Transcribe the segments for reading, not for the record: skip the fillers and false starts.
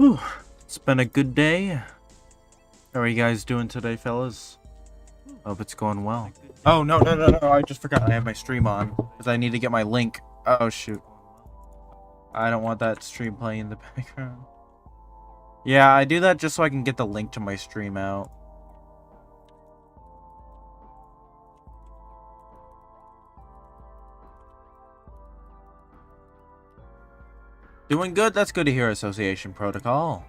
Whew. It's been a good day. How are you guys doing today, fellas? Hope it's going well. Oh, no, I just forgot I have my stream on. Because I need to get my link. Oh, shoot. I don't want that stream playing in the background. Yeah, I do that just so I can get the link to my stream out. Doing good? That's good to hear, Association Protocol.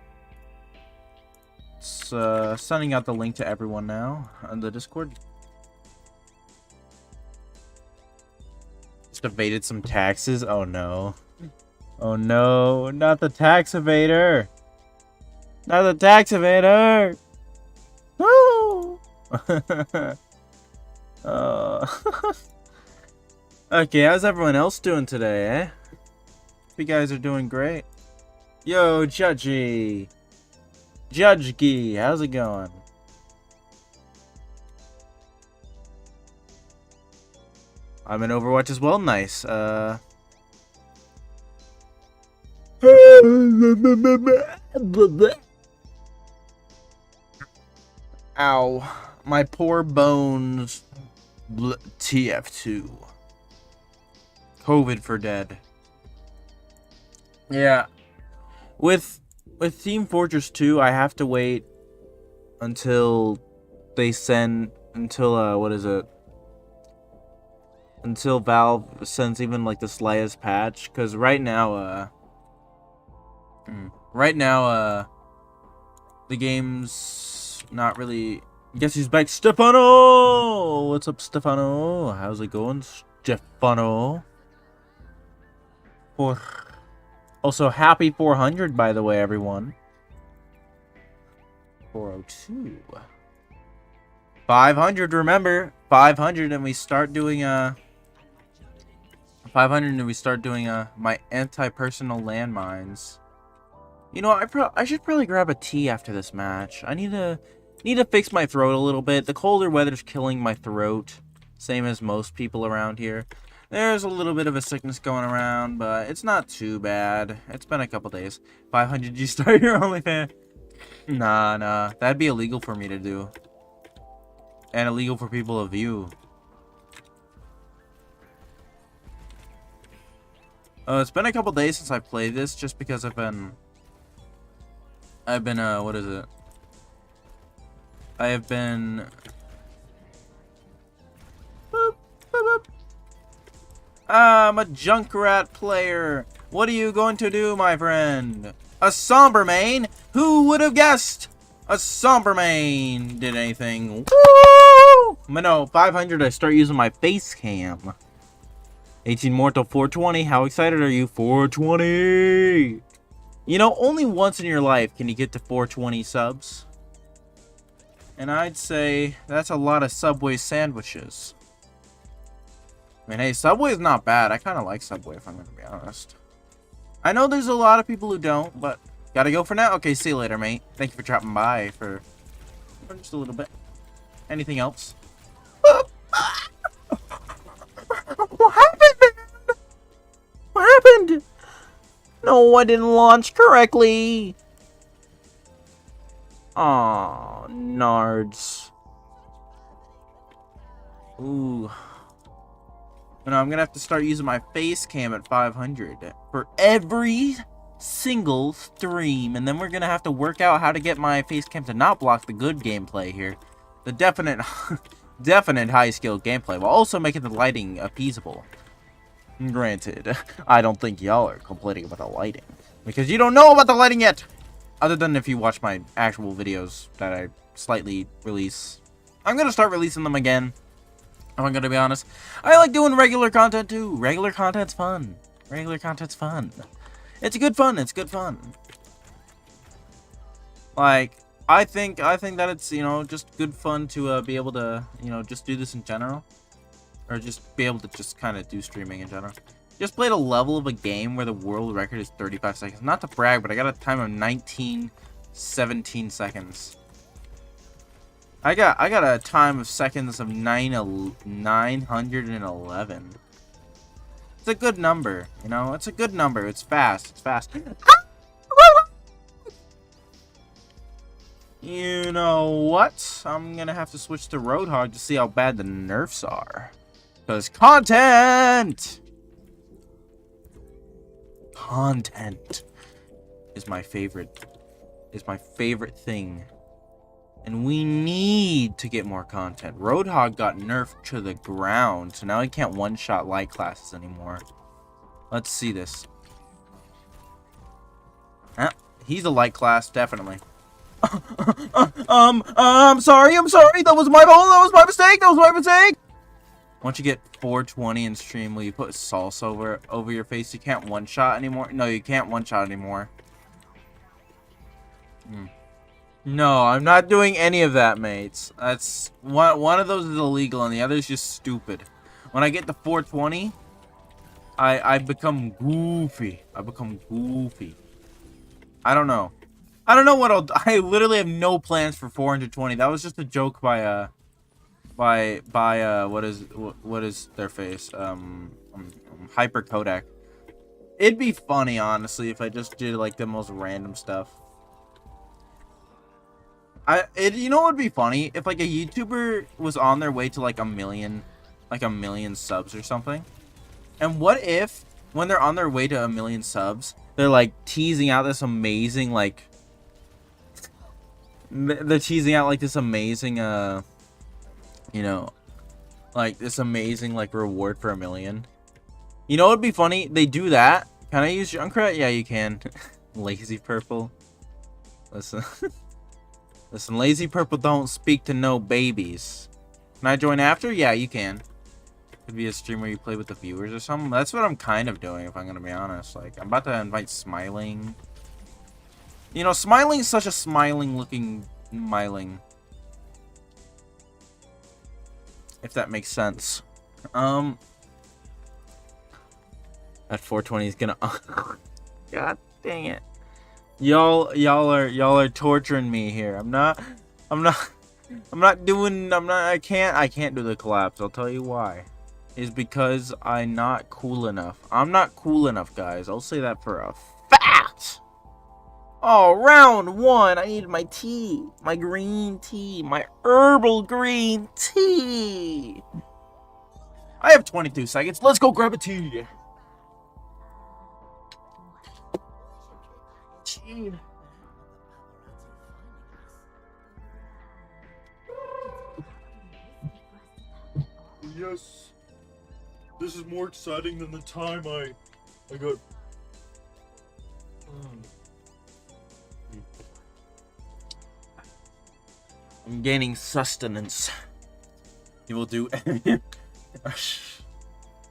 It's, sending out the link to everyone now on the Discord. Just evaded some taxes? Oh no. Oh no, not the tax evader! Not the tax evader! Woo! Okay, how's everyone else doing today, eh? You guys are doing great. Yo, Judgy! Judgy, how's it going? I'm in Overwatch as well, nice. Ow. My poor bones. TF2. COVID for dead. Yeah. With Team Fortress 2, I have to wait until they send what is it? Until Valve sends even like the slightest patch, cuz right now the game's not really. Guess who's back? Stefano! What's up, Stefano? How's it going, Stefano? Also, happy 400, by the way, everyone. 402. 500, remember. 500, and we start doing, 500, and we start doing, my anti-personal landmines. You know, I should probably grab a tea after this match. I need to fix my throat a little bit. The colder weather's killing my throat. Same as most people around here. There's a little bit of a sickness going around, but it's not too bad. It's been a couple days. 500, you start your OnlyFans? Nah. That'd be illegal for me to do. And illegal for people to view. It's been a couple days since I played this, just because I've been, what is it? I have been... Boop, boop, boop. I'm a Junkrat player. What are you going to do, my friend? A somber main? Who would have guessed? A somber main did anything. Woo! But no, 500, I start using my Facecam. 18 more till 420. How excited are you? 420! You know, only once in your life can you get to 420 subs. And I'd say that's a lot of Subway sandwiches. I mean, hey, Subway's not bad. I kind of like Subway, if I'm going to be honest. I know there's a lot of people who don't, but gotta go for now. Okay, see you later, mate. Thank you for dropping by for just a little bit. Anything else? What happened, man? What happened? No, I didn't launch correctly. Aw, nards. Ooh. No, I'm gonna have to start using my Facecam at 500 for every single stream, and then we're gonna have to work out how to get my Facecam to not block the good gameplay here, the definite high skill gameplay, while also making the lighting appeasable. Granted, I don't think y'all are complaining about the lighting because you don't know about the lighting yet. Other than if you watch my actual videos that I slightly release. I'm gonna start releasing them again. I'm gonna be honest. I like doing regular content too. Regular content's fun. Regular content's fun. It's good fun. It's good fun. Like, I think that it's, you know, just good fun to be able to, you know, just do this in general. Or just be able to just kind of do streaming in general. Just played a level of a game where the world record is 35 seconds. Not to brag, but I got a time of 17 seconds. I got a time of seconds of 911. It's a good number, you know? It's a good number. It's fast. It's fast. You know what? I'm gonna have to switch to Roadhog to see how bad the nerfs are. Because content! Content is my favorite thing. And we need to get more content. Roadhog got nerfed to the ground, so now he can't one-shot light classes anymore. Let's see this. He's a light class, definitely. I'm sorry. That was my fault. That was my mistake. Once you get 420 in stream, will you put salsa over your face? You can't one-shot anymore. No, you can't one-shot anymore. No, I'm not doing any of that, mates. That's one of those is illegal, and the other is just stupid. When I get to 420, I become goofy. I don't know. I don't know what I literally have no plans for 420. That was just a joke by what is their face? Hyper Kodak. It'd be funny, honestly, if I just did like the most random stuff. You know what would be funny? If like a YouTuber was on their way to like a million subs or something. And what if when they're on their way to 1 million subs, they're like teasing out this amazing like this amazing you know, like this amazing like reward for 1 million. You know what would be funny? They do that. Can I use Junkrat? Yeah, you can. Lazy Purple. Listen. Listen, Lazy Purple don't speak to no babies. Can I join after? Yeah, you can. Could be a stream where you play with the viewers or something. That's what I'm kind of doing, if I'm gonna be honest. Like, I'm about to invite Smiling. You know, Smiling is such a smiling-looking Myling. If that makes sense. At 420 is gonna... God dang it. Y'all are torturing me here. I can't do the collapse. I'll tell you why. Is because I'm not cool enough. I'm not cool enough, guys. I'll say that for a fact. Oh, round one. I need my tea. My green tea. My herbal green tea. I have 22 seconds. Let's go grab a tea. Tea. Yes. This is more exciting than the time I got... I'm gaining sustenance. You will do...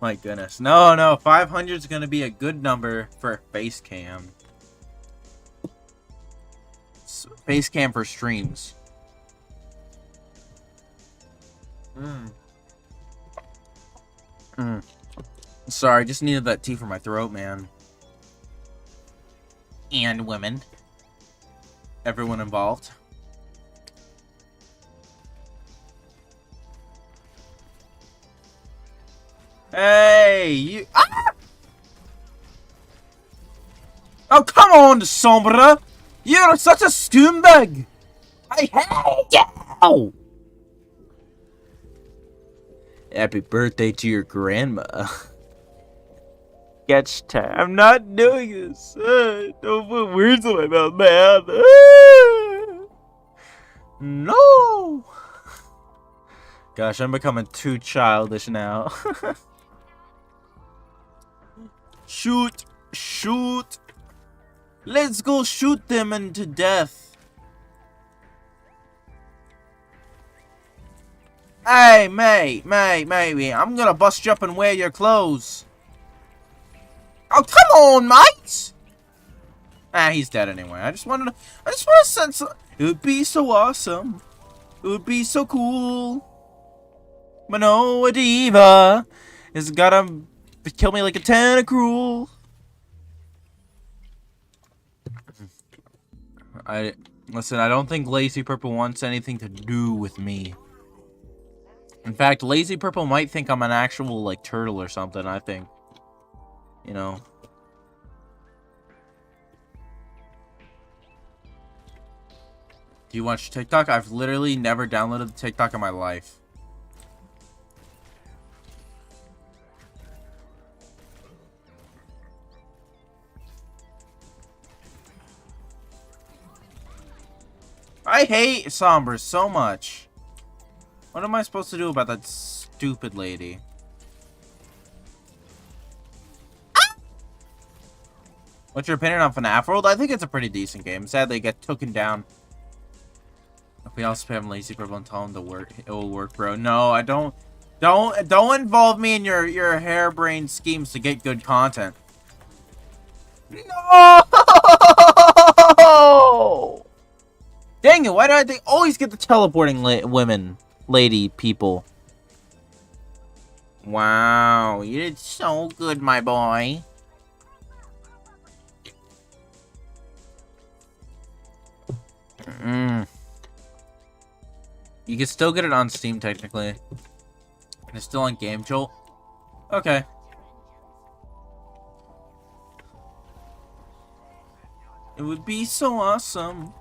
My goodness. No. 500 is going to be a good number for Facecam. Facecam for streams. Sorry, just needed that tea for my throat, man. And women. Everyone involved. Hey, you... Ah! Oh, come on, Sombra! You're such a scumbag! I hate you! Happy birthday to your grandma. Sketch time. I'm not doing this. Don't put words in my mouth, man. No! Gosh, I'm becoming too childish now. Shoot! Let's go shoot them into death. Hey, mate, I'm gonna bust you up and wear your clothes. Oh, come on, mate! He's dead anyway. I just want to send some... It would be so awesome. It would be so cool. But no, a diva is gotta kill me like a tentacruel. Listen, I don't think Lazy Purple wants anything to do with me. In fact, Lazy Purple might think I'm an actual, like, turtle or something, I think. You know. Do you watch TikTok? I've literally never downloaded TikTok in my life. I hate Sombra so much. What am I supposed to do about that stupid lady? What's your opinion on FNAF World? I think it's a pretty decent game. Sadly, it gets taken down. If we all spam lazy purple and tell him to work, it will work, bro. No, I don't. Don't involve me in your harebrained schemes to get good content. No! Dang it! Why do they always get the teleporting lady people? Wow, you did so good, my boy. You can still get it on Steam, technically. And it's still on Game Jolt. Okay. It would be so awesome.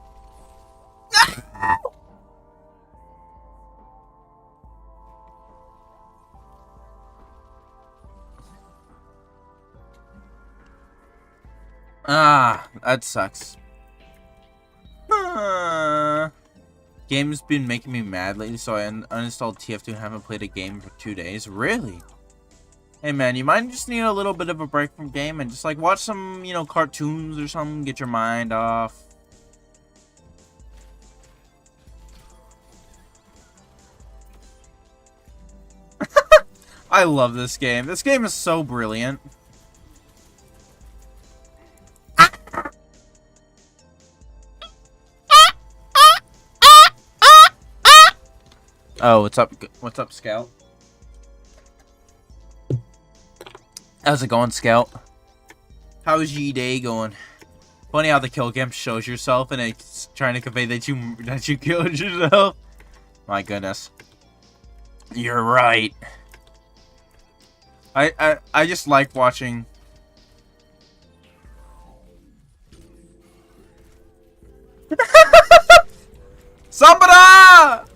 Ah, that sucks. Game's been making me mad lately, so I uninstalled TF2 and haven't played a game for 2 days. Really? Hey man, you might just need a little bit of a break from game and just like watch some, you know, cartoons or something, get your mind off. I love this game. This game is so brilliant. Oh, what's up? What's up, Scout? How's it going, Scout? How's your day going? Funny how the kill cam shows yourself and it's trying to convey that you killed yourself. My goodness. You're right. I just like watching. Somebody!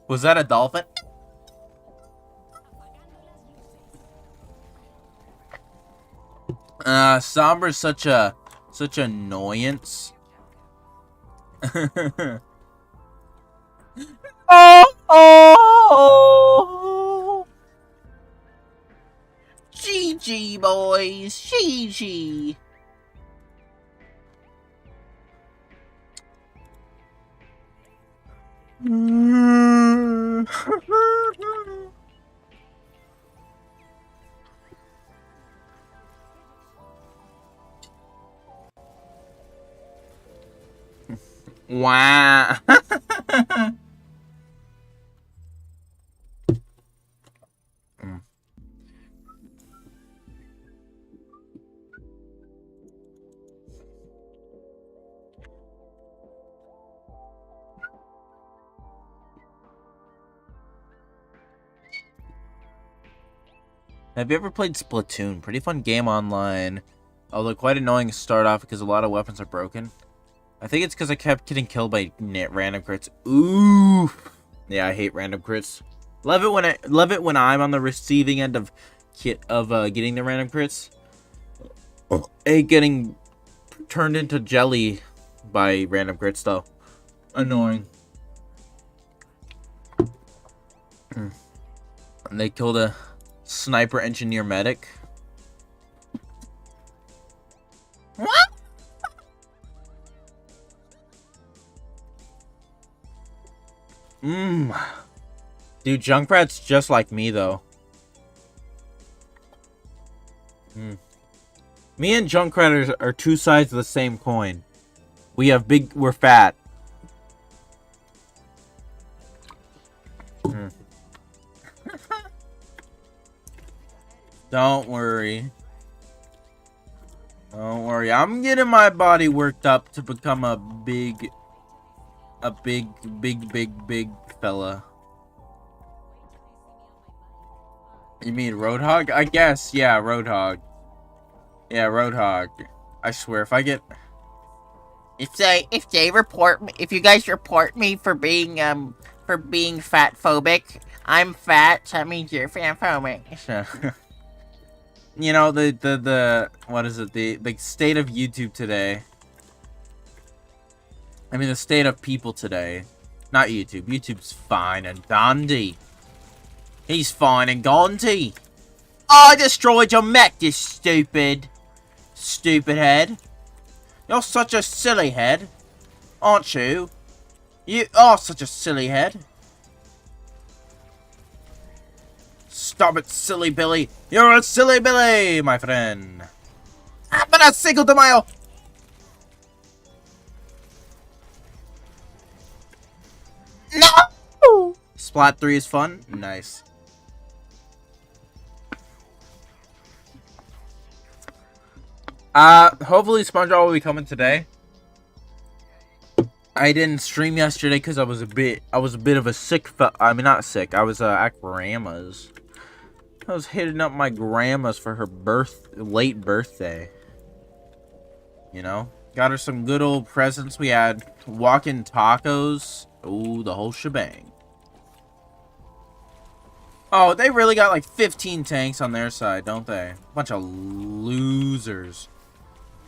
Was that a dolphin? Sombra's such annoyance. Oh! GG, boys. GG. Wow. Have you ever played Splatoon? Pretty fun game online. Although quite annoying to start off because a lot of weapons are broken. I think it's because I kept getting killed by random crits. Ooh. Yeah, I hate random crits. Love it when I'm on the receiving end of getting the random crits. Hey, getting turned into jelly by random crits though. Annoying. And they killed a sniper engineer medic. What? Dude, Junkrat's just like me though. Me and Junkrat are two sides of the same coin. We're fat. Don't worry. Don't worry. I'm getting my body worked up to become a big fella. You mean Roadhog? I guess, yeah, Roadhog. Yeah, Roadhog. I swear, if I get... If you guys report me for being fat phobic, I'm fat, so that means you're fat phobic. So, you know, the what is it? The state of YouTube today. I mean, the state of people today. Not YouTube. YouTube's fine and dandy. He's fine and gandy. I destroyed your mech, you stupid head. You're such a silly head, aren't you? You are such a silly head. Stop it, silly Billy. You're a silly Billy, my friend. I'm gonna single to my... No! Splat 3 is fun. Nice. Hopefully SpongeBob will be coming today. I didn't stream yesterday because I was a bit of a sick I mean, not sick. I was at grandma's. I was hitting up my grandma's for her late birthday. You know? Got her some good old presents. We had walk-in tacos. Ooh, the whole shebang. Oh, they really got like 15 tanks on their side, don't they? Bunch of losers.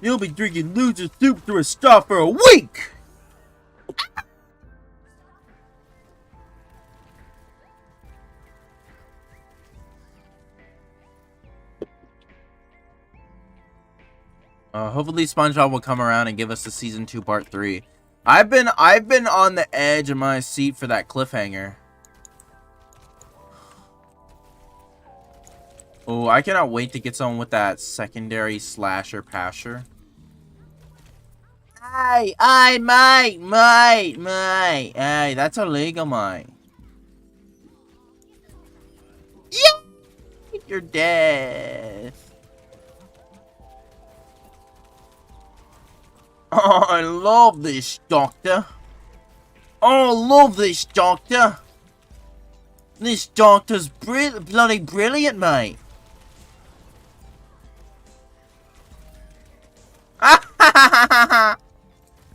You'll be drinking loser soup through a straw for a week! Hopefully SpongeBob will come around and give us the season 2 part 3. I've been on the edge of my seat for that cliffhanger. Oh, I cannot wait to get someone with that secondary slasher pasher. Hey, mate. Hey, that's illegal, mate. Yeah, you're dead. Oh, I love this, Doctor. Oh, I love this, Doctor. This Doctor's bloody brilliant, mate.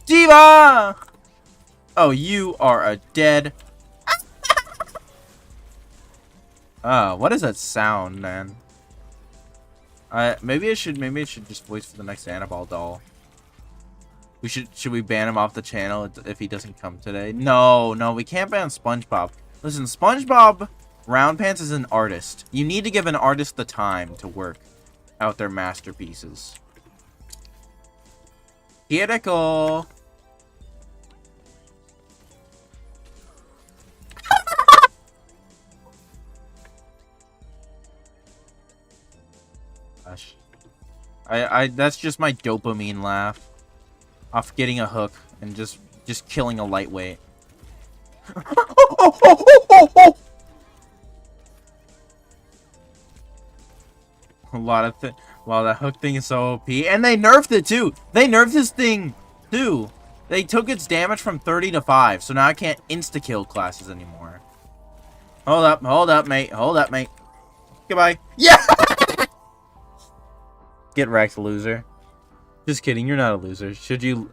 Diva! Oh, you are a dead. What is that sound, man? Maybe I should just voice for the next Annabelle doll. Should we ban him off the channel if he doesn't come today? No, we can't ban SpongeBob. Listen, SpongeBob Roundpants is an artist. You need to give an artist the time to work out their masterpieces. Critical. Gosh. That's just my dopamine laugh. Off getting a hook and just killing a lightweight. A lot of wow, that hook thing is so OP. And they nerfed it too. They nerfed this thing too. They took its damage from 30 to 5, so now I can't insta-kill classes anymore. Hold up, mate. Goodbye. Yeah! Get wrecked, loser. Just kidding, you're not a loser.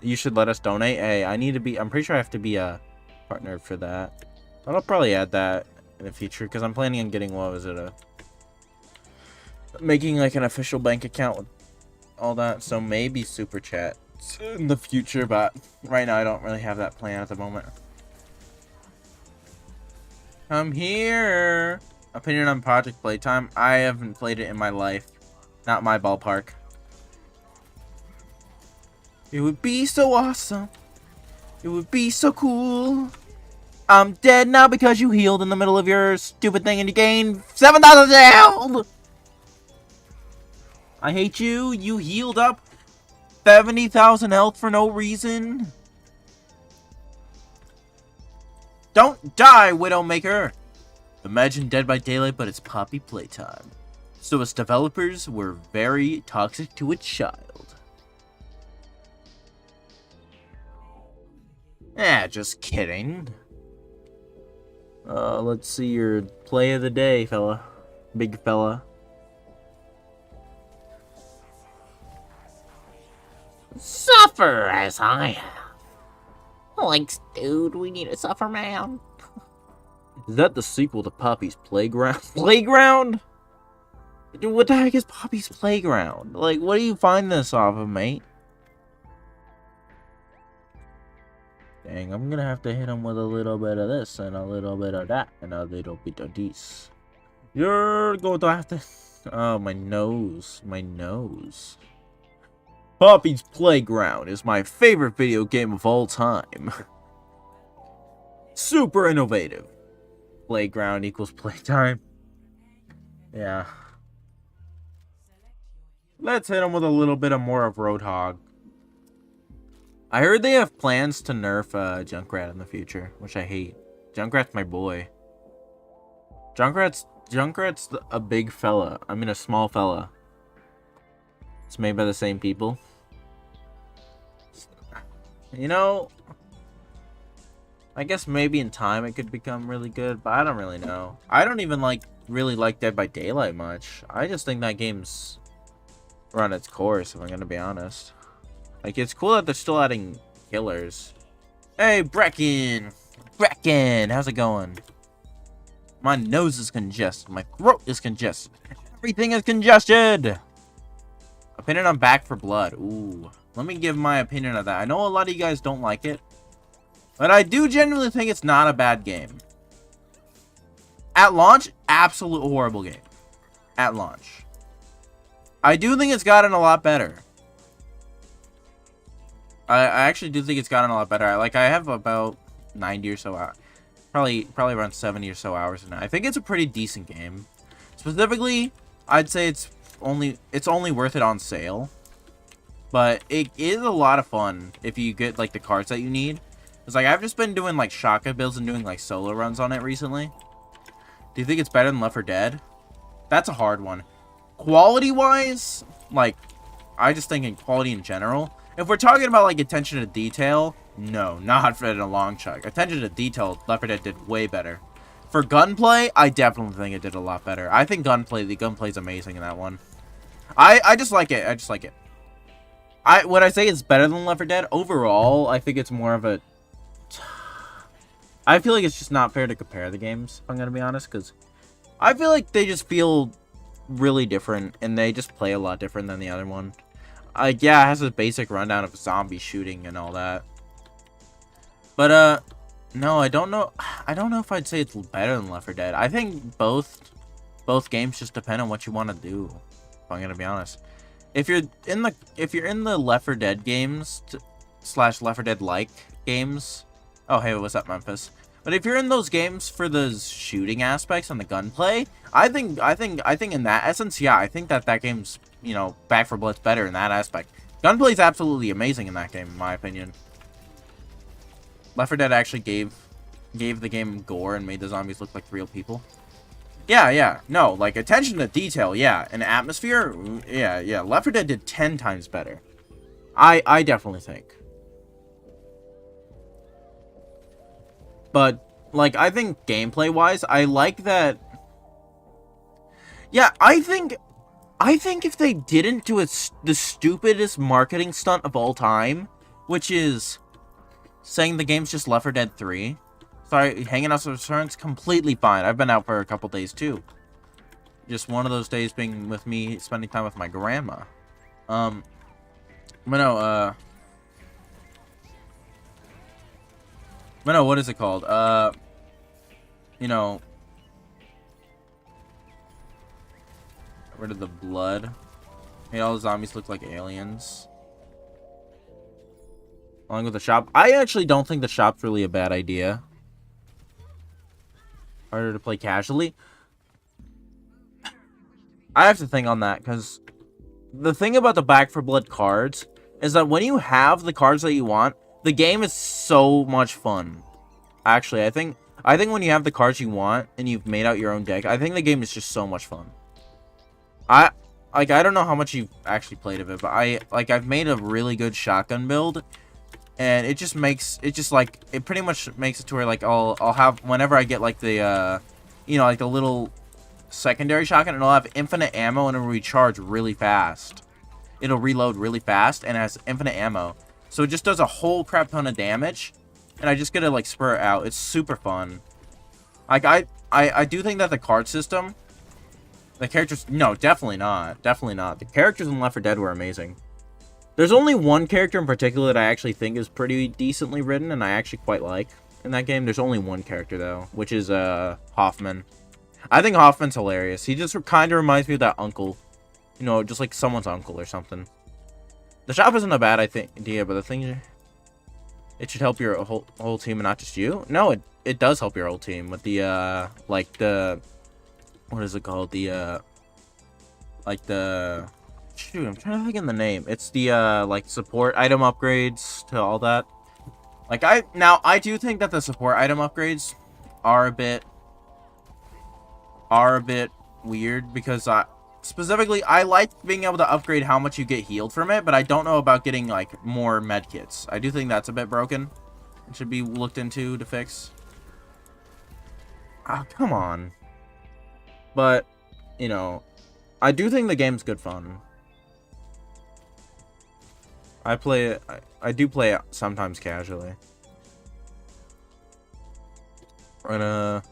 You should let us donate. Hey, I'm pretty sure I have to be a partner for that. But I'll probably add that in the future because I'm planning on getting, what was it, making like an official bank account with all that. So maybe super chat in the future, but right now I don't really have that plan at the moment. I'm here. Opinion on Project Playtime. I haven't played it in my life. Not my ballpark. It would be so awesome. It would be so cool. I'm dead now because you healed in the middle of your stupid thing and you gained 7,000 health. I hate you. You healed up 70,000 health for no reason. Don't die, Widowmaker. Imagine Dead by Daylight, but it's Poppy Playtime. So its developers were very toxic to a child. Just kidding. Let's see your play of the day, fella. Big fella. Suffer as I have. Thanks, dude. We need a suffer man. Is that the sequel to Poppy's Playground? Playground? Dude, what the heck is Poppy's Playground? Like, what do you find this off of, mate? Dang, I'm gonna have to hit him with a little bit of this and a little bit of that and a little bit of this. You're going to have to... Oh, my nose. My nose. Poppy's Playground is my favorite video game of all time. Super innovative. Playground equals playtime. Yeah. Let's hit him with a little bit of more of Roadhog. I heard they have plans to nerf Junkrat in the future, which I hate. Junkrat's my boy. Junkrat's a big fella. I mean, a small fella. It's made by the same people. You know, I guess maybe in time it could become really good, but I don't really know. I don't even really like Dead by Daylight much. I just think that game's run its course, if I'm gonna be honest. Like, it's cool that they're still adding killers. Hey, Brecken! Brecken, how's it going? My nose is congested. My throat is congested. Everything is congested! Opinion on Back for Blood. Ooh. Let me give my opinion on that. I know a lot of you guys don't like it, but I do genuinely think it's not a bad game. At launch, absolute horrible game. At launch. I do think it's gotten a lot better. I actually do think it's gotten a lot better. I have about 90 or so hours. Probably around 70 or so hours in it. I think it's a pretty decent game. Specifically, I'd say it's only worth it on sale. But it is a lot of fun if you get the cards that you need. It's I've just been doing shotgun builds and doing solo runs on it recently. Do you think it's better than Left 4 Dead? That's a hard one. Quality wise, I just think in quality in general. If we're talking about attention to detail, no, not for a long shot. Attention to detail, Left 4 Dead did way better. For gunplay, I definitely think it did a lot better. I think the gunplay is amazing in that one. I just like it. I just like it. Would I say it's better than Left 4 Dead? Overall, I think it's more of a... I feel like it's just not fair to compare the games, if I'm going to be honest, because I feel like they just feel really different, and they just play a lot different than the other one. Yeah, it has a basic rundown of zombie shooting and all that. But, no, I don't know if I'd say it's better than Left 4 Dead. I think both games just depend on what you want to do, if I'm going to be honest. If you're in the Left 4 Dead games / Left 4 Dead like games, oh hey, what's up, Memphis? But if you're in those games for the shooting aspects and the gunplay, I think in that essence, yeah, I think that game's, Back 4 Blood's better in that aspect. Gunplay's absolutely amazing in that game, in my opinion. Left 4 Dead actually gave the game gore and made the zombies look like real people. Yeah, no, attention to detail, yeah, and atmosphere, yeah, Left 4 Dead did 10 times better. I definitely think. But, I think gameplay-wise, I like that... Yeah, I think if they didn't do the stupidest marketing stunt of all time, which is saying the game's just Left 4 Dead 3... Sorry, hanging out with friends, completely fine. I've been out for a couple days, too. Just one of those days being with me, spending time with my grandma. But no, what is it called? Get rid of the blood. Hey, all the zombies look like aliens. Along with the shop. I actually don't think the shop's really a bad idea. Harder to play casually. I have to think on that, because the thing about the Back 4 Blood cards is that when you have the cards that you want, the game is so much fun. Actually, I think when you have the cards you want and you've made out your own deck, I think the game is just so much fun. I don't know how much you've actually played of it, but I've made a really good shotgun build. And it just makes it pretty much makes it to where I'll have, whenever I get the the little secondary shotgun, and I'll have infinite ammo and it'll recharge really fast. it'll reload really fast and has infinite ammo. So it just does a whole crap ton of damage, and I just get to like spur it out. It's super fun. Like I do think that the card system, the characters, no, definitely not. Definitely not. The characters in Left 4 Dead were amazing. There's only one character in particular that I actually think is pretty decently written, and I actually quite like in that game. There's only one character, though, which is Hoffman. I think Hoffman's hilarious. He just kind of reminds me of that uncle. You know, just like someone's uncle or something. The shop isn't a bad idea, but the thing is, it should help your whole team and not just you. No, it does help your whole team with the, like the... What is it called? The, like the... Shoot, I'm trying to think of the name. It's the, like, support item upgrades to all that. Like, I do think that the support item upgrades are a bit weird, because specifically, I like being able to upgrade how much you get healed from it, but I don't know about getting, like, more medkits. I do think that's a bit broken. It should be looked into to fix. Oh, come on. But, you know, I do think the game's good fun. I play it. I do play it sometimes casually. But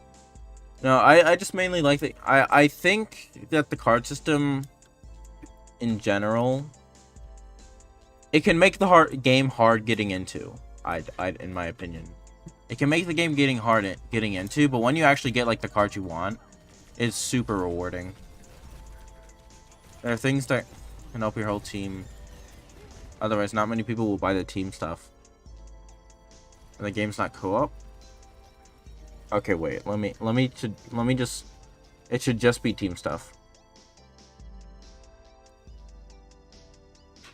no, I just mainly like the. I think that the card system, in general, it can make the game hard getting into. In my opinion, it can make the game getting into. But when you actually get like the cards you want, it's super rewarding. There are things that can help your whole team. Otherwise, not many people will buy the team stuff. And the game's not co-op. Okay, wait. Let me just. It should just be team stuff.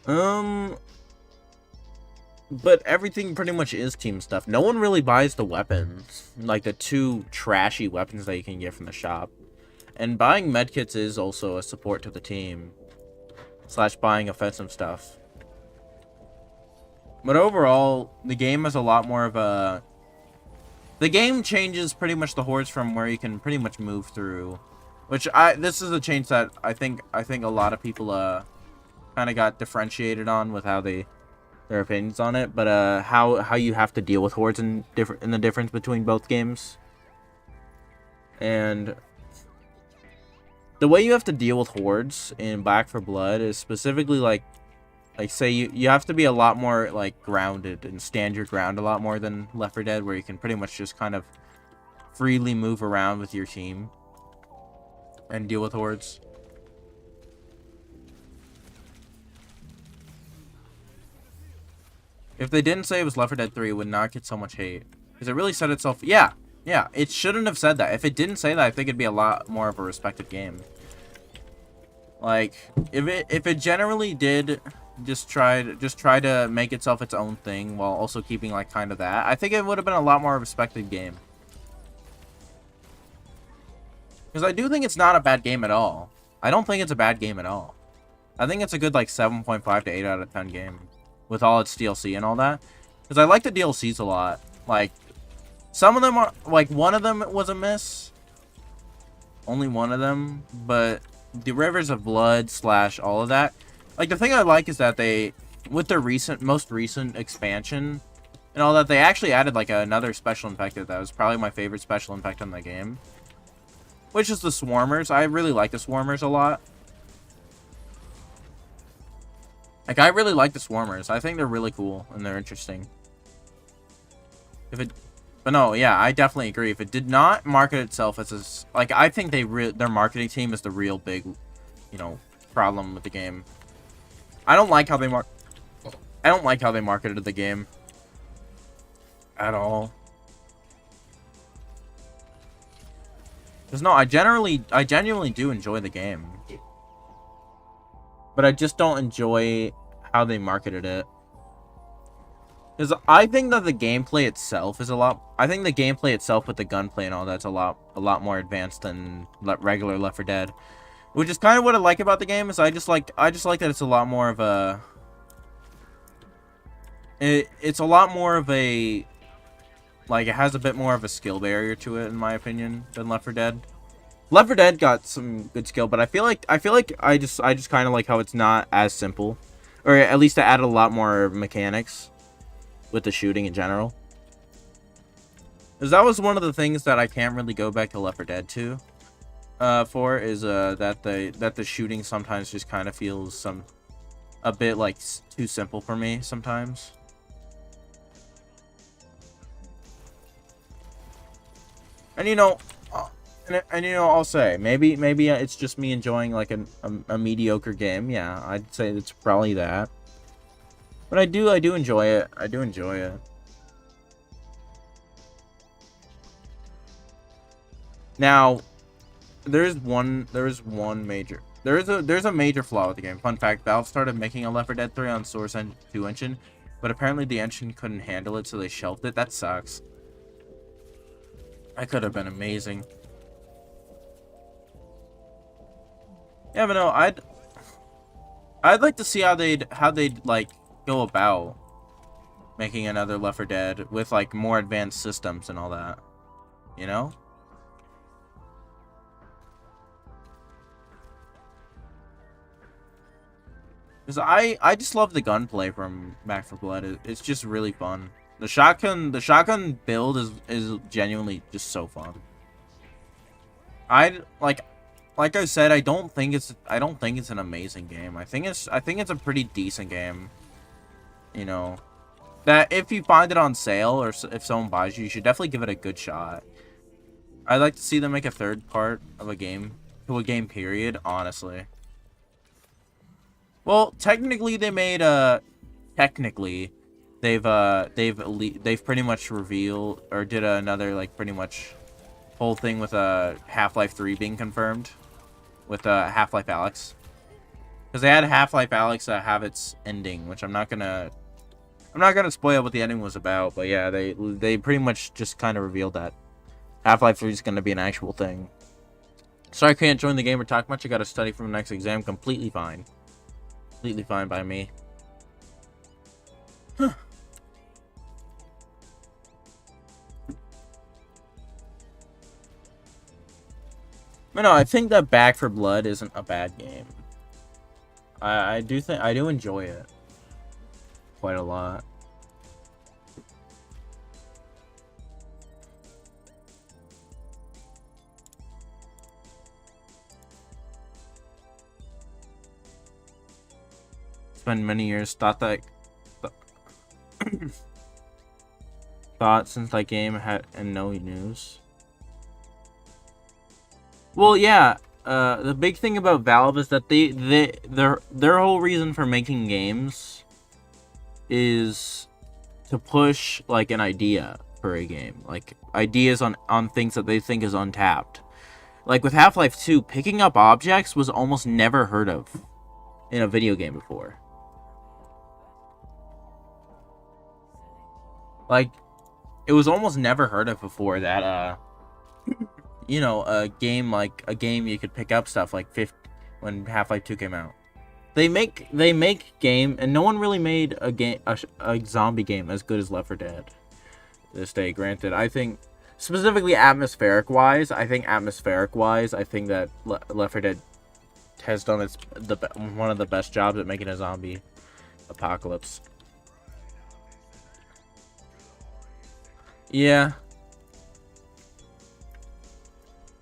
But everything pretty much is team stuff. No one really buys the weapons, like the 2 trashy weapons that you can get from the shop. And buying medkits is also a support to the team. / buying offensive stuff. But overall, the game is a lot more of a... The game changes pretty much the hordes from where you can pretty much move through. This is a change that I think a lot of people kind of got differentiated on with how their opinions on it. But how you have to deal with hordes in the difference between both games. And the way you have to deal with hordes in Back 4 Blood is specifically like say you have to be a lot more like grounded and stand your ground a lot more than Left 4 Dead, where you can pretty much just kind of freely move around with your team and deal with hordes. If they didn't say it was Left 4 Dead 3, it would not get so much hate, because it really said itself. Yeah, it shouldn't have said that. If it didn't say that, I think it'd be a lot more of a respected game. Like, if it generally did just try to make itself its own thing while also keeping like kind of that, I think it would have been a lot more of a respected game. Because I do think it's not a bad game at all. I don't think it's a bad game at all. I think it's a good like 7.5 to 8 out of 10 game with all its DLC and all that. Because I like the DLCs a lot. Like, some of them are like, one of them was a miss. Only one of them, but the Rivers of Blood / all of that. Like, the thing I like is that they, with their most recent expansion and all that, they actually added like another special infected that was probably my favorite special infected in the game, which is the Swarmers. I really like the Swarmers a lot. Like, I really like the Swarmers. I think they're really cool and they're interesting. But no, yeah, I definitely agree. If it did not market itself as a, like, I think their marketing team is the real big, you know, problem with the game. I don't like how they marketed the game at all. Cause no, I genuinely do enjoy the game, but I just don't enjoy how they marketed it. Because I think that the gameplay itself is I think the gameplay itself with the gunplay and all that's a lot more advanced than regular Left 4 Dead. Which is kind of what I like about the game, is I just like that it's a lot more of a... It's a lot more of a... Like, it has a bit more of a skill barrier to it, in my opinion, than Left 4 Dead. Left 4 Dead got some good skill, but I feel like I just kind of like how it's not as simple, or at least I added a lot more mechanics with the shooting in general. Because that was one of the things that I can't really go back to Left 4 Dead 2 for, is that the shooting sometimes just kind of feels a bit like too simple for me sometimes. And you know, and you know, I'll say maybe it's just me enjoying like a mediocre game. Yeah, I'd say it's probably that. But I do enjoy it. I do enjoy it. Now, there's a major flaw with the game. Fun fact: Valve started making a Left 4 Dead 3 on Source 2 engine, but apparently the engine couldn't handle it, so they shelved it. That sucks. That could have been amazing. Yeah, but no, I'd like to see how they'd like go about making another Left 4 Dead with like more advanced systems and all that. You know? Because I just love the gunplay from Back 4 Blood. It's just really fun. The shotgun build is genuinely just so fun. Like I said, I don't think it's an amazing game. I think it's a pretty decent game. You know, that if you find it on sale or if someone buys you should definitely give it a good shot. I'd like to see them make a third part of a game period, honestly. Well, technically they made technically they've pretty much revealed or did another like pretty much whole thing with Half-Life 3 being confirmed with Half-Life Alyx. Because they had Half-Life Alyx have its ending, which I'm not gonna spoil what the ending was about, but yeah, they pretty much just kind of revealed that Half-Life 3 is gonna be an actual thing. Sorry I can't join the game or talk much. I gotta study for the next exam. Completely fine. Completely fine by me. Huh. But no, I think that Back 4 Blood isn't a bad game. I do enjoy it quite a lot. It's been many years. Thought since that game had no news. Well, yeah. The big thing about Valve is that their whole reason for making games is to push like an idea for a game, like ideas on things that they think is untapped. Like with Half-Life 2, picking up objects was almost never heard of in a video game before. Like, it was almost never heard of before that you know, a game you could pick up stuff like when Half-Life 2 came out. They make game, and no one really made a zombie game as good as Left 4 Dead to this day. Granted, I think specifically atmospheric wise, I think that Left 4 Dead has done one of the best jobs at making a zombie apocalypse. Yeah.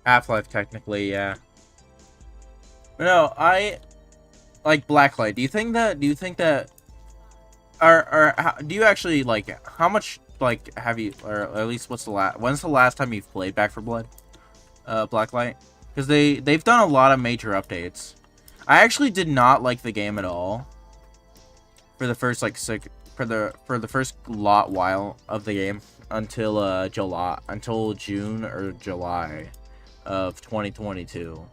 Half-Life, technically, yeah. No, I like Blacklight. Do you think that do you actually like how much like have you, or at least when's the last time you've played Back 4 Blood? Blacklight? Because they've done a lot of major updates. I actually did not like the game at all for the first like for the first while of the game until June or July of 2022,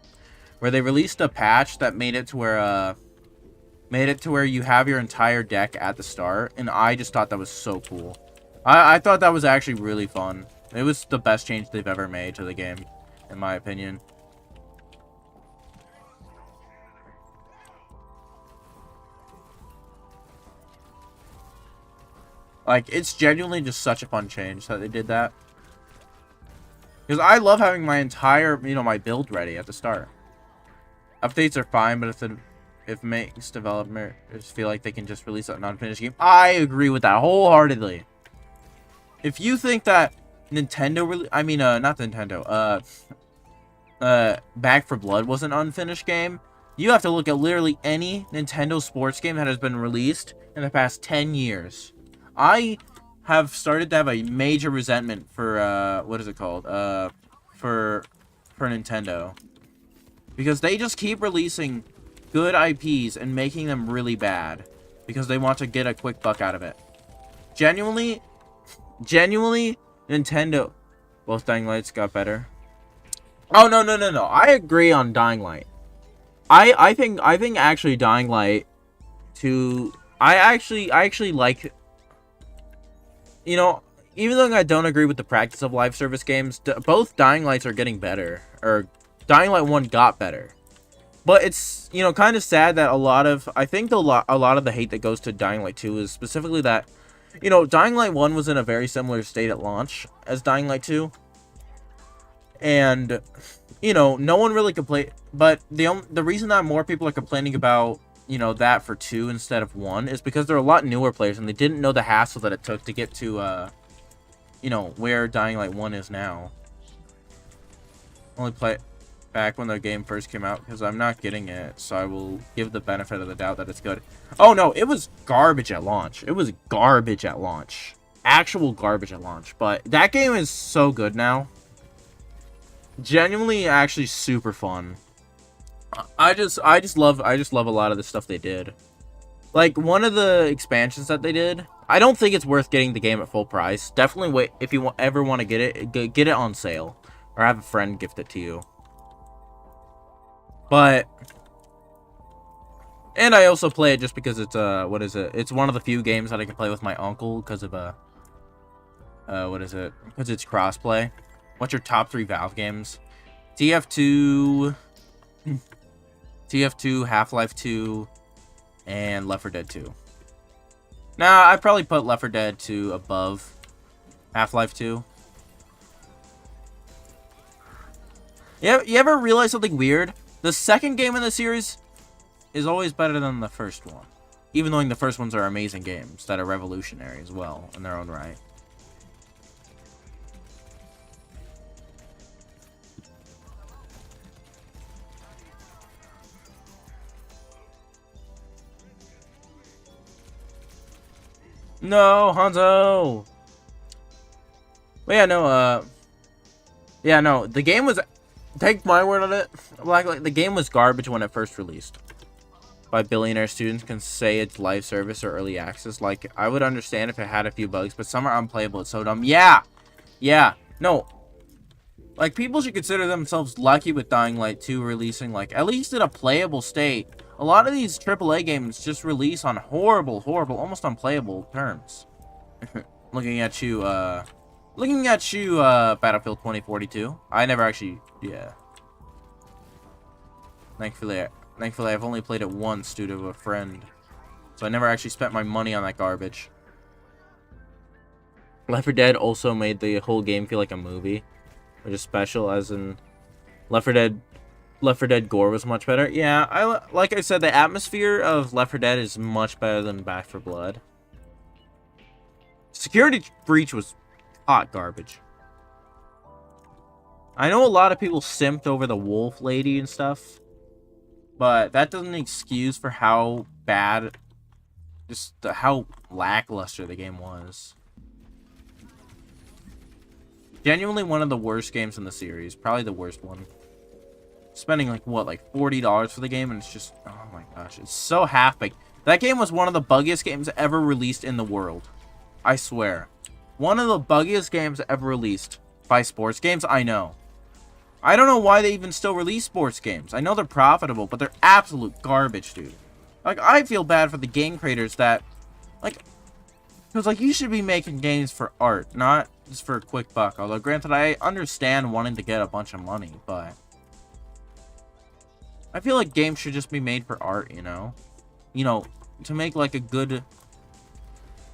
where they released a patch that made it to where you have your entire deck at the start, and I just thought that was so cool. I thought that was actually really fun. It was the best change they've ever made to the game, in my opinion. Like, it's genuinely just such a fun change that they did that. Because I love having my entire, my build ready at the start. Updates are fine, but if it makes developers feel like they can just release an unfinished game, I agree with that wholeheartedly. If you think that Nintendo, not Nintendo, Back for Blood was an unfinished game, you have to look at literally any Nintendo sports game that has been released in the past 10 years. I have started to have a major resentment for, what is it called? For Nintendo. Because they just keep releasing good IPs and making them really bad. Because they want to get a quick buck out of it. Genuinely, Nintendo... Both Dying Lights got better. Oh, no. I agree on Dying Light. I think actually Dying Light 2... I actually like... even though I don't agree with the practice of live service games, both Dying Lights are getting better. Or, Dying Light 1 got better. But it's, kind of sad that I think a lot of the hate that goes to Dying Light 2 is specifically that, Dying Light 1 was in a very similar state at launch as Dying Light 2. And, no one really complained. But the reason that more people are complaining about, that for 2 instead of 1 is because they're a lot newer players and they didn't know the hassle that it took to get to, where Dying Light 1 is now. Only play back when the game first came out because I'm not getting it, so I will give the benefit of the doubt that it's good. Oh no, it was garbage at launch. It was garbage at launch. Actual garbage at launch. But that game is so good now. Genuinely, actually super fun. I just love a lot of the stuff they did. Like one of the expansions that they did. I don't think it's worth getting the game at full price. Definitely wait if you ever want to get it on sale or have a friend gift it to you. But, and I also play it just because it's, it's one of the few games that I can play with my uncle because of, because it's crossplay. What's your top 3 Valve games? TF2, Half-Life 2, and Left 4 Dead 2. Nah, I'd probably put Left 4 Dead 2 above Half-Life 2. You ever realize something weird? The second game in the series is always better than the first one. Even though the first ones are amazing games that are revolutionary as well in their own right. No, Hanzo! But yeah, no, the game was... Take my word on it. Like, the game was garbage when it first released. By billionaire students can say it's live service or early access. Like, I would understand if it had a few bugs, but some are unplayable. It's so dumb. Yeah. No. Like, people should consider themselves lucky with Dying Light 2 releasing, like, at least in a playable state. A lot of these AAA games just release on horrible, almost unplayable terms. Looking at you, Battlefield 2042. I never actually, yeah. Thankfully, I've only played it once due to a friend. So I never actually spent my money on that garbage. Left 4 Dead also made the whole game feel like a movie. Which is special, as in Left 4 Dead gore was much better. Yeah, like I said, the atmosphere of Left 4 Dead is much better than Back 4 Blood. Security Breach was hot garbage. I know a lot of people simped over the wolf lady and stuff, but that doesn't excuse for how bad, how lackluster the game was. Genuinely one of the worst games in the series. Probably the worst one. Spending like $40 for the game, and it's just, oh my gosh, it's so half-baked. That game was one of the buggiest games ever released in the world. I swear. One of the buggiest games ever released by sports games, I know. I don't know why they even still release sports games. I know they're profitable, but they're absolute garbage, dude. Like, I feel bad for the game creators that, like, because, like, you should be making games for art, not just for a quick buck. Although, granted, I understand wanting to get a bunch of money, but I feel like games should just be made for art, you know? To make, like, a good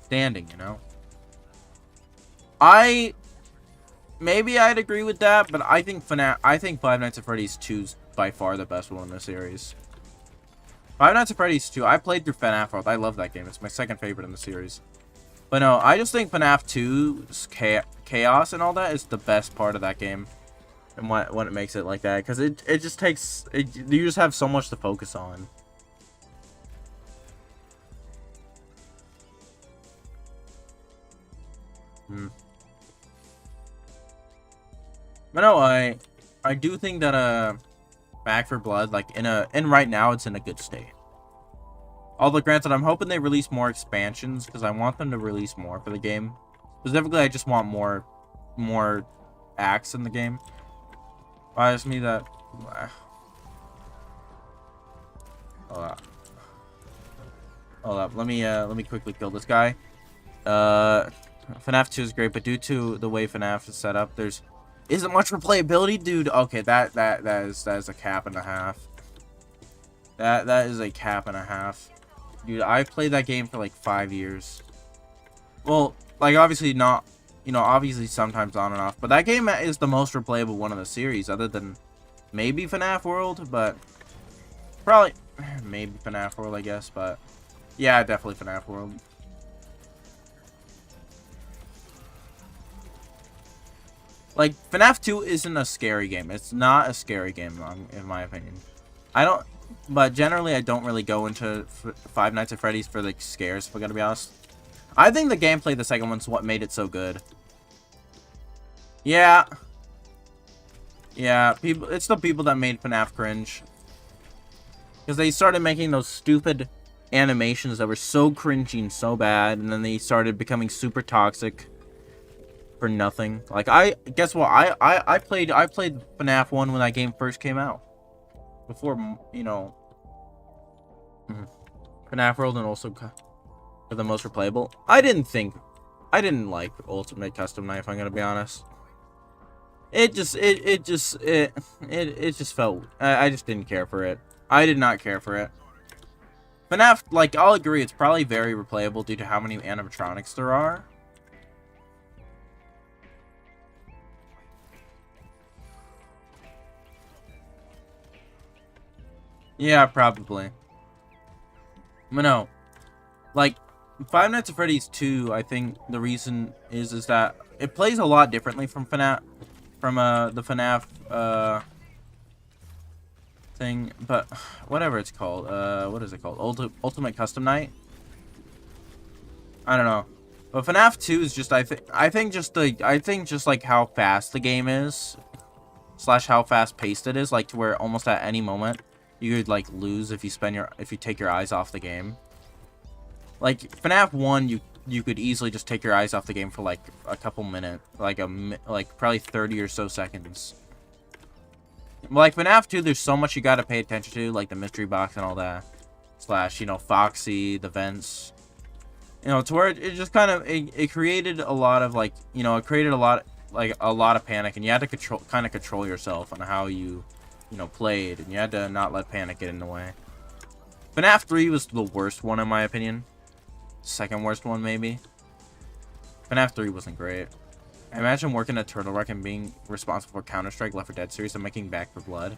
standing, you know? maybe I'd agree with that, but I think Five Nights at Freddy's 2 is by far the best one in the series. Five Nights at Freddy's 2, I played through FNAF World. I love that game. It's my second favorite in the series. But no, I just think FNAF 2's chaos and all that is the best part of that game. And what it makes it like that. Because it just takes... you just have so much to focus on. But no, I do think that Back for Blood, like and right now it's in a good state. Although granted, I'm hoping they release more expansions because I want them to release more for the game. Specifically, I just want more acts in the game. Buys me that. Hold up. Let me quickly kill this guy. FNAF 2 is great, but due to the way FNAF is set up, there's isn't much replayability, dude. Okay, that is a cap and a half. That is a cap and a half. Dude, I played that game for like 5 years. Well, like obviously not, obviously sometimes on and off, but that game is the most replayable one of the series, other than maybe FNAF World, but probably maybe FNAF World, I guess, but yeah, definitely FNAF World. Like, FNAF 2 isn't a scary game. It's not a scary game, in my opinion. But generally, I don't really go into Five Nights at Freddy's for, like, scares, if I gotta be honest. I think the gameplay of the second one's what made it so good. Yeah. Yeah, it's the people that made FNAF cringe. Because they started making those stupid animations that were so cringy and so bad, and then they started becoming super toxic. For nothing. Like, guess what? I played FNAF 1 when that game first came out. Before, FNAF World, and also for the most replayable. I didn't like Ultimate Custom Night, if I'm gonna be honest. It just felt, I just didn't care for it. I did not care for it. FNAF, like, I'll agree, it's probably very replayable due to how many animatronics there are. Yeah, probably. But no, like, Five Nights at Freddy's 2, I think the reason is that it plays a lot differently from FNAF, the FNAF, thing, but whatever it's called, what is it called? Ultimate Custom Night? I don't know. But FNAF 2 is just, I think just like how fast the game is, / how fast paced it is, like to where almost at any moment you could like lose if you take your eyes off the game. Like FNAF 1, you could easily just take your eyes off the game for like a couple minutes, like probably 30 or so seconds. Like FNAF 2, there's so much you gotta pay attention to, like the mystery box and all that, / Foxy, the vents. To where it just kind of it created a lot of like it created a lot of panic, and you had to control yourself on how you played, and you had to not let panic get in the way. FNAF 3 was the worst one in my opinion. Second worst one maybe. FNAF 3 wasn't great. I imagine working at Turtle Rock and being responsible for Counter-Strike, Left 4 Dead series, and making Back for Blood.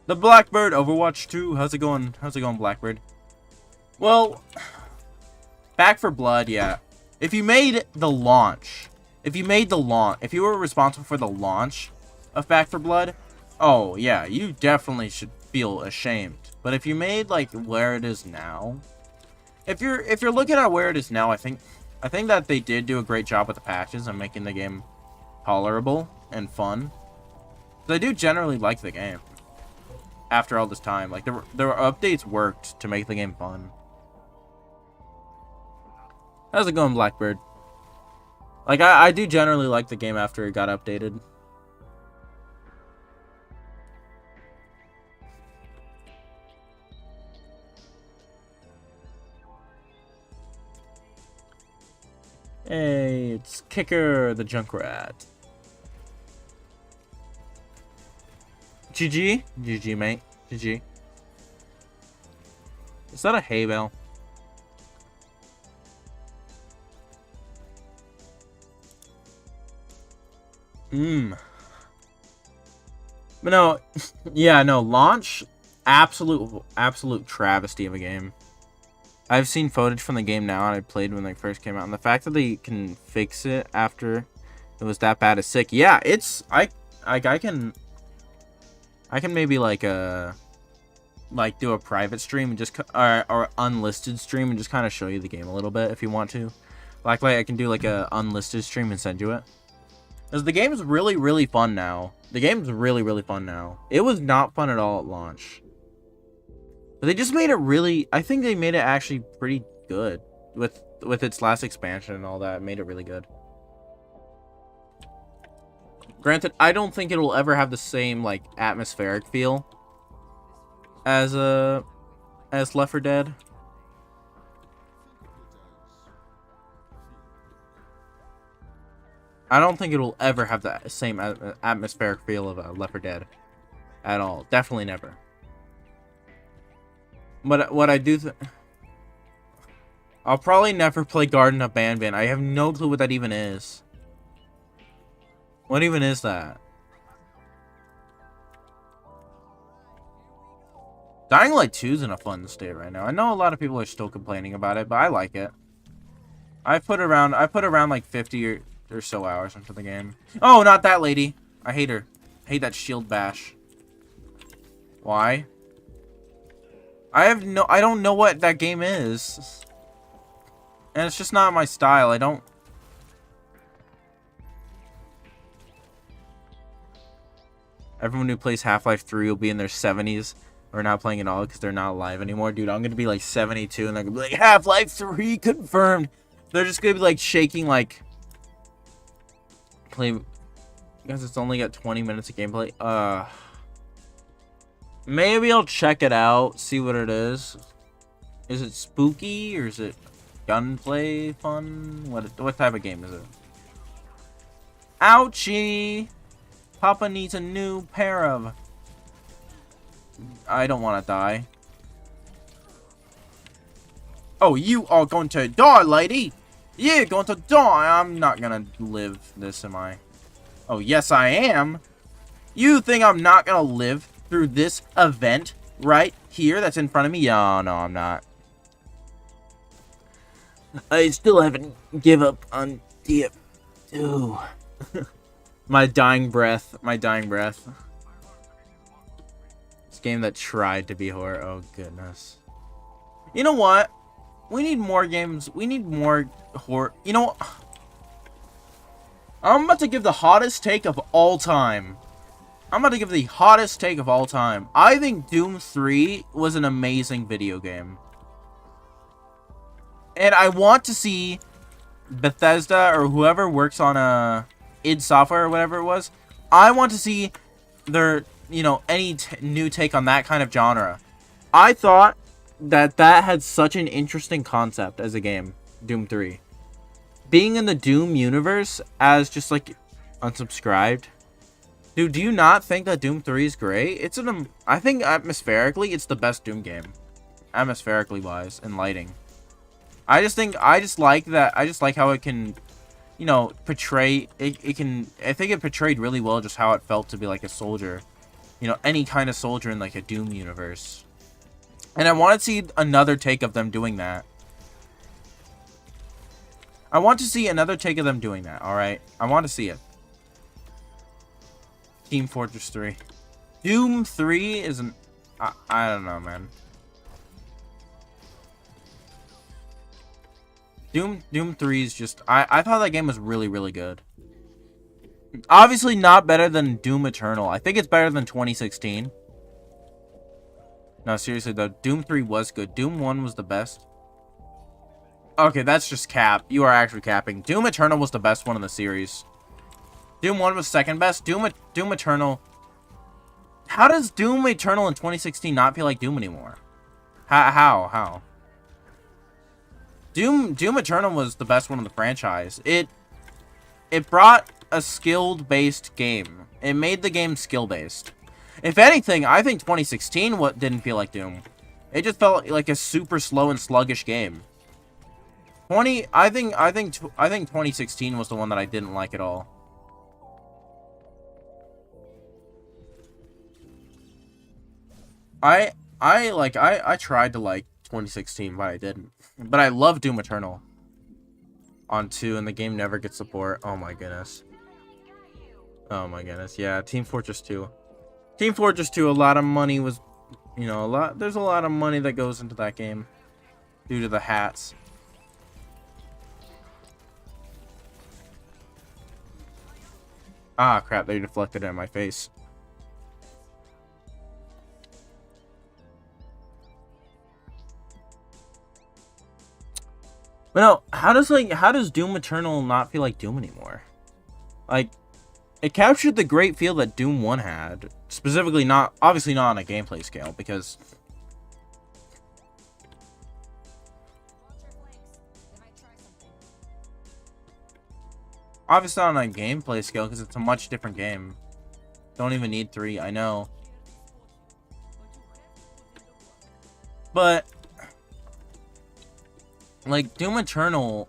The Blackbird, Overwatch 2. How's it going? How's it going, Blackbird? Well, Back for Blood, yeah. If you were responsible for the launch of Back for Blood, oh yeah, you definitely should feel ashamed. But if you made like where it is now, if you're looking at where it is now, I think that they did do a great job with the patches and making the game tolerable and fun. I do generally like the game. After all this time, like the updates worked to make the game fun. How's it going, Blackbird? Like I do generally like the game after it got updated. Hey, it's Kicker the Junkrat. GG? GG, mate. GG. Is that a hay bale? But no, yeah, no, launch, absolute travesty of a game. I've seen footage from the game now, and I played when they first came out, and the fact that they can fix it after it was that bad is sick. Yeah, it's I can maybe like do a private stream and just or unlisted stream and just kind of show you the game a little bit if you want to. Like I can do like a unlisted stream and send you it. Because the game's really fun now. The game's really fun now. It was not fun at all at launch. But they just made it really... I think they made it actually pretty good. With its last expansion and all that. It made it really good. Granted, I don't think it'll ever have the same, like, atmospheric feel as Left 4 Dead. I don't think it'll ever have the same atmospheric feel of Left 4 Dead. At all. Definitely never. But what I do... I'll probably never play Garden of Banban. I have no clue what that even is. What even is that? Dying Light 2 is in a fun state right now. I know a lot of people are still complaining about it, but I like it. I put around like 50 or so hours into the game. Oh, not that lady. I hate her. I hate that shield bash. Why? I don't know what that game is. And it's just not my style. I don't... Everyone who plays Half-Life 3 will be in their 70s or not playing at all because they're not alive anymore. Dude, I'm going to be like 72 and they're going to be like, Half-Life 3 confirmed. They're just going to be like shaking like... Play... Because it's only got 20 minutes of gameplay. Maybe I'll check it out, see what it is. Is it spooky or is it gunplay fun? What type of game is it? Ouchie! Papa needs a new pair of... I don't want to die. Oh, you are going to die, lady! You're going to die! I'm not gonna live this, am I? Oh, yes, I am! You think I'm not gonna live through this event right here that's in front of me? Oh, no, I'm not. I still haven't give up on TF2. My dying breath. My dying breath. This game that tried to be horror. Oh, goodness. You know what? We need more games. We need more horror. You know what? I'm about to give the hottest take of all time. I'm about to give the hottest take of all time. I think Doom 3 was an amazing video game. And I want to see Bethesda or whoever works on id Software or whatever it was. I want to see their, you know, any new take on that kind of genre. I thought that had such an interesting concept as a game, Doom 3. Being in the Doom universe as just like unsubscribed. Dude, do you not think that Doom 3 is great? I think atmospherically it's the best Doom game. Atmospherically wise and lighting. I just like that. I just like how it can, you know, portray I think it portrayed really well just how it felt to be like a soldier. You know, any kind of soldier in like a Doom universe. And I want to see another take of them doing that. I want to see another take of them doing that, alright? I want to see it. Team Fortress 3. Doom 3 isn't... I don't know, man. Doom 3 is just... I thought that game was really good. Obviously not better than Doom Eternal. I think it's better than 2016. No, seriously though. Doom 3 was good. Doom 1 was the best. Okay, that's just cap. You are actually capping. Doom Eternal was the best one in the series. Doom 1 was second best. Doom Eternal... How does Doom Eternal in 2016 not feel like Doom anymore? How? Doom Eternal was the best one in the franchise. It brought a skill-based game. It made the game skill-based. If anything, I think 2016 didn't feel like Doom. It just felt like a super slow and sluggish game. I think 2016 was the one that I didn't like at all. I tried to like 2016, but I didn't. But I love Doom Eternal on 2, and the game never gets support. Oh my goodness. Oh my goodness. Yeah, Team Fortress 2. Team Fortress 2, a lot of money was, you know, there's a lot of money that goes into that game due to the hats. Ah, crap, they deflected it in my face. But no, how does Doom Eternal not feel like Doom anymore? Like, it captured the great feel that Doom 1 had. Specifically obviously not on a gameplay scale, because obviously not on a gameplay scale, because it's a much different game. Don't even need 3, I know. But like, Doom Eternal,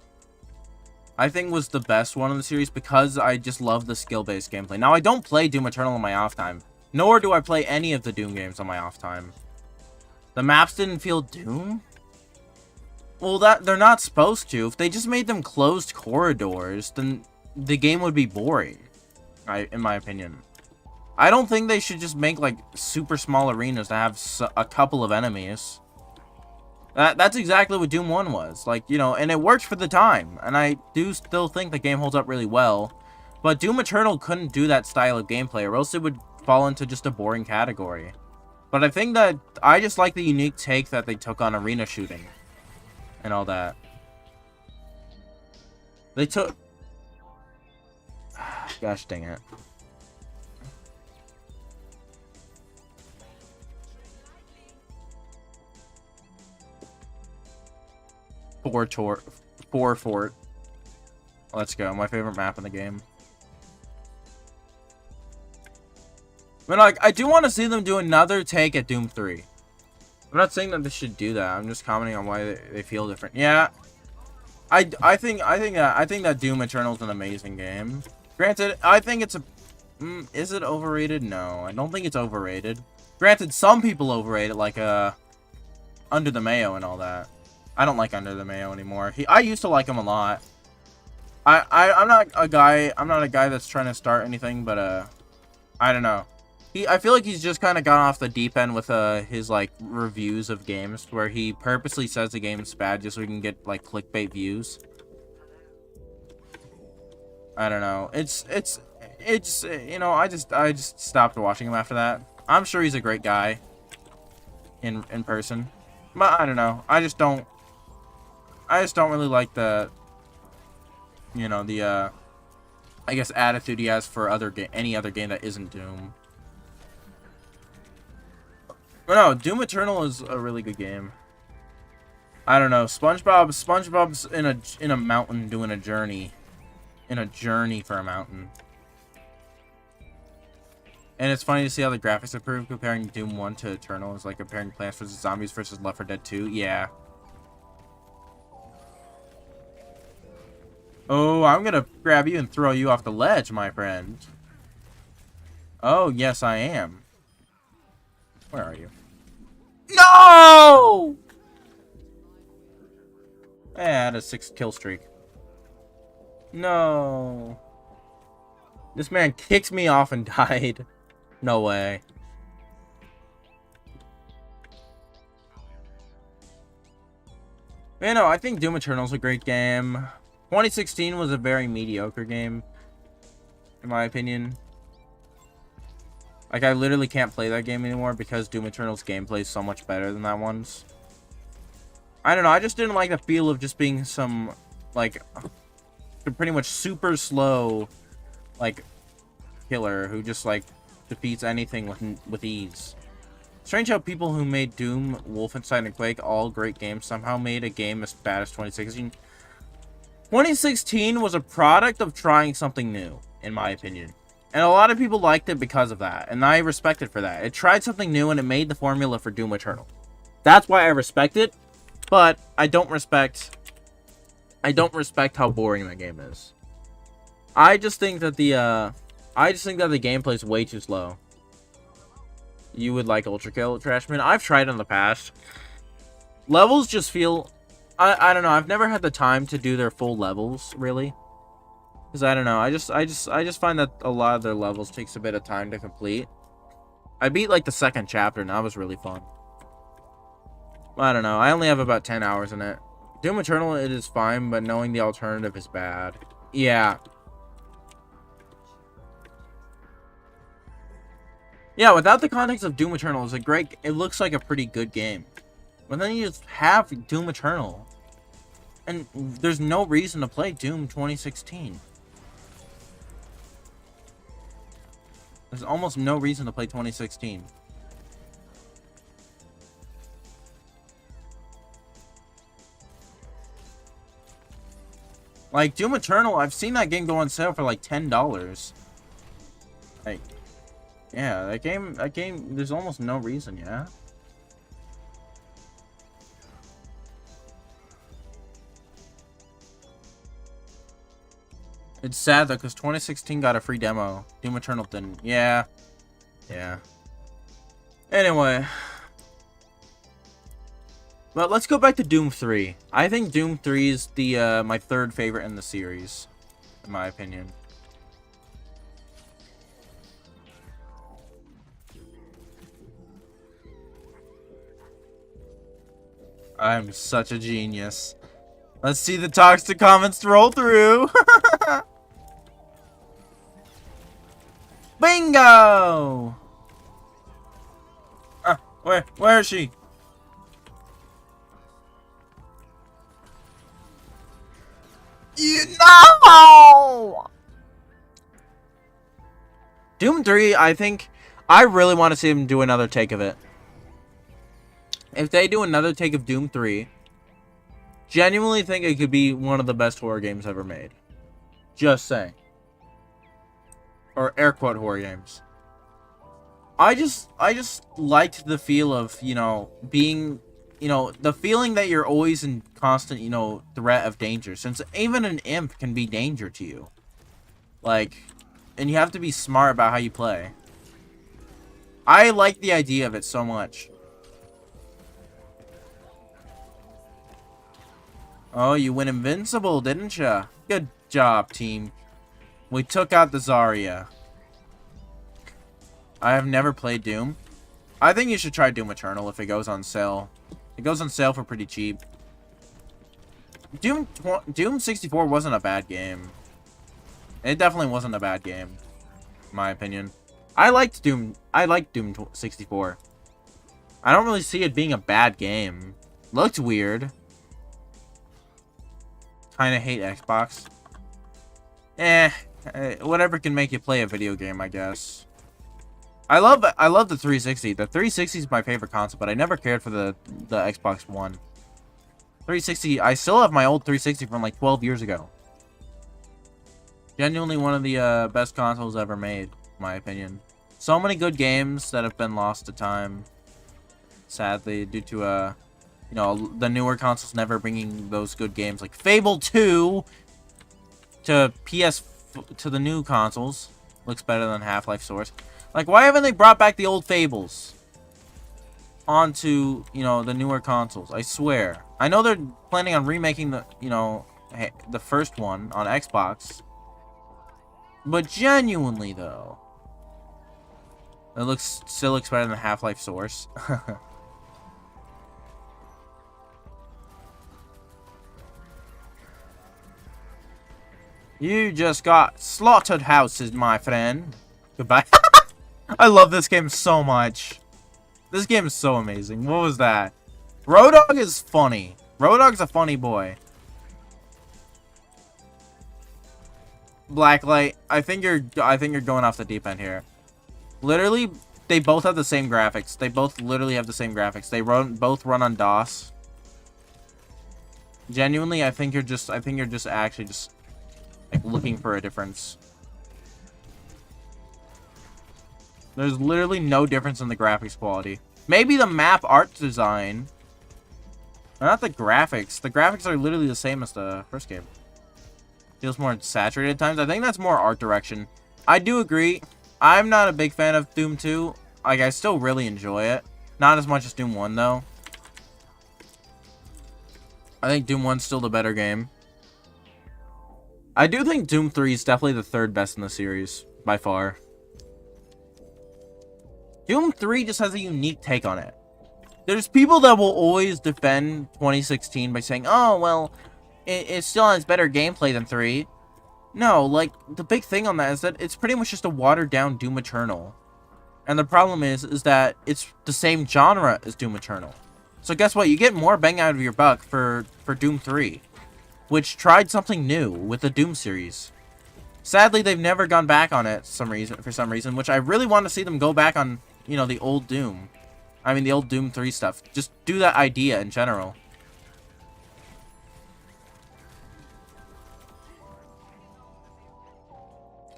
I think, was the best one in the series because I just love the skill-based gameplay. Now, I don't play Doom Eternal on my off time, nor do I play any of the Doom games on my off time. The maps didn't feel Doom? Well, they're not supposed to. If they just made them closed corridors, then the game would be boring, in my opinion. I don't think they should just make, like, super small arenas to have a couple of enemies. That's exactly what Doom 1 was. Like, you know, and it worked for the time. And I do still think the game holds up really well. But Doom Eternal couldn't do that style of gameplay, or else it would fall into just a boring category. But I think that I just like the unique take that they took on arena shooting. And all that. They took... Gosh dang it. Four fort. Let's go. My favorite map in the game. But like, I do want to see them do another take at Doom 3. I'm not saying that they should do that. I'm just commenting on why they feel different. Yeah, I think that Doom Eternal is an amazing game. Granted, I think it's a. Is it overrated? No, I don't think it's overrated. Granted, some people overrate it, like Under the Mayo and all that. I don't like Under the Mayo anymore. I used to like him a lot. I'm not a guy that's trying to start anything, but I don't know. I feel like he's just kind of gone off the deep end with his like reviews of games, where he purposely says the game's bad just so he can get like clickbait views. I don't know. It's you know, I just stopped watching him after that. I'm sure he's a great guy in person, but I don't know. I just don't really like the, you know, the I guess attitude he has for any other game that isn't Doom. But no, Doom Eternal is a really good game. I don't know. SpongeBob's in a mountain doing a journey. In a journey for a mountain. And it's funny to see how the graphics improve comparing Doom 1 to Eternal. It's like comparing Plants vs. Zombies versus Left 4 Dead 2. Yeah. Oh, I'm gonna grab you and throw you off the ledge, my friend. Oh, yes, I am. Where are you? No! I had a 6 kill streak. No. This man kicked me off and died. No way. Man, no, I think Doom Eternal's a great game. 2016 was a very mediocre game, in my opinion. Like, I literally can't play that game anymore because Doom Eternal's gameplay is so much better than that one's. I don't know, I just didn't like the feel of just being some, like, pretty much super slow, like, killer who just, like, defeats anything with ease. Strange how people who made Doom, Wolfenstein, and Quake, all great games, somehow made a game as bad as 2016. 2016 was a product of trying something new, in my opinion. And a lot of people liked it because of that, and I respect it for that. It tried something new, and it made the formula for Doom Eternal. That's why I respect it, but I don't respect how boring that game is. I just think that the gameplay is way too slow. you would like Ultra Kill, Trashman. I've tried in the past. Levels just feel... I don't know. I've never had the time to do their full levels, really. Because I don't know. I just find that a lot of their levels takes a bit of time to complete. I beat, like, the second chapter, and that was really fun. I don't know. I only have about 10 hours in it. Doom Eternal, it is fine, but knowing the alternative is bad. Yeah. Yeah, without the context of Doom Eternal, it looks like a pretty good game. But then you just have Doom Eternal. And there's no reason to play Doom 2016. There's almost no reason to play 2016. Like, Doom Eternal, I've seen that game go on sale for like $10. Like, yeah, that game, there's almost no reason, yeah? It's sad, though, because 2016 got a free demo. Doom Eternal didn't. Yeah. Yeah. Anyway. But let's go back to Doom 3. I think Doom 3 is the my third favorite in the series, in my opinion. I'm such a genius. Let's see the toxic comments roll through. Bingo! Where is she? No! Doom 3, I really want to see them do another take of it. If they do another take of Doom 3, genuinely think it could be one of the best horror games ever made. Just saying. Or air quote horror games. I just liked the feel of, you know, being, you know, the feeling that you're always in constant, you know, threat of danger. Since even an imp can be danger to you. Like, and you have to be smart about how you play. I like the idea of it so much. Oh, you went invincible, didn't ya? Good job, team. We took out the Zarya. I have never played Doom. I think you should try Doom Eternal if it goes on sale. It goes on sale for pretty cheap. Doom 64 wasn't a bad game. It definitely wasn't a bad game, in my opinion. I liked Doom 64. I don't really see it being a bad game. Looked weird. Kinda hate Xbox. Whatever can make you play a video game, I guess. I love the 360. The 360 is my favorite console, but I never cared for the Xbox One. 360, I still have my old 360 from like 12 years ago. Genuinely one of the best consoles ever made, in my opinion. So many good games that have been lost to time. Sadly, due to you know, the newer consoles never bringing those good games like Fable 2 to the new consoles. Looks better than Half-Life Source. Like, why haven't they brought back the old Fables onto, you know, the newer consoles? I swear. I know they're planning on remaking the, you know, the first one on Xbox. But genuinely, though, it still looks better than Half-Life Source. You just got slaughtered houses, my friend. Goodbye. I love this game so much. This game is so amazing. What was that? Roadhog is funny. Roadhog's a funny boy. Blacklight, I think you're going off the deep end here. Literally, they both have the same graphics. They both literally have the same graphics. They both run on DOS. Genuinely, I think you're just actually just like looking for a difference. There's literally no difference in the graphics quality. Maybe the map art design. Not the graphics. The graphics are literally the same as the first game. Feels more saturated at times. I think that's more art direction. I do agree. I'm not a big fan of Doom 2. like, I still really enjoy it. Not as much as Doom 1, though. I think Doom 1's still the better game. I do think Doom 3 is definitely the third best in the series, by far. Doom 3 just has a unique take on it. There's people that will always defend 2016 by saying, oh, well, it still has better gameplay than 3. No, like, the big thing on that is that it's pretty much just a watered-down Doom Eternal. And the problem is that it's the same genre as Doom Eternal. So guess what? You get more bang out of your buck for Doom 3, which tried something new with the Doom series. Sadly, they've never gone back on it for some reason, which I really want to see them go back on, you know, the old Doom. I mean, the old Doom 3 stuff. Just do that idea in general.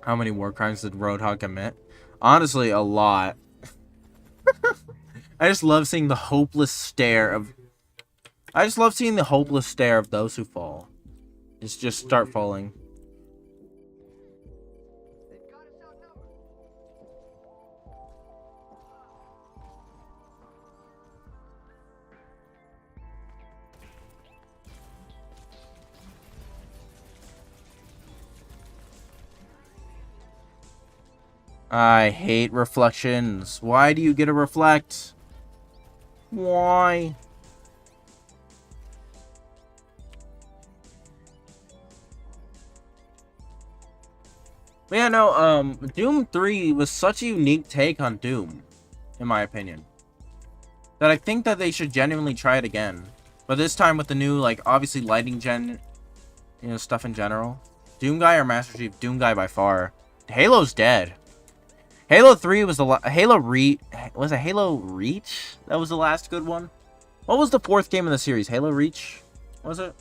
How many war crimes did Roadhog commit? Honestly, a lot. I just love seeing the hopeless stare of... those who fall. Just start falling. I hate reflections. Why do you get to reflect? Why? But yeah, no, Doom 3 was such a unique take on Doom, in my opinion, that I think that they should genuinely try it again. But this time with the new, like, obviously lighting gen, you know, stuff in general. Doom Guy or Master Chief? Doom Guy by far. Halo's dead. Halo 3 was the was it Halo Reach? That was the last good one. What was the 4th game in the series? Halo Reach? Was it?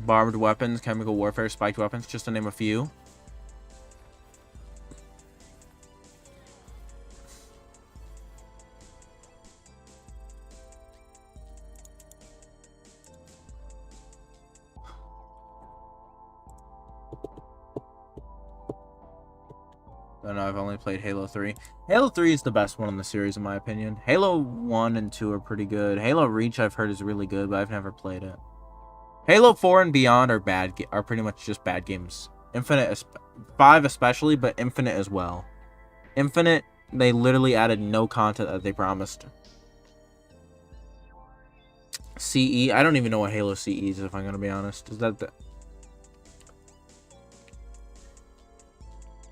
Barbed weapons, chemical warfare, spiked weapons, just to name a few. I know I've only played Halo 3. Halo 3 is the best one in the series, in my opinion. Halo 1 and 2 are pretty good. Halo Reach, I've heard, is really good, but I've never played it. Halo 4 and beyond are pretty much just bad games. Infinite, 5 especially, but Infinite as well. Infinite, they literally added no content that they promised. CE, I don't even know what Halo CE is, if I'm going to be honest. Is that the...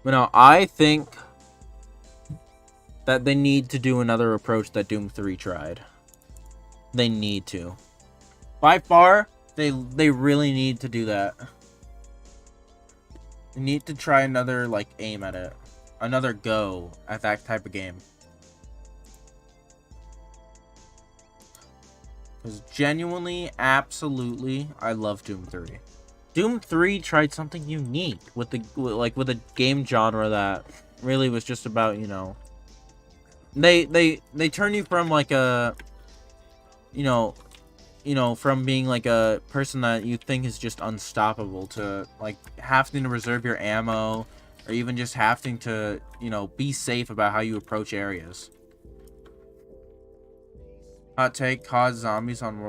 But no, I think that they need to do another approach that Doom 3 tried. They need to. By far, they really need to do that. They need to try another, like, aim at it. Another go at that type of game. Because genuinely, absolutely, I love Doom 3. Doom 3 tried something unique with a game genre that really was just about, you know, they turn you from like a, you know, from being like a person that you think is just unstoppable to like having to reserve your ammo or even just having to, you know, be safe about how you approach areas. Hot take, COD zombies on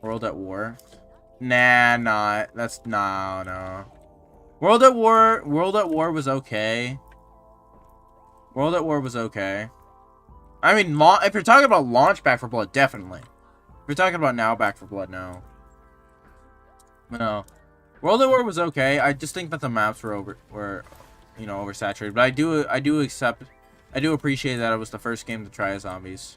World at War. Nah, that's no. World at War was okay. World at War was okay. I mean, if you're talking about launch Back 4 Blood, definitely. If you're talking about now Back 4 Blood, no. No. World at War was okay. I just think that the maps were you know, oversaturated. But I do appreciate that it was the first game to try zombies.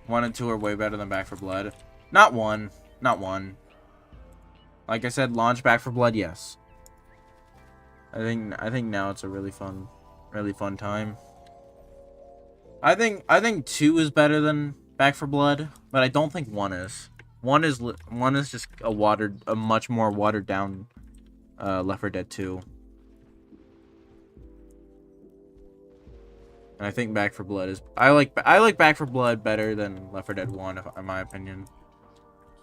1 and 2 are way better than Back 4 Blood. Not one. Like I said, launch Back 4 Blood, yes. I think now it's a really fun time. I think 2 is better than Back 4 Blood, but I don't think 1 is. 1 is just a much more watered down Left 4 Dead 2. And I think Back 4 Blood is I like Back 4 Blood better than Left 4 Dead 1 in my opinion.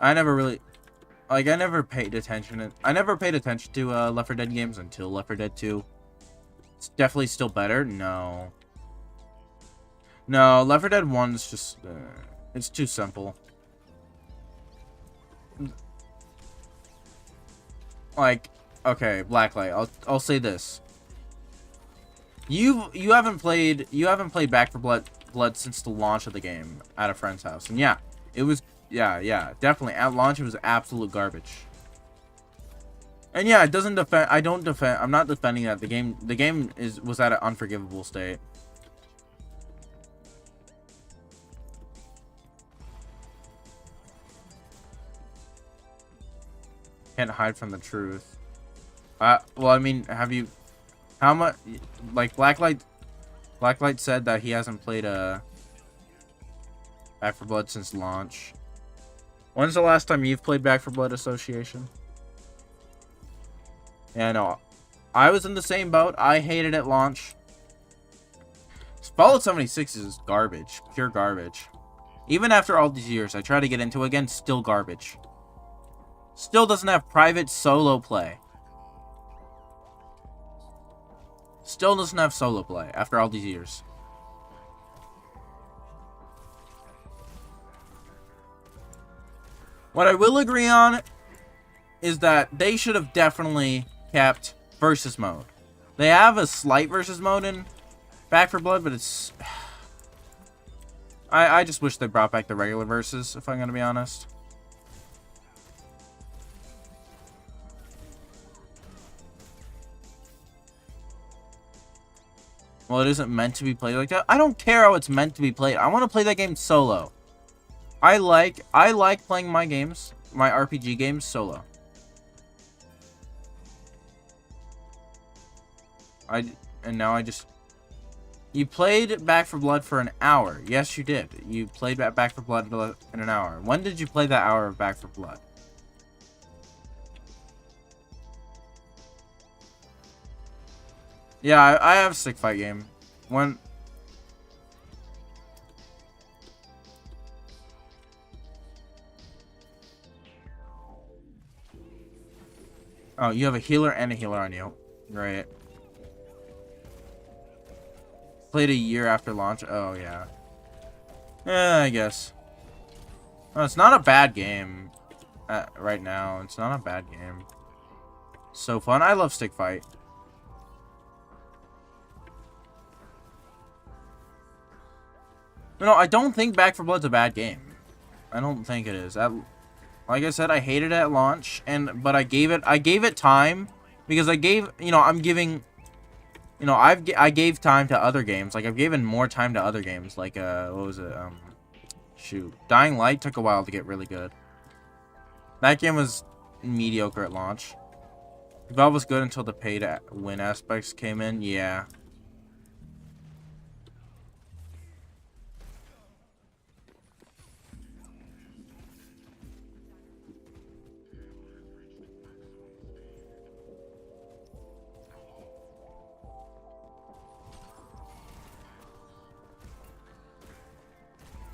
I never really Like, I never paid attention. I never paid attention to Left 4 Dead games until Left 4 Dead 2. It's definitely still better. No. No, Left 4 Dead 1 is just... it's too simple. Like, okay, Blacklight. I'll say this. You haven't played Back 4 Blood since the launch of the game at a friend's house. And yeah, it was definitely at launch it was absolute garbage. And yeah, it doesn't defend I'm not defending that. The game was at an unforgivable state. Can't hide from the truth. Well, I mean, how much, like, Blacklight said that he hasn't played Back 4 Blood since launch. When's the last time you've played Back 4 Blood Association? Yeah, no. I was in the same boat. I hated it at launch. Fallout 76 is garbage. Pure garbage. Even after all these years, I try to get into it again, still garbage. Still doesn't have private solo play. Still doesn't have solo play after all these years. What I will agree on is that they should have definitely kept versus mode. They have a slight versus mode in Back 4 Blood, but it's... I just wish they brought back the regular versus, if I'm gonna be honest. Well, it isn't meant to be played like that. I don't care how it's meant to be played. I want to play that game solo. I like playing my games, my RPG games, solo. You played Back 4 Blood for an hour. Yes, you did. You played Back 4 Blood in an hour. When did you play that hour of Back 4 Blood? Yeah, I have a stick fight game. When... Oh, you have a healer and a healer on you. Right. Played a year after launch. Oh, yeah. I guess. Oh, it's not a bad game. Right now. It's not a bad game. So fun. I love stick fight. No, I don't think Back 4 Blood's a bad game. I don't think it is. Like I said, I hated it at launch, but I gave it time because I gave time to other games. Like, I've given more time to other games. Like, what was it? Shoot, Dying Light took a while to get really good. That game was mediocre at launch. Valve was good until the pay to win aspects came in. Yeah.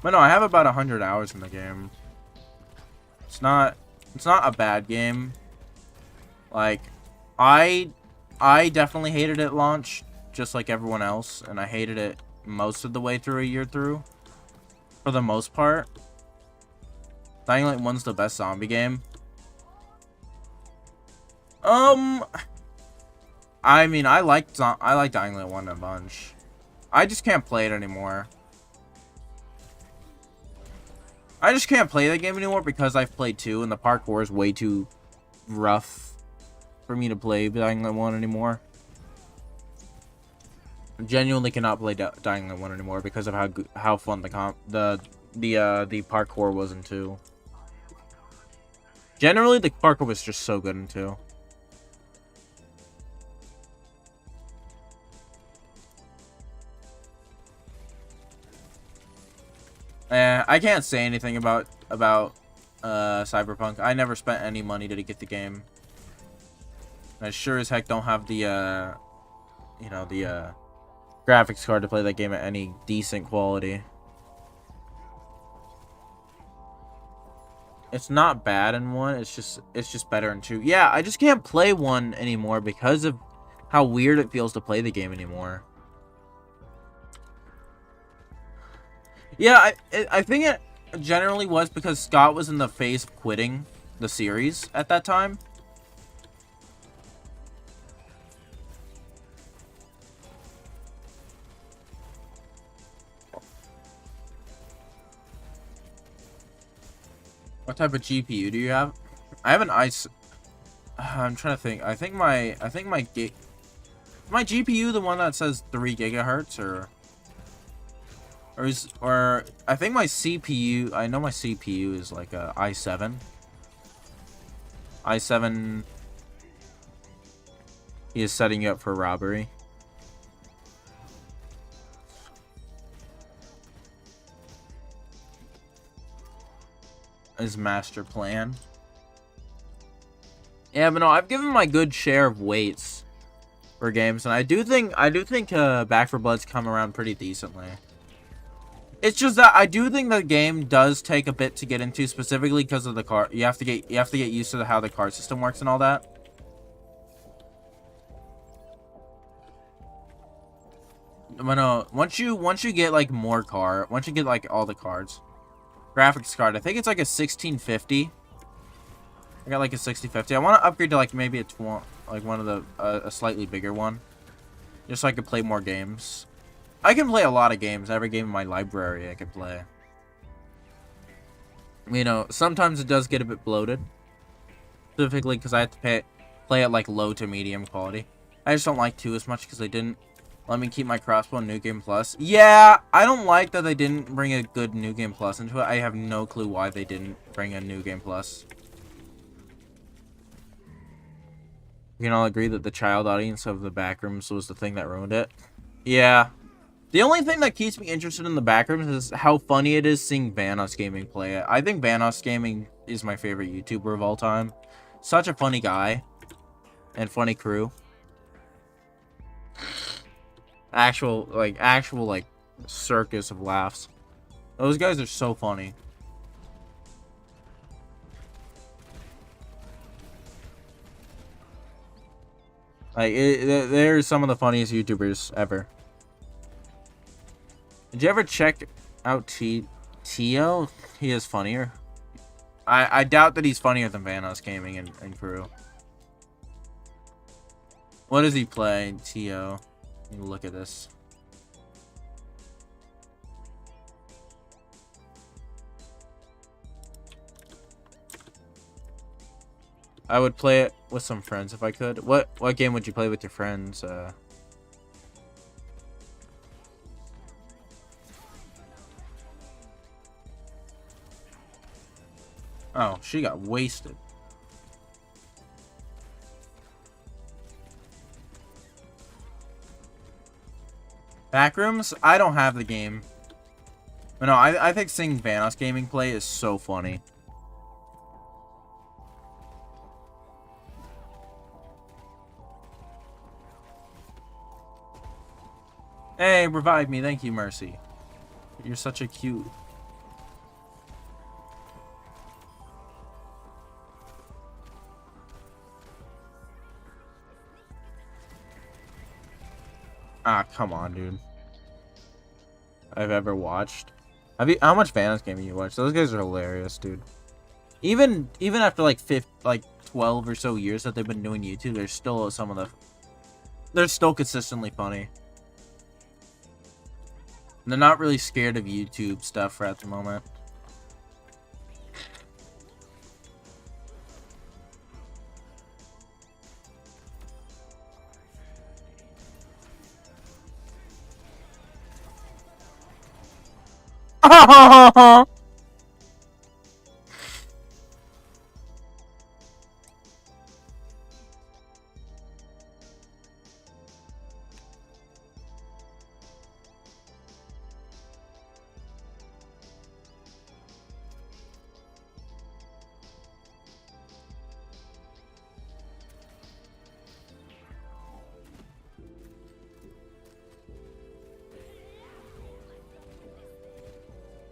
But no, I have about 100 hours in the game. It's not a bad game. Like, I definitely hated it at launch, just like everyone else, and I hated it most of the way through a year through. For the most part. Dying Light 1's the best zombie game. I mean, I like Dying Light 1 a bunch. I just can't play it anymore. I just can't play that game anymore because I've played 2 and the parkour is way too rough for me to play Dying Light 1 anymore. I genuinely cannot play Dying Light 1 anymore because of how fun the parkour was in 2. Generally, the parkour was just so good in 2. I can't say anything about Cyberpunk. I never spent any money to get the game. I sure as heck don't have the graphics card to play that game at any decent quality. It's not bad in 1. It's just better in 2. Yeah, I just can't play 1 anymore because of how weird it feels to play the game anymore. Yeah, I think it generally was because Scott was in the phase of quitting the series at that time. What type of GPU do you have? I have an ice. I'm trying to think. I think my GPU the one that says 3 gigahertz or I think my CPU. I know my CPU is like a i7. i7. He is setting you up for robbery. His master plan. Yeah, but no, I've given my good share of weights for games, and I do think Back 4 Blood's come around pretty decently. It's just that I do think the game does take a bit to get into, specifically because of the car. You have to get used to how the card system works and all that. But no, once you get like once you get like all the cards, graphics card, I think it's like a 1650. I got like a 6050. I want to upgrade to like maybe one of the a slightly bigger one, just so I can play more games. I can play a lot of games. Every game in my library I can play. You know, sometimes it does get a bit bloated, specifically because I have to play at like low to medium quality. I just don't like 2 as much because they didn't let me keep my crossbow in New Game Plus. Yeah, I don't like that they didn't bring a good New Game Plus into it. I have no clue why they didn't bring a New Game Plus. We can all agree that the child audience of the Backrooms was the thing that ruined it. Yeah. The only thing that keeps me interested in the Backrooms is how funny it is seeing Vanos Gaming play it. I think Vanos Gaming is my favorite YouTuber of all time. Such a funny guy. And funny crew. Actual circus of laughs. Those guys are so funny. Like, they're some of the funniest YouTubers ever. Did you ever check out Tio? He is funnier. I doubt that he's funnier than Vanos Gaming and crew. What does he play, Tio? Look at this. I would play it with some friends if I could. What game would you play with your friends? Oh, she got wasted. Backrooms? I don't have the game. But no, I think seeing Vanos Gaming play is so funny. Hey, revive me. Thank you, Mercy. You're such a cute... Ah, come on, dude. I've ever watched. How much Vanos Gaming you watch? Those guys are hilarious, dude. Even after like 12 or so years that they've been doing YouTube, they're still they're still consistently funny. And they're not really scared of YouTube stuff at the moment.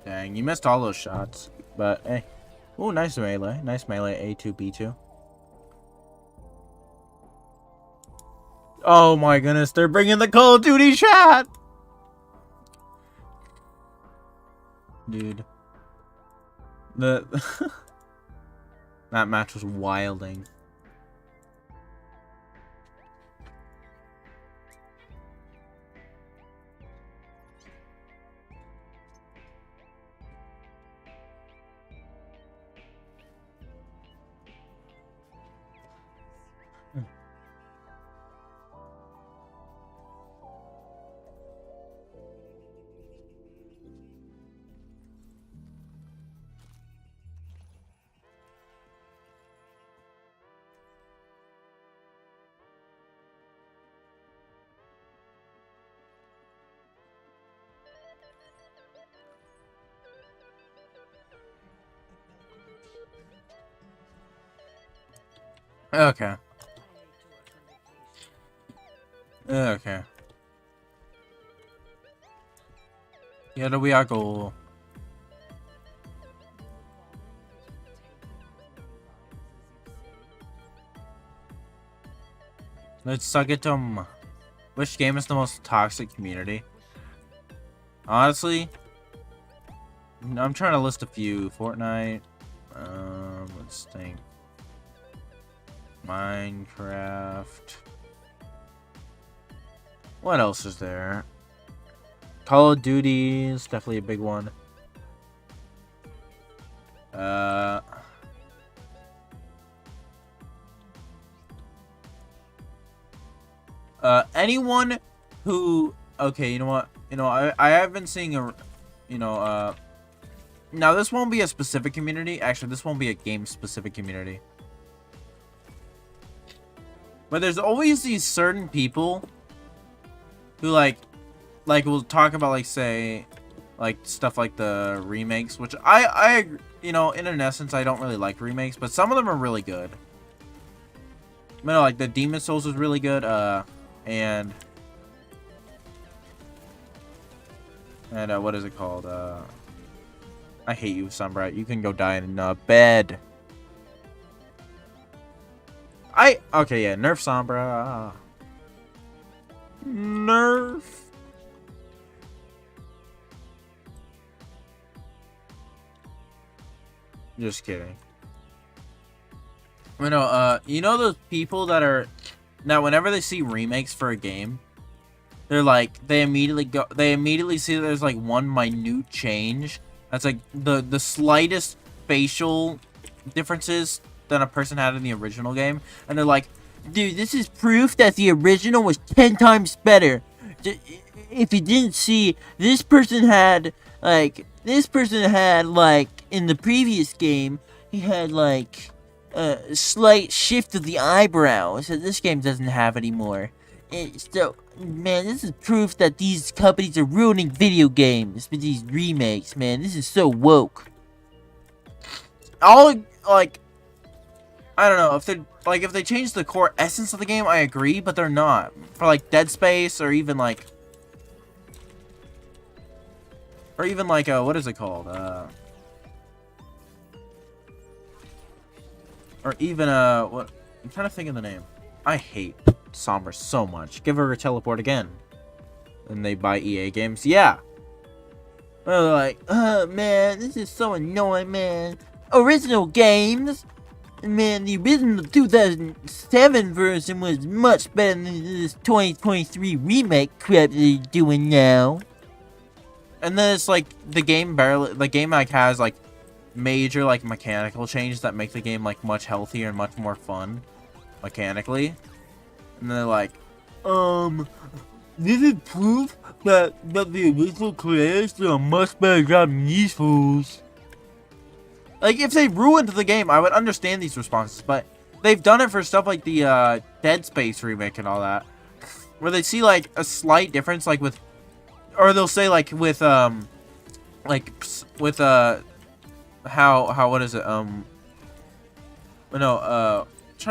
Dang, you missed all those shots. But, hey. Oh, nice melee. Nice melee. A2, B2. Oh my goodness, they're bringing the Call of Duty chat! Dude. That match was wilding. Okay. Okay. Here we are go. Let's suck it to 'em. Which game is the most toxic community? Honestly, I'm trying to list a few. Fortnite. Let's think. Minecraft. What else is there? Call of Duty is definitely a big one. Anyone who, okay, you know what? I have been seeing now this won't be a specific community. Actually, this won't be a game-specific community. But there's always these certain people who like will talk about, like, say, like, stuff like the remakes, which I in an essence, I don't really like remakes, but some of them are really good. Like the Demon Souls was really good, and what is it called? I hate you, Sunbright. You can go die in bed. Okay, yeah, Nerf Sombra. Nerf. Just kidding. You know those people that are now whenever they see remakes for a game, they're like they immediately see that there's like one minute change. That's like the slightest facial differences than a person had in the original game, and they're like, dude, this is proof that the original was 10 times better. If you didn't see, this person had like in the previous game, he had like a slight shift of the eyebrows that this game doesn't have anymore. So, man, this is proof that these companies are ruining video games with these remakes, man. This is so woke. I don't know if they change the core essence of the game, I agree, but they're not. For like Dead Space or even like what is it called? Or even what? I'm trying to think of the name. I hate Sombra so much. Give her a teleport again. And they buy EA games. Yeah. They're like, oh man, this is so annoying, man. Original games. Man, the original 2007 version was much better than this 2023 remake crap they're doing now. And then it's like the game like has like major like mechanical changes that make the game like much healthier and much more fun mechanically. And they're like, this is proof that the original creators did a much better job than these fools. Like, if they ruined the game, I would understand these responses, but they've done it for stuff like the Dead Space remake and all that, where they see like a slight difference, like with, or they'll say like with how what is it trying to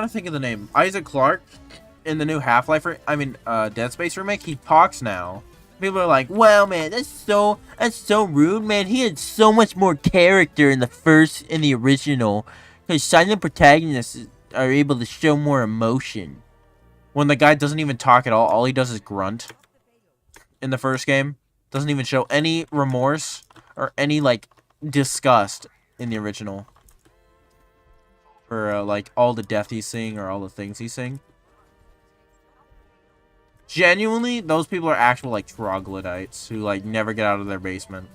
think of the name. Isaac Clarke in the new Half-Life Dead Space remake, he talks now. People are like, "Wow, man, that's so rude, man. He had so much more character in the original, because silent protagonists are able to show more emotion." When the guy doesn't even talk at all he does is grunt in the first game. Doesn't even show any remorse or any, like, disgust in the original. For, like, all the death he's seeing or all the things he's seeing. Genuinely, those people are actual, like, troglodytes who, like, never get out of their basement.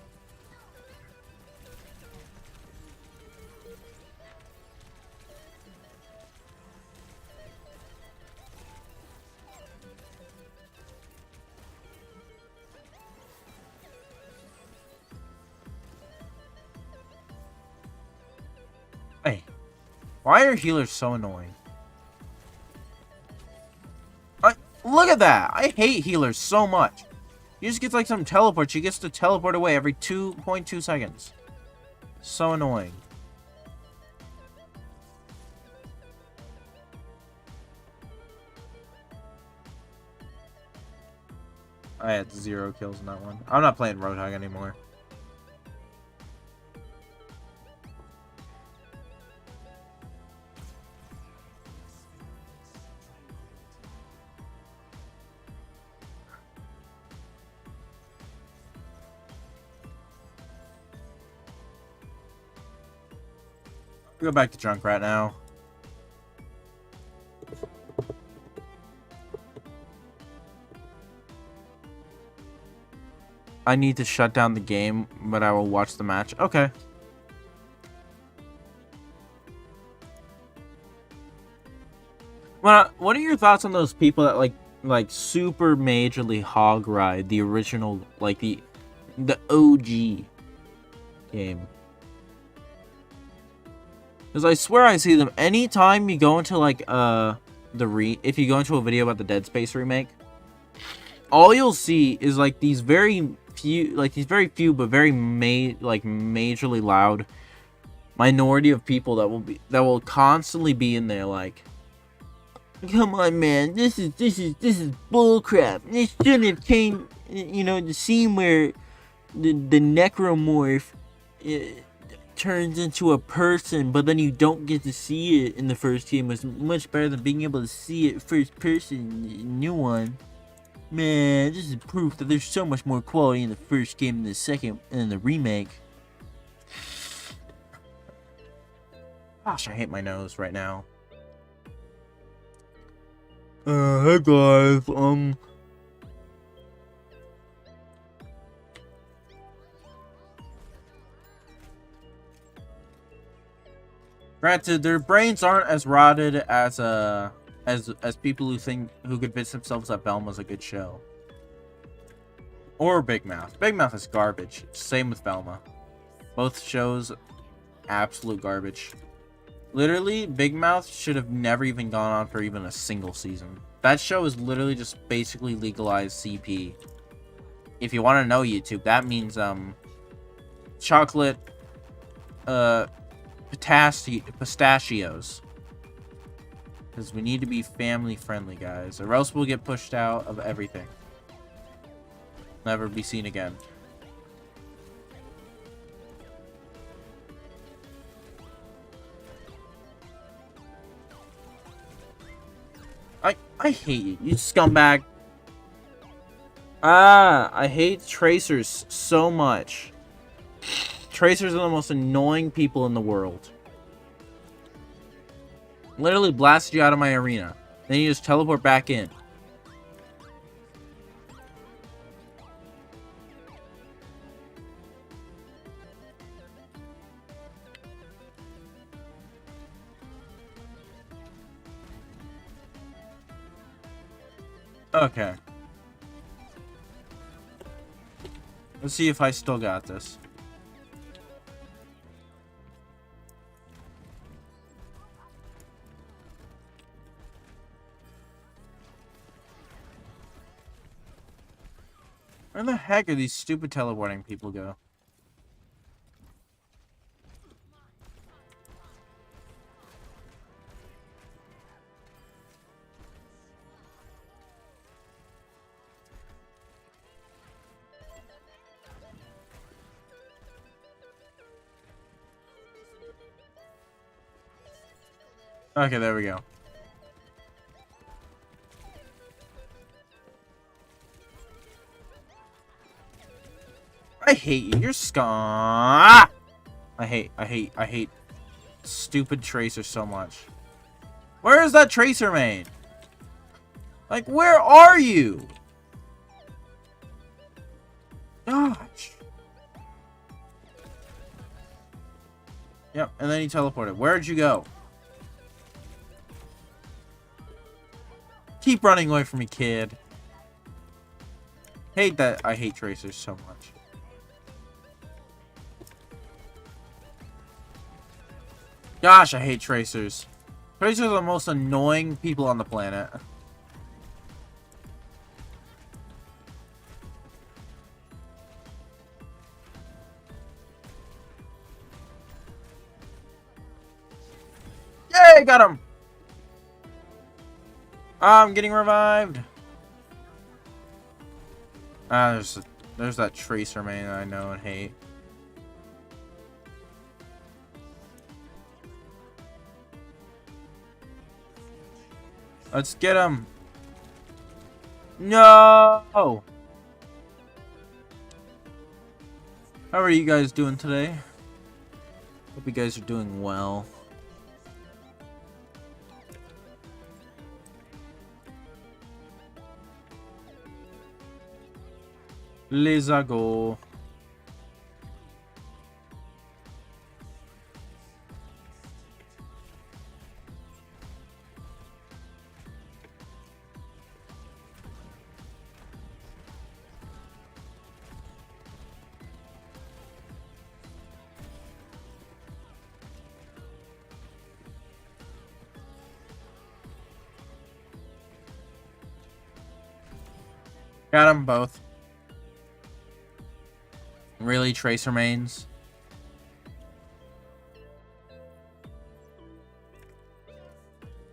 Hey, why are healers so annoying? Look at that! I hate healers so much. You just get like some teleport. She gets to teleport away every 2.2 seconds. So annoying. I had 0 kills in that one. I'm not playing Roadhog anymore. Go back to Junkrat now. I need to shut down the game, but I will watch the match. Okay. Well, what are your thoughts on those people that like super majorly hog ride the original, like the OG game? Because I swear I see them anytime you go into like if you go into a video about the Dead Space remake, all you'll see is like these very few but very majorly loud minority of people that will constantly be in there like, come on, man, this is bullcrap. This shouldn't have came. You know, the scene where the necromorph turns into a person, but then you don't get to see it in the first game was much better than being able to see it first person. New one. Man, this is proof that there's so much more quality in the first game than the second and the remake. Gosh, I hate my nose right now. Hey guys, Granted, their brains aren't as rotted as people who convince themselves that Velma's a good show. Or Big Mouth. Big Mouth is garbage. Same with Velma. Both shows, absolute garbage. Literally, Big Mouth should have never even gone on for even a single season. That show is literally just basically legalized CP. If you want to know YouTube, that means chocolate pistachios. Because we need to be family friendly, guys, or else we'll get pushed out of everything. Never be seen again. I hate you, you scumbag. I hate tracers so much. Tracers are the most annoying people in the world. Literally blasted you out of my arena. Then you just teleport back in. Okay. Let's see if I still got this. Where the heck are these stupid teleporting people go? Okay, there we go. I hate you. You're I hate stupid Tracer so much. Where is that Tracer main? Like, where are you? Gosh. Yep, and then he teleported. Where'd you go? Keep running away from me, kid. Hate that. I hate Tracers so much. Gosh, I hate Tracers. Tracers are the most annoying people on the planet. Yay, got him! I'm getting revived. There's that Tracer main that I know and hate. Let's get him. No! How are you guys doing today? Hope you guys are doing well. Les go. Got them both. Really, Tracer mains?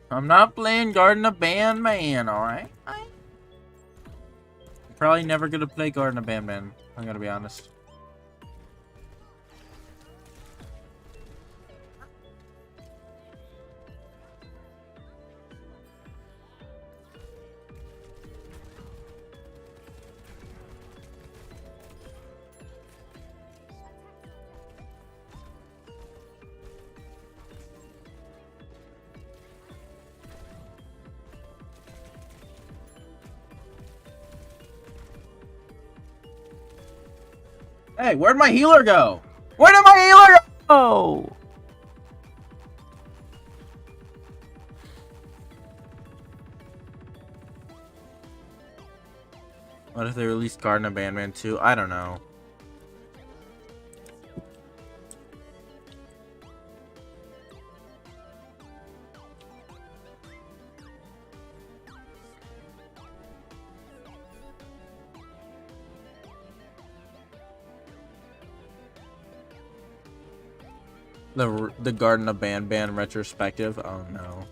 I'm not playing Garden of Bandman, alright? I'm probably never gonna play Garden of Bandman, I'm gonna be honest. Hey, where'd my healer go? Where did my healer go? What if they released Garden of Bandman 2? I don't know. The Garden of Bandman retrospective? Oh no.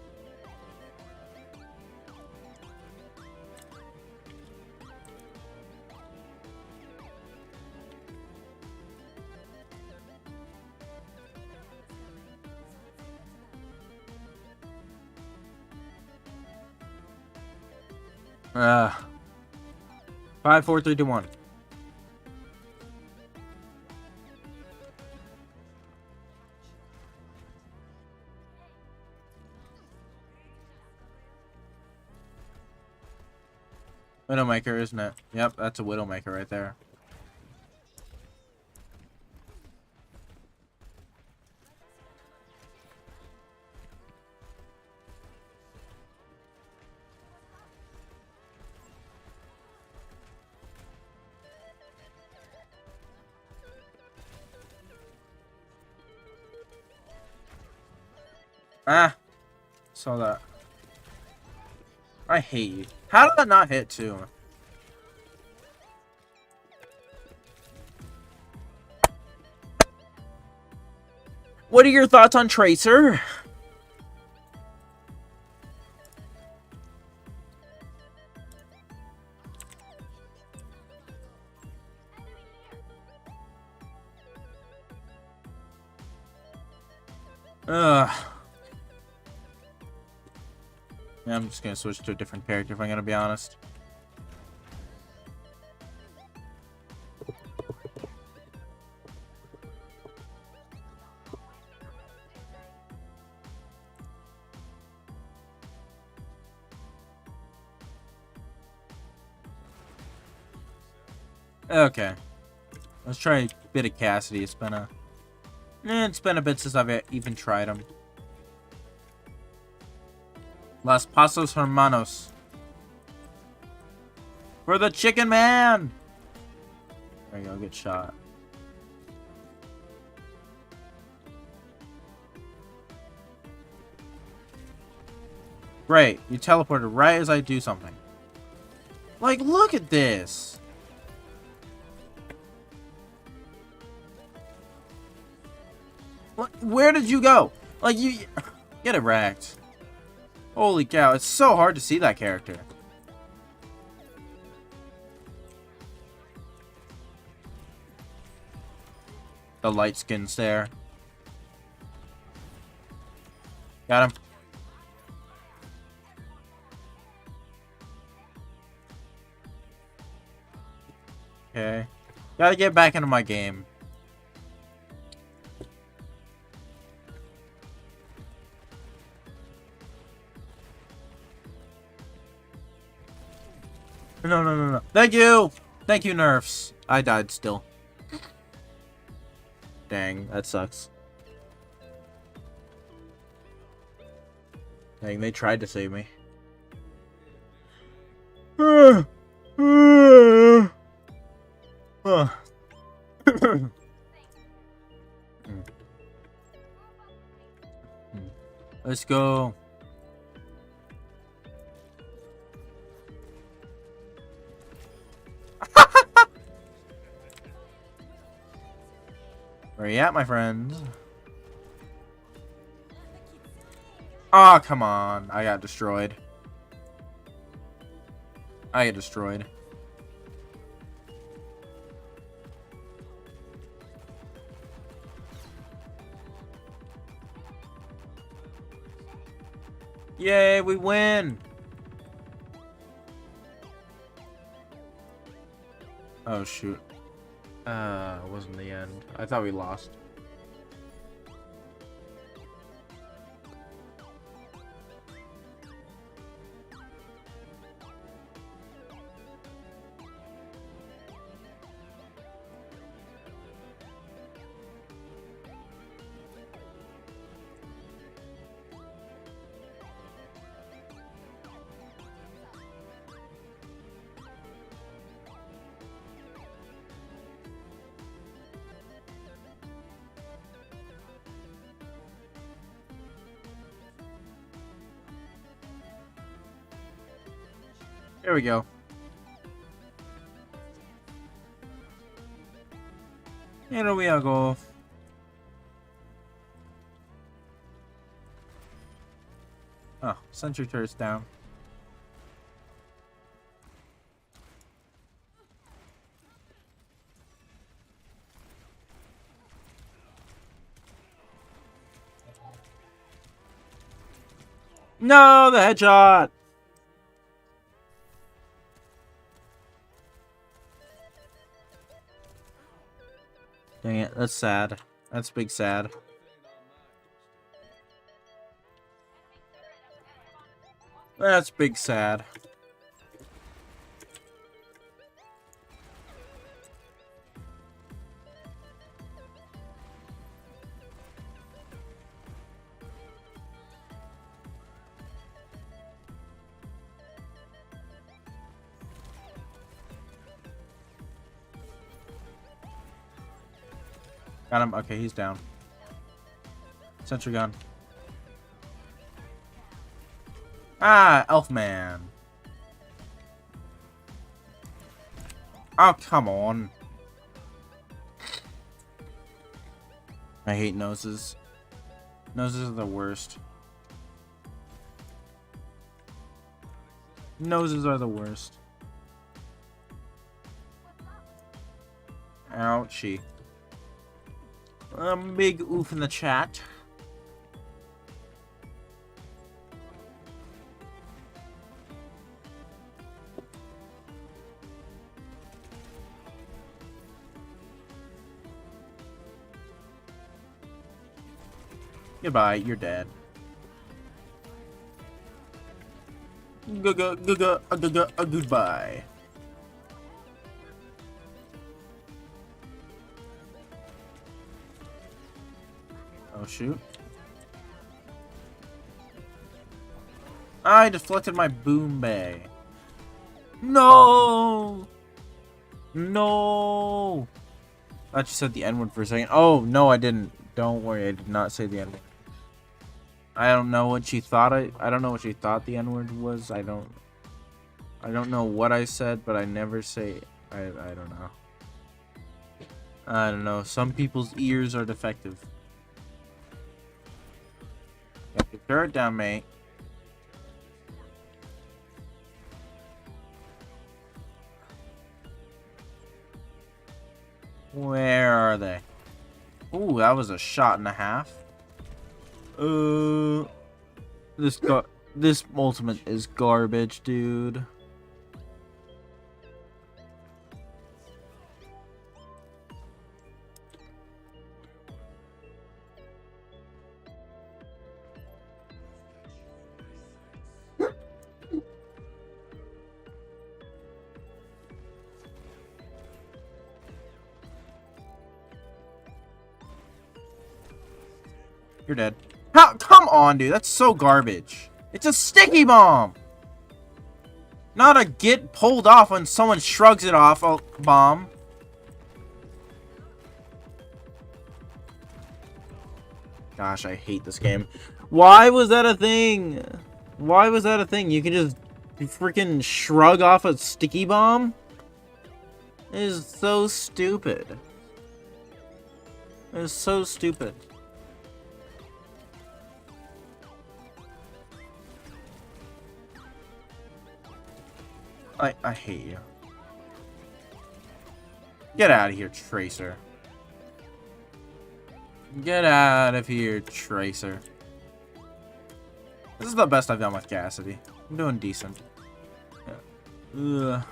Uh 5, 4, 3, 2, 1. Widowmaker, isn't it? Yep, that's a Widowmaker right there. Ah, saw that. I hate you. How did that not hit too? What are your thoughts on Tracer? Ugh. I'm just gonna switch to a different character if I'm gonna be honest. Okay. Let's try a bit of Cassidy. It's been a bit since I've even tried him. Las Pasos Hermanos. For the chicken man! There you go, good shot. Great, you teleported right as I do something. Like, look at this! Where did you go? Like, you... Get it wrecked. Holy cow, it's so hard to see that character. The light skin's there. Got him. Okay. Gotta get back into my game. No. Thank you! Thank you, nerfs. I died still. Dang, that sucks. Dang, they tried to save me. Let's go. Where you at, my friends? Oh, come on. I got destroyed. I get destroyed. Yay, we win! Oh, shoot. It wasn't the end. I thought we lost. There we go. Here we go. Oh, sentry turret's down. No, the headshot! Dang it, that's sad. That's big sad. That's big sad. Got him. Okay, he's down. Sentry gun. Ah, Elfman. Oh, come on. I hate noses. Noses are the worst. Noses are the worst. Ouchie. Big oof in the chat. Goodbye, you're dead. Goodbye. Oh shoot. I deflected my boom bay. No! No! I thought you said the N-word for a second. Oh, no, I didn't. Don't worry, I did not say the N-word. I don't know what she thought I don't know what she thought the N-word was. I don't know what I said, but I never say I don't know. I don't know. Some people's ears are defective. Got your turret down, mate. Where are they? Ooh, that was a shot and a half. This ultimate is garbage, dude. You're dead. How? Come on, dude. That's so garbage. It's a sticky bomb. Not a get pulled off when someone shrugs it off bomb. Gosh, I hate this game. Why was that a thing? Why was that a thing? You can just freaking shrug off a sticky bomb? It is so stupid. It is so stupid. I hate you. Get out of here, Tracer. Get out of here, Tracer. This is the best I've done with Cassidy. I'm doing decent. Yeah. Ugh.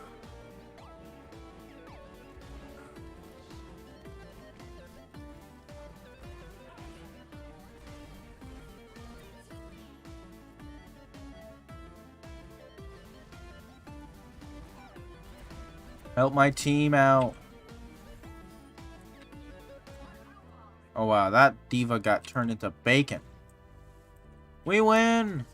Help my team out. Oh wow, that diva got turned into bacon. We win!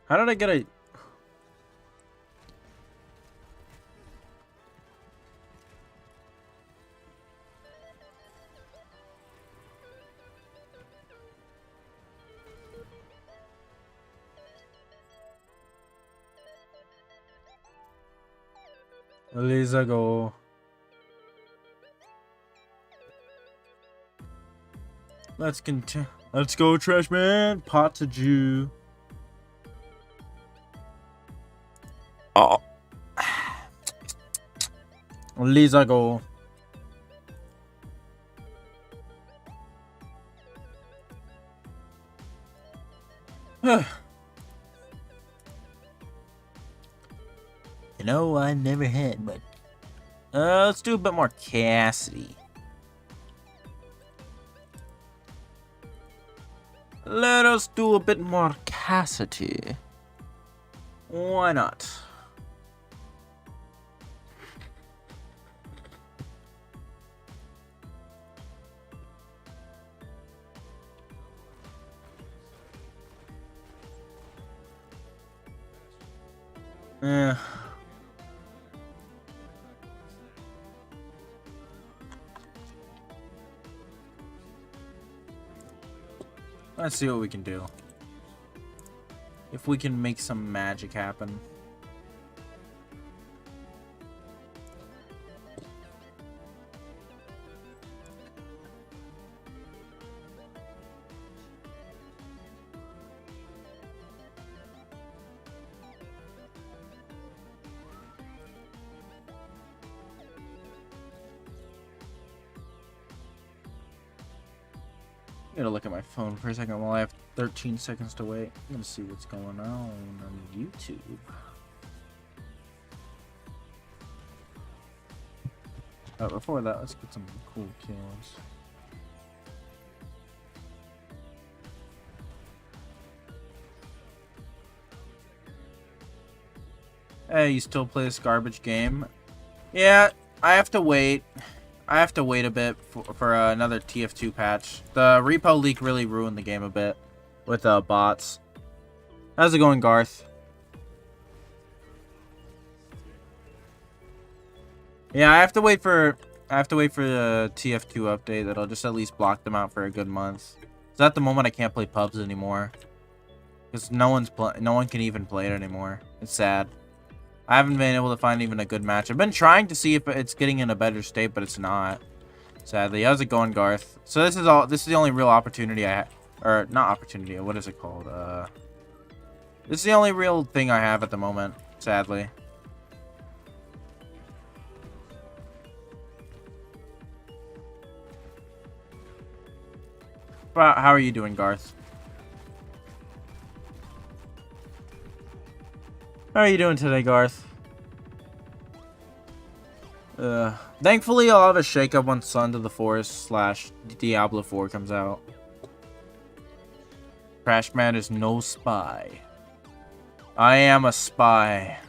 How did I get a... Let's go. Let's continue. Let's go, trash man. Pot's a Jew. Oh. Let's go. You know, I never had, but let's do a bit more Cassidy. Let us do a bit more Cassidy. Why not? Let's see what we can do. If we can make some magic happen. I gotta look at my phone for a second while I have 13 seconds to wait. I'm gonna see what's going on YouTube. But before that, let's get some cool kills. Hey, you still play this garbage game? Yeah, I have to wait. I have to wait a bit for another TF2 patch. The repo leak really ruined the game a bit with bots. How's it going, Garth? Yeah, I have to wait for the TF2 update that'll just at least block them out for a good month. So at the moment I can't play pubs anymore. Because no one can even play it anymore. It's sad. I haven't been able to find even a good match. I've been trying to see if it's getting in a better state, but it's not. Sadly. How's it going, Garth? So this is the only real opportunity I have, or not opportunity, what is it called? This is the only real thing I have at the moment, sadly. But how are you doing, Garth? How are you doing today, Garth? Thankfully, I'll have a shakeup when Sons of the Forest / Diablo 4 comes out. Crashman is no spy. I am a spy.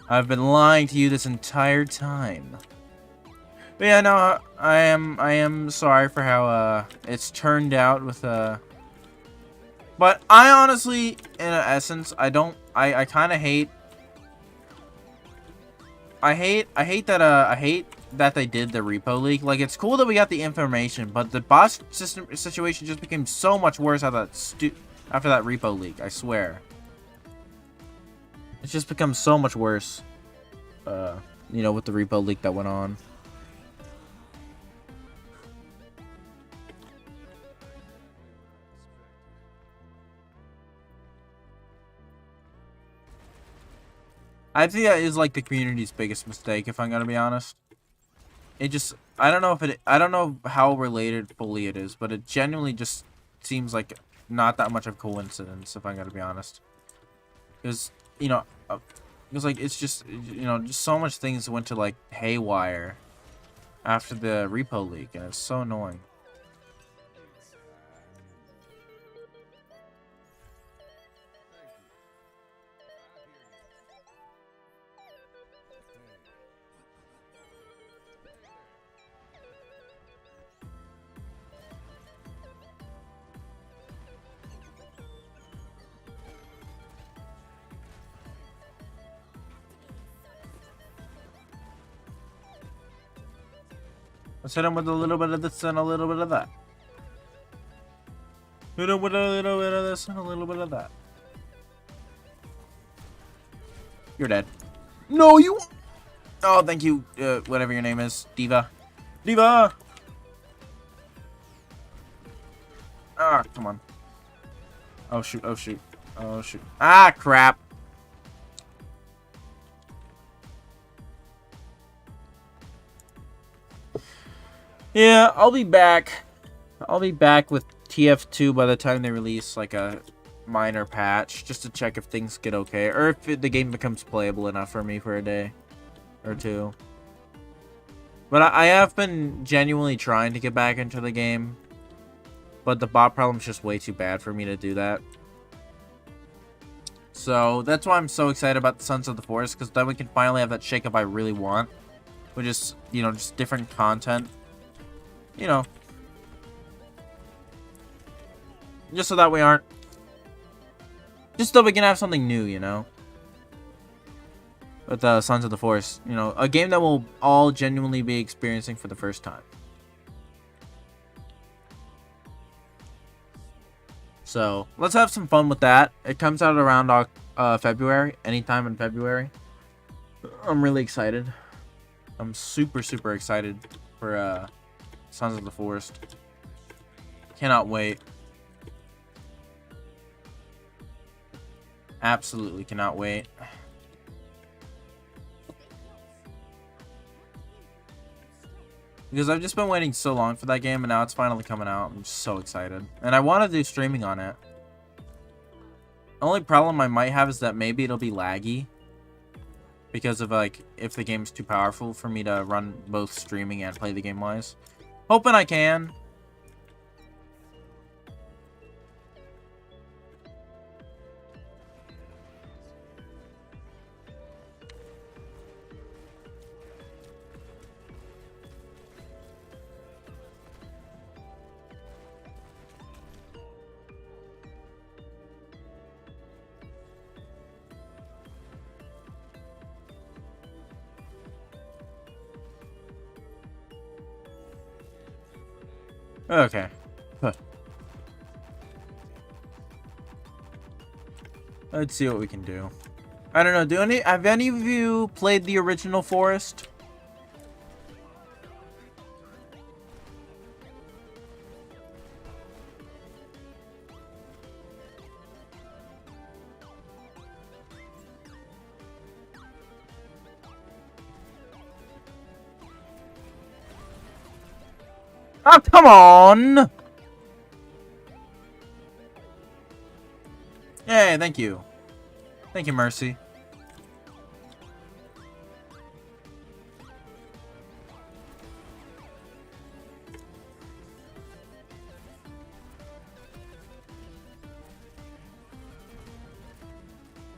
I've been lying to you this entire time. But yeah, no, I am sorry for how it's turned out with But I honestly, in essence, I kind of hate. I hate that they did the repo leak. Like, it's cool that we got the information, but the boss situation just became so much worse after that repo leak. I swear, it's just become so much worse. You know, with the repo leak that went on. I think that is like the community's biggest mistake, if I'm gonna be honest. It just, I don't know how related fully it is, but it genuinely just seems like not that much of a coincidence, if I'm gonna be honest. Because, you know, because like it's just, you know, just so much things went to like haywire after the repo leak, and it's so annoying. Let's hit him with a little bit of this and a little bit of that. Hit him with a little bit of this and a little bit of that. You're dead. No, you... Oh, thank you, whatever your name is. Diva. Diva! Ah, come on. Oh, shoot, oh, shoot. Oh, shoot. Ah, crap. Yeah, I'll be back. I'll be back with TF2 by the time they release, like, a minor patch, just to check if things get okay, or if the game becomes playable enough for me for a day or two. But I have been genuinely trying to get back into the game, but the bot problem's just way too bad for me to do that. So that's why I'm so excited about the Sons of the Forest, because then we can finally have that shakeup I really want, which is, you know, just different content. You know, just so that we aren't, just so we can have something new, you know, with the Sons of the Forest, you know, a game that we'll all genuinely be experiencing for the first time. So let's have some fun with that. It comes out around February, anytime in February. I'm really excited. I'm super excited for Sons of the Forest. Cannot wait. Absolutely cannot wait. Because I've just been waiting so long for that game, and now it's finally coming out. I'm just so excited. And I want to do streaming on it. The only problem I might have is that maybe it'll be laggy. Because of, like, if the game's too powerful for me to run both streaming and play the game wise. Hoping I can. Okay. Huh. Let's see what we can do. I don't know, have any of you played the original Forest? Oh, come on! Hey, thank you. Thank you, Mercy.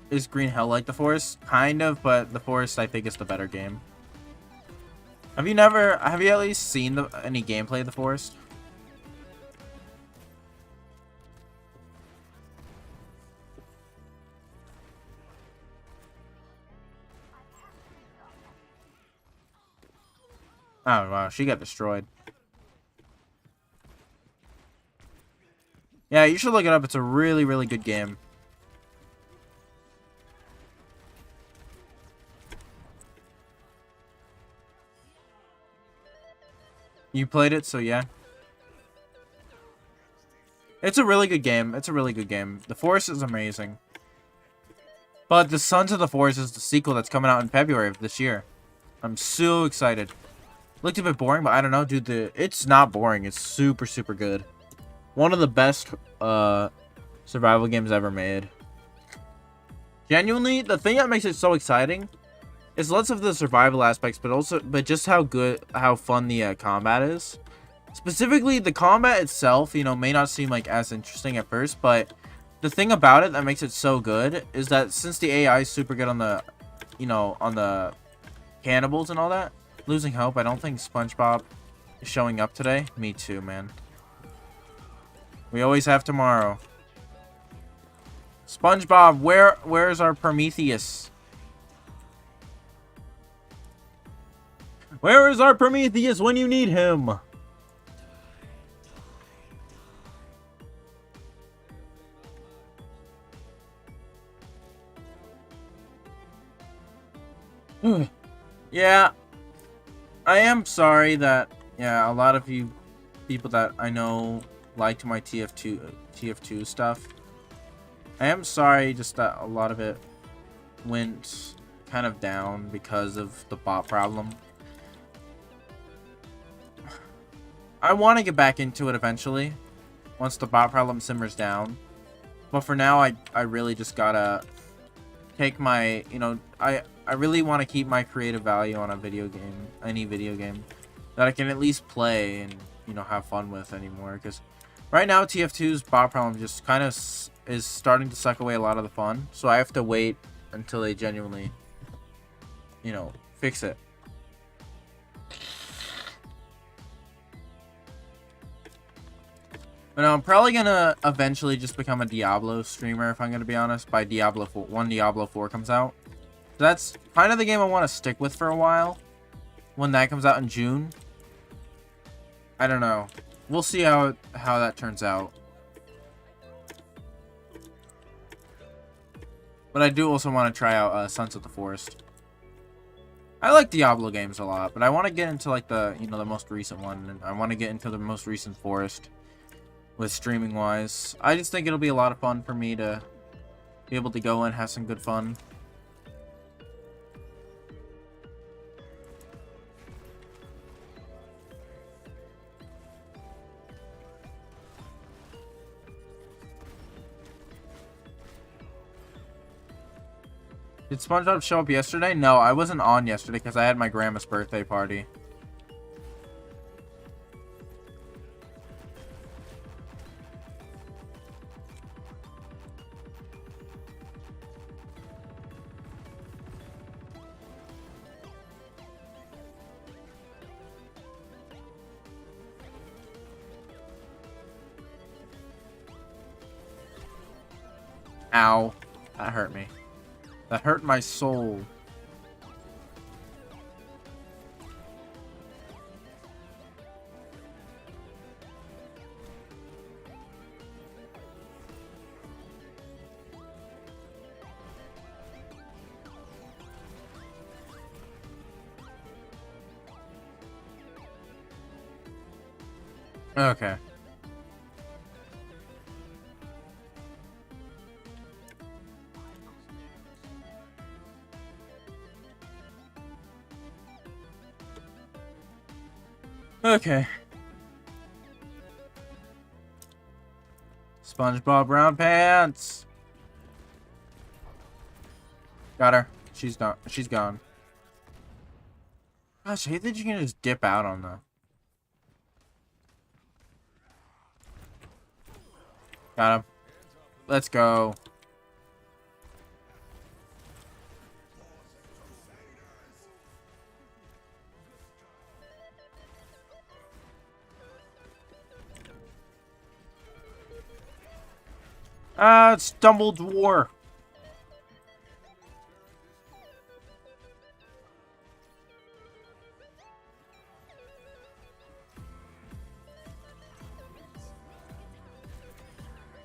Is Green Hell like the Forest? Kind of, but the Forest I think is the better game. Have you at least seen any gameplay of the Forest? Oh wow, she got destroyed. Yeah, you should look it up. It's a really, really good game. You played it, so yeah. It's a really good game. It's a really good game. The Forest is amazing. But the Sons of the Forest is the sequel that's coming out in February of this year. I'm so excited. Looked a bit boring, but I don't know, dude. It's not boring. It's super, super good. One of the best survival games ever made. Genuinely, the thing that makes it so exciting is less of the survival aspects, but just how fun the combat is. Specifically, the combat itself, you know, may not seem like as interesting at first, but the thing about it that makes it so good is that since the AI is super good on the, you know, on the cannibals and all that, losing hope. I don't think SpongeBob is showing up today. Me too, man. We always have tomorrow. SpongeBob, where's our Prometheus? Where is our Prometheus when you need him? Yeah, I am sorry that, yeah, a lot of you people that I know liked my TF2 stuff. I am sorry just that a lot of it went kind of down because of the bot problem. I want to get back into it eventually, once the bot problem simmers down. But for now, I really just gotta take my, you know, I really want to keep my creative value on a video game, any video game, that I can at least play and, you know, have fun with anymore. Because right now, TF2's bot problem just kind of is starting to suck away a lot of the fun. So I have to wait until they genuinely, you know, fix it. But no, I'm probably gonna eventually just become a Diablo streamer, if I'm gonna be honest, by Diablo 4, when Diablo 4 comes out. So that's kind of the game I want to stick with for a while. When that comes out in June. I don't know. We'll see how that turns out. But I do also want to try out Sons of the Forest. I like Diablo games a lot, but I want to get into like the, you know, the most recent one, and I want to get into the most recent Forest with streaming wise. I just think it'll be a lot of fun for me to be able to go and have some good fun. Did SpongeBob show up yesterday? No, I wasn't on yesterday because I had my grandma's birthday party. Ow. That hurt me. That hurt my soul. Okay. Okay. SpongeBob Brown Pants. Got her. She's done. She's gone. Gosh, I hate that you can just dip out on the. Got him. Let's go. It's Dumbledore.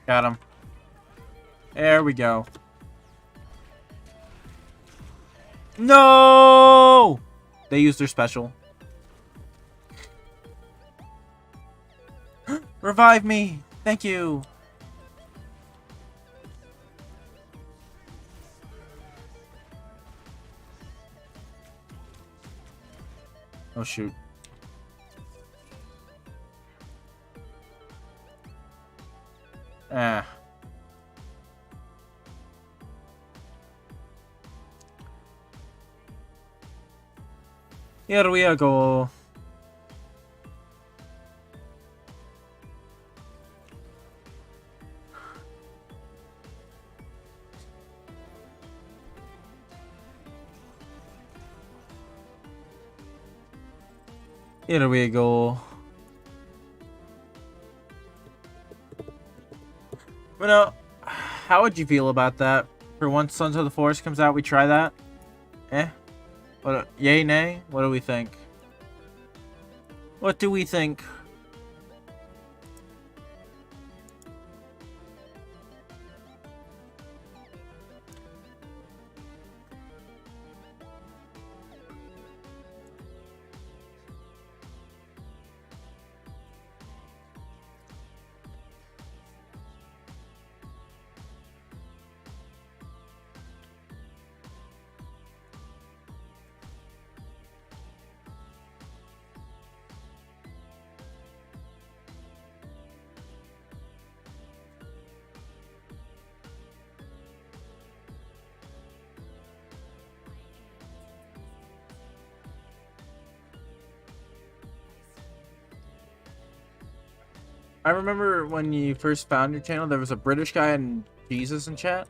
Got him. There we go. No! They used their special. Revive me! Thank you! Oh shoot. Ah. Here we go. Here we go. Well, how would you feel about that? For once Sons of the Forest comes out, we try that? Eh? What? Yay, nay? What do we think? What do we think? I remember when you first found your channel, there was a British guy and Jesus in chat.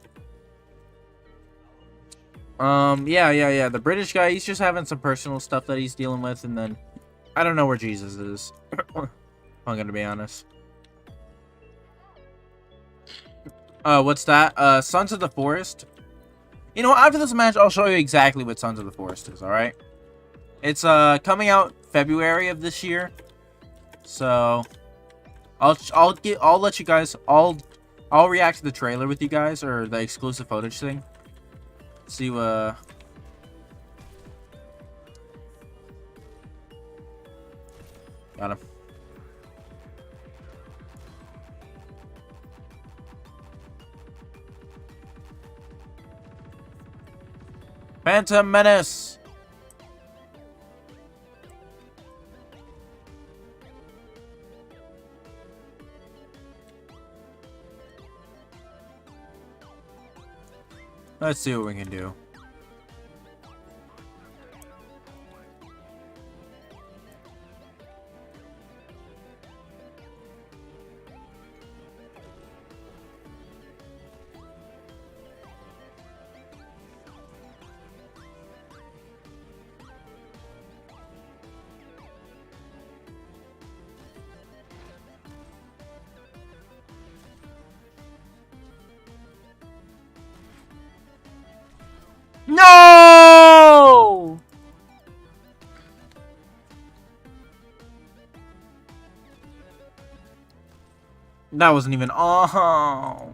Yeah. The British guy, he's just having some personal stuff that he's dealing with, and then I don't know where Jesus is. I'm gonna be honest. What's that? Sons of the Forest. You know, after this match, I'll show you exactly what Sons of the Forest is. All right. It's coming out February of this year, so. I'll let you guys. I'll react to the trailer with you guys, or the exclusive footage thing. See got him. Phantom Menace. Let's see what we can do. That wasn't even... Oh!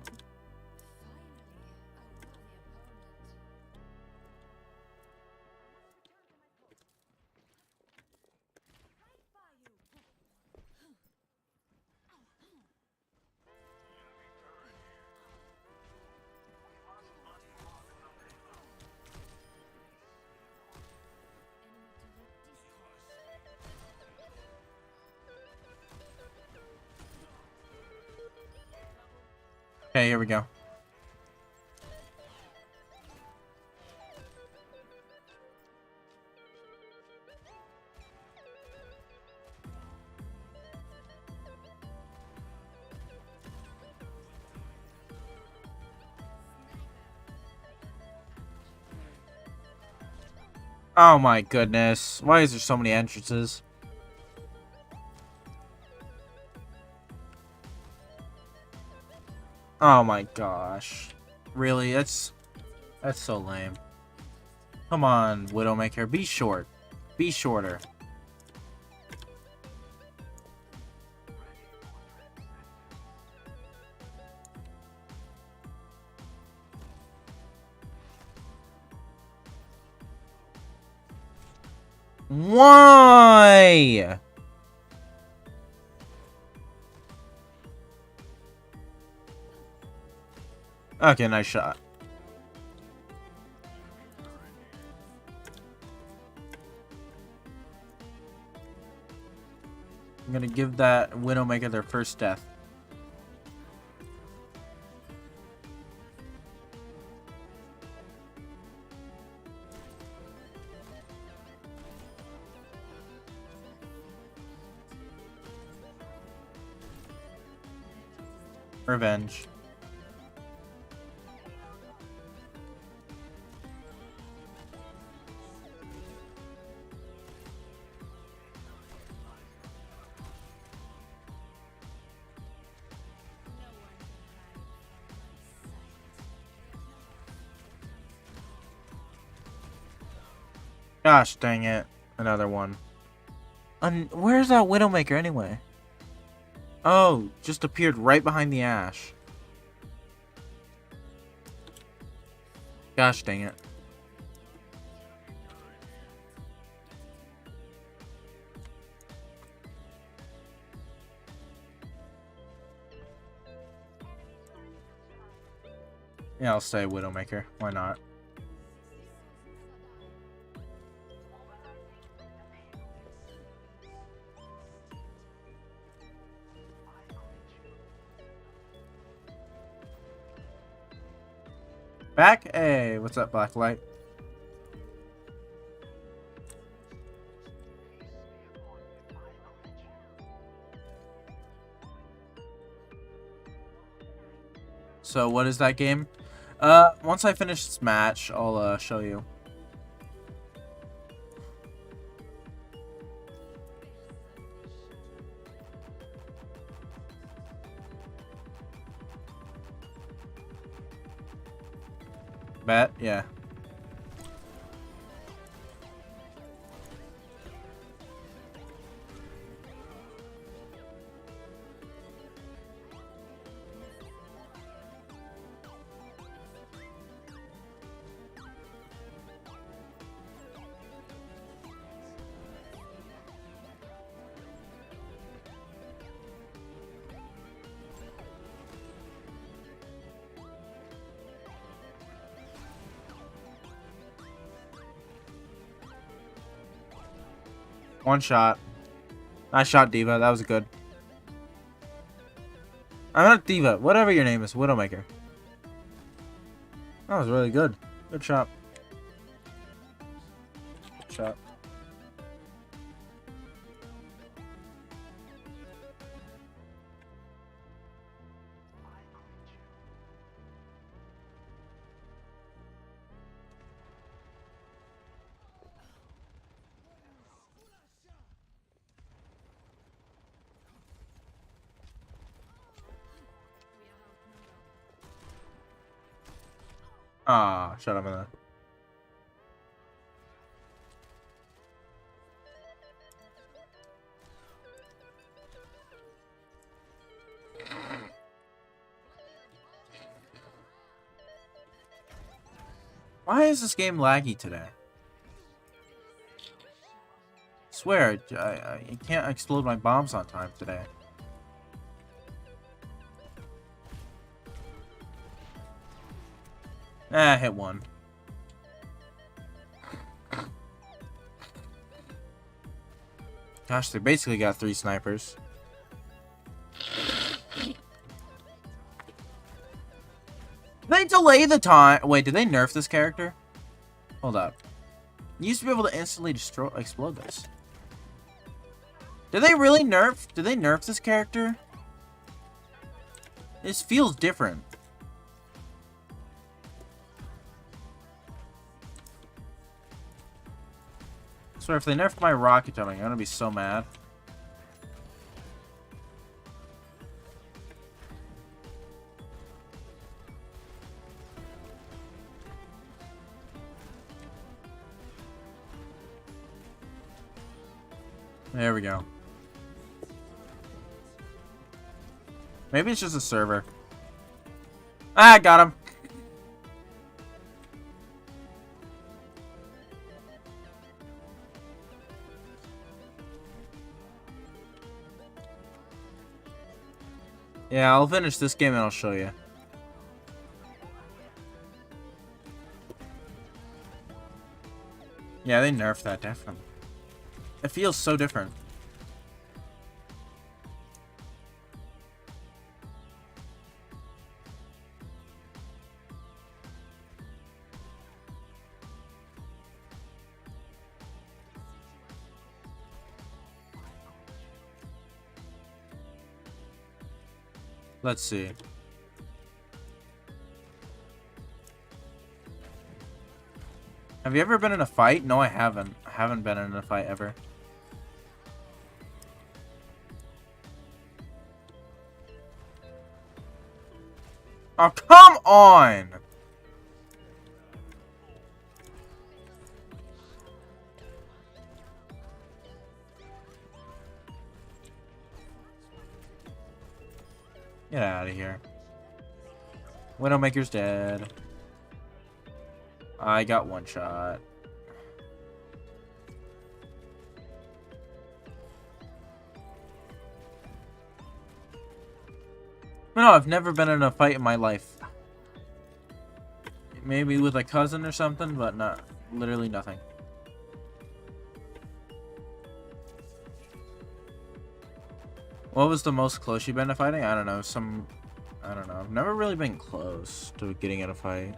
Okay, here we go. Oh my goodness. Why is there so many entrances? Oh my gosh. Really? That's so lame. Come on, Widowmaker. Be short. Be shorter. Why? Okay, nice shot. I'm gonna give that Widowmaker their first death. Revenge. Gosh dang it. Another one. Where's that Widowmaker anyway? Oh, just appeared right behind the Ash. Gosh dang it. Yeah, I'll stay Widowmaker. Why not? Back? Hey, what's up, Blacklight? So, what is that game? Once I finish this match, I'll, show you. Bet? Yeah. One shot. Nice shot, Diva. That was good. I'm not Diva. Whatever your name is. Widowmaker. That was really good. Good shot. Good shot. Ah, shut up, man. Why is this game laggy today? Swear, I can't explode my bombs on time today. Ah, hit one. Gosh, they basically got 3 snipers. They delay the time. Wait, did they nerf this character? Hold up. You used to be able to instantly explode this. Did they really nerf? Did they nerf this character? This feels different. I swear, if they nerf my rocket jumping, I'm gonna be so mad. There we go. Maybe it's just a server. Ah, got him. Yeah, I'll finish this game and I'll show you. Yeah, they nerfed that, definitely. It feels so different. Let's see. Have you ever been in a fight? No, I haven't. I haven't been in a fight ever. Oh, come on! Get out of here. Widowmaker's dead. I got one shot. No, I've never been in a fight in my life. Maybe with a cousin or something, but not literally nothing. What was the most close you've been to fighting? I don't know. I don't know. I've never really been close to getting in a fight.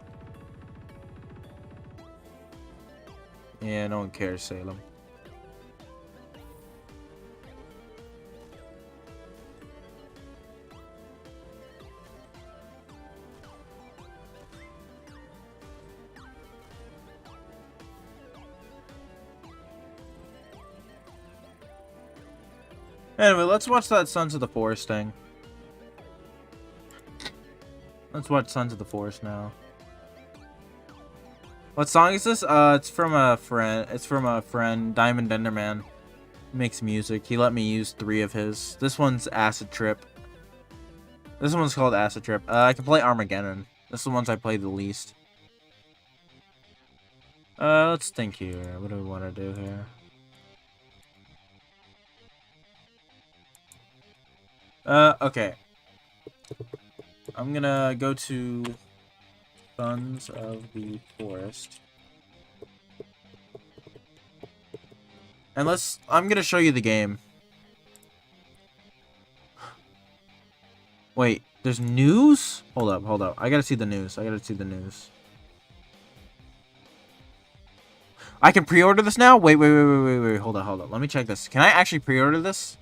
Yeah, no one cares, Salem. Anyway, let's watch that Sons of the Forest thing. Let's watch Sons of the Forest now. What song is this? It's from a friend. It's from a friend, Diamond Enderman. He makes music. He let me use 3 of his. This one's Acid Trip. This one's called Acid Trip. I can play Armageddon. This is the ones I play the least. Let's think here. What do we want to do here? Okay. I'm gonna go to Sons of the Forest. And I'm gonna show you the game. Wait, there's news? Hold up. I gotta see the news. I can pre-order this now? Wait. Hold up. Let me check this. Can I actually pre-order this?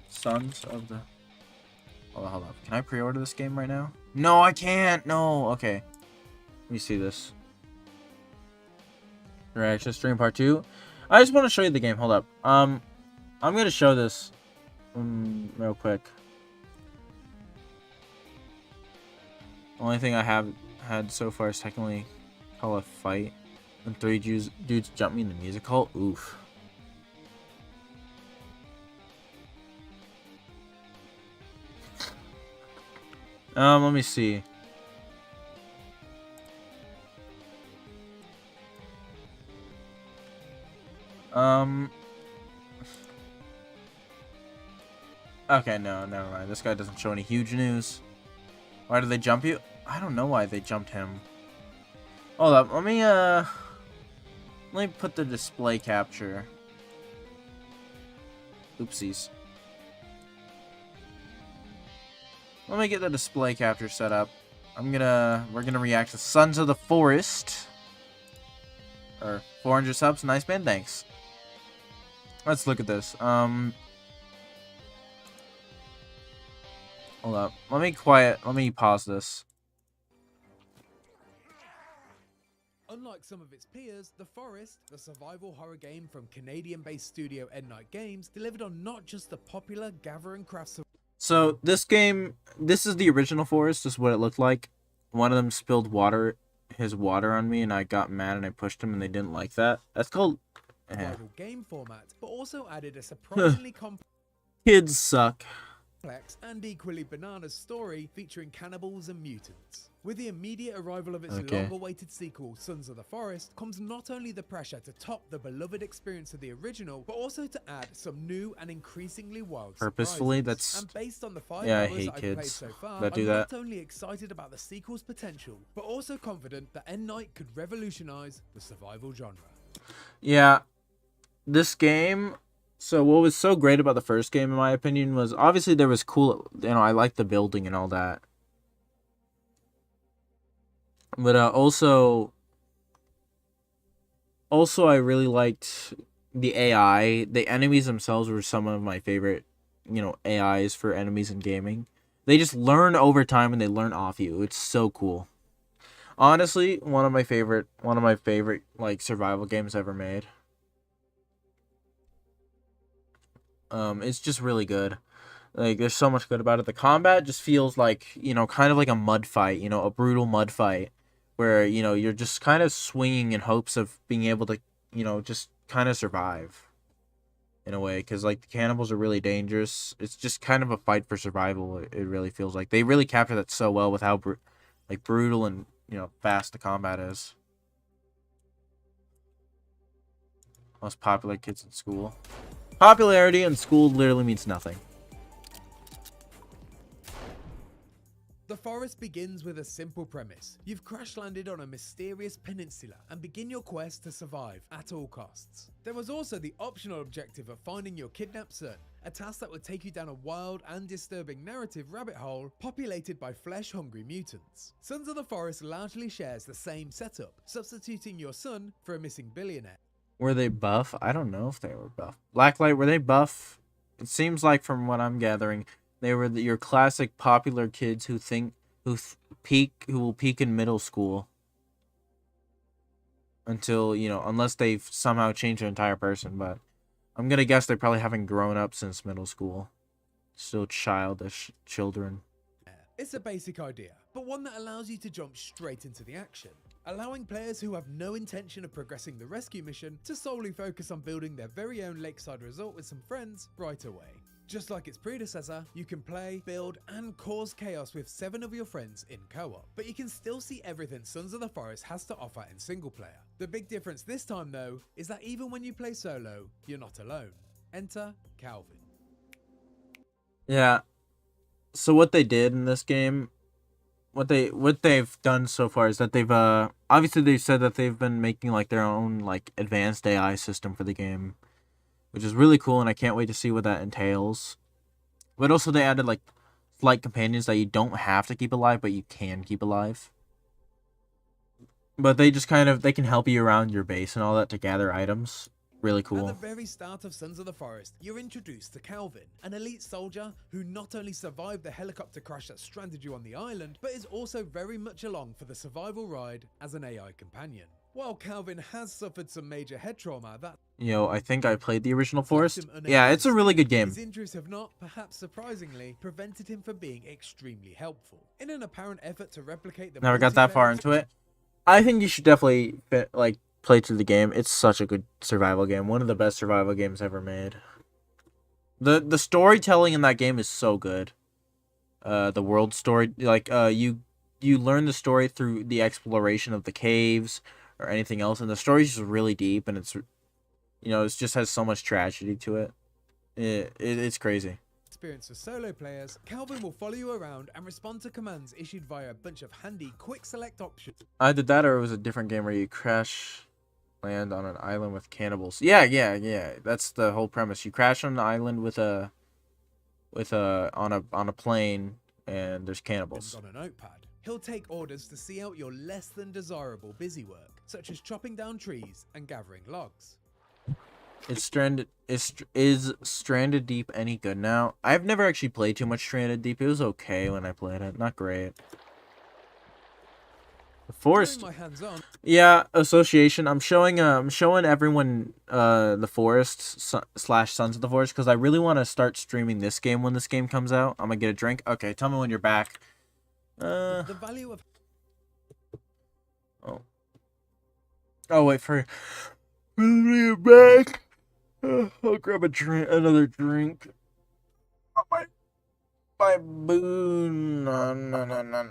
Sons of the... Hold up. Can I pre-order this game right now? No, I can't. No. Okay. Let me see this. Reaction stream part 2. I just want to show you the game. Hold up. I'm gonna show this real quick. Only thing I have had so far is technically call a fight. And 3 dudes jump me in the music hall. Oof. Let me see. Um. Okay, no, never mind. This guy doesn't show any huge news. Why did they jump you? I don't know why they jumped him. Hold up, let me put the display capture. Oopsies. Let me get the display capture set up. We're gonna react to Sons of the Forest. Or 400 subs, nice man, thanks. Let's look at this. Hold up. Let me pause this. Unlike some of its peers, The Forest, the survival horror game from Canadian-based studio Night Games, delivered on not just the popular gather and craft. So this is the original Forest. This is what it looked like. One of them spilled his water on me, and I got mad and I pushed him, and they didn't like that. That's called Survival game format, but also added a surprisingly kids suck. complex and equally bananas story featuring cannibals and mutants. With the immediate arrival of its long-awaited sequel, Sons of the Forest, comes not only the pressure to top the beloved experience of the original, but also to add some new and increasingly wild Purposefully, surprises. And based on the 5 yeah, I hours hate I've kids played so far, that do I'm that. not only excited about the sequel's potential, but also confident that Night could revolutionize the survival genre. Yeah, this game. So what was so great about the first game, in my opinion, was obviously there was cool. I liked the building and all that. But also I really liked the AI. The enemies themselves were some of my favorite, AIs for enemies in gaming. They just learn over time and they learn off you. It's so cool. Honestly, one of my favorite like survival games ever made. It's just really good. Like, there's so much good about it. The combat just feels like, kind of like a mud fight, a brutal mud fight where, you're just kind of swinging in hopes of being able to, just kind of survive in a way. Because, like, the cannibals are really dangerous. It's just kind of a fight for survival, it really feels like. They really capture that so well with how, brutal and, fast the combat is. Most popular kids in school. Popularity in school literally means nothing. The Forest begins with a simple premise. You've crash-landed on a mysterious peninsula and begin your quest to survive at all costs. There was also the optional objective of finding your kidnapped son, a task that would take you down a wild and disturbing narrative rabbit hole populated by flesh-hungry mutants. Sons of the Forest largely shares the same setup, substituting your son for a missing billionaire. Were they buff? I don't know if they were buff. Blacklight, were they buff? It seems like, from what I'm gathering, they were your classic popular kids who will peak in middle school until, unless they've somehow changed their entire person. But I'm gonna guess they probably haven't grown up since middle school. Still childish children. It's a basic idea, but one that allows you to jump straight into the action, allowing players who have no intention of progressing the rescue mission to solely focus on building their very own lakeside resort with some friends right away. Just like its predecessor, you can play, build, and cause chaos with 7 of your friends in co-op, but you can still see everything Sons of the Forest has to offer in single player. The big difference this time though, is that even when you play solo, you're not alone. Enter Calvin. Yeah. So what they did in this game, what they've done so far is that they've obviously they've said that they've been making like their own like advanced AI system for the game, which is really cool, and I can't wait to see what that entails. But also they added like flight companions that you don't have to keep alive, but you can keep alive. But they just they can help you around your base and all that to gather items. Really cool. At the very start of Sons of the Forest, you're introduced to Calvin, an elite soldier who not only survived the helicopter crash that stranded you on the island, but is also very much along for the survival ride as an AI companion. While Calvin has suffered some major head trauma that... I think I played the original Forest. Yeah, it's a really good game. His injuries have not, perhaps surprisingly, prevented him from being extremely helpful. In an apparent effort to replicate the... Never got that far into it. I think you should definitely play through the game. It's such a good survival game. One of the best survival games ever made. The storytelling in that game is so good. The world story, you learn the story through the exploration of the caves or anything else, and the story is just really deep, and it's you know, it just has so much tragedy to it. It's crazy. Experience for solo players, Calvin will follow you around and respond to commands issued via a bunch of handy quick select options. Either that or it was a different game where you crash land on an island with cannibals. Yeah. That's the whole premise. You crash on an island with a on a plane and there's cannibals. On a notepad. He'll take orders to see out your less than desirable busy work, such as chopping down trees and gathering logs. Is Stranded Deep any good now? I've never actually played too much Stranded Deep. It was okay when I played it. Not great. The Forest. My hands on. Yeah, Association. I'm showing everyone The Forest slash Sons of the Forest because I really want to start streaming this game when this game comes out. I'm gonna get a drink. Okay, tell me when you're back. The value of. Oh wait for you're back. I'll grab a drink, another drink. Oh, my boon. No.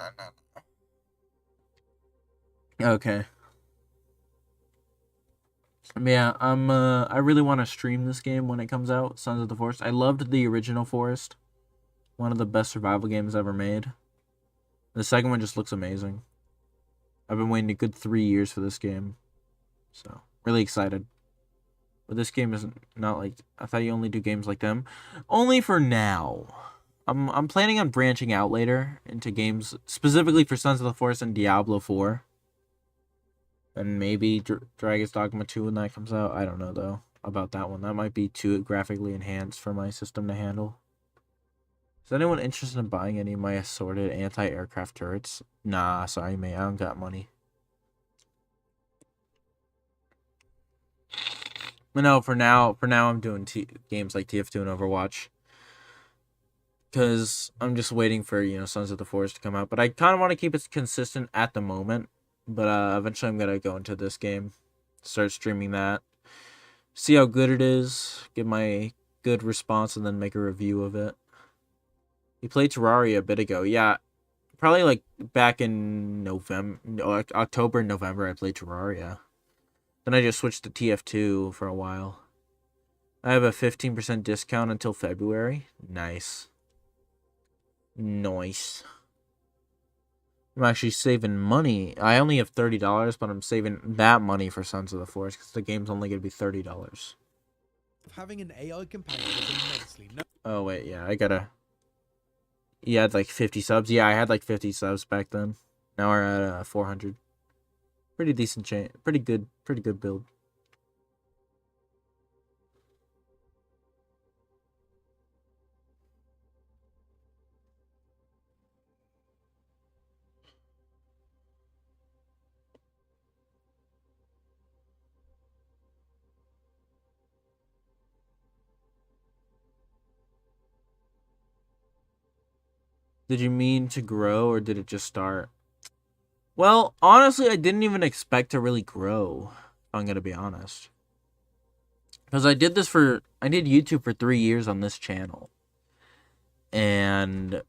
Okay. Yeah, I really want to stream this game when it comes out, Sons of the Forest. I loved the original Forest. One of the best survival games ever made. The second one just looks amazing. I've been waiting a good 3 years for this game. So, really excited. But this game isn't not like I thought you only do games like them. Only for now. I'm planning on branching out later into games specifically for Sons of the Forest and Diablo 4. And maybe Dragon's Dogma 2 when that comes out. I don't know though about that one. That might be too graphically enhanced for my system to handle. Is anyone interested in buying any of my assorted anti-aircraft turrets? Nah, sorry mate, I don't got money. But no, for now I'm doing games like TF2 and Overwatch. Because I'm just waiting for, you know, Sons of the Forest to come out. But I kind of want to keep it consistent at the moment. But eventually I'm going to go into this game. Start streaming that. See how good it is. Give my good response and then make a review of it. You played Terraria a bit ago. Yeah, probably like back in October and November I played Terraria. Then I just switched to TF2 for a while. I have a 15% discount until February. Nice. Nice. I'm actually saving money. I only have $30, but I'm saving that money for Sons of the Forest because the game's only going to be $30. Having an AI companion is immensely. Oh, wait, yeah, I gotta. You had like 50 subs? Yeah, I had like 50 subs back then. Now we're at 400. Pretty decent chain. Pretty good build. Did you mean to grow or did it just start? Well, honestly, I didn't even expect to really grow. If I'm gonna be honest. Because I did YouTube for 3 years on this channel. And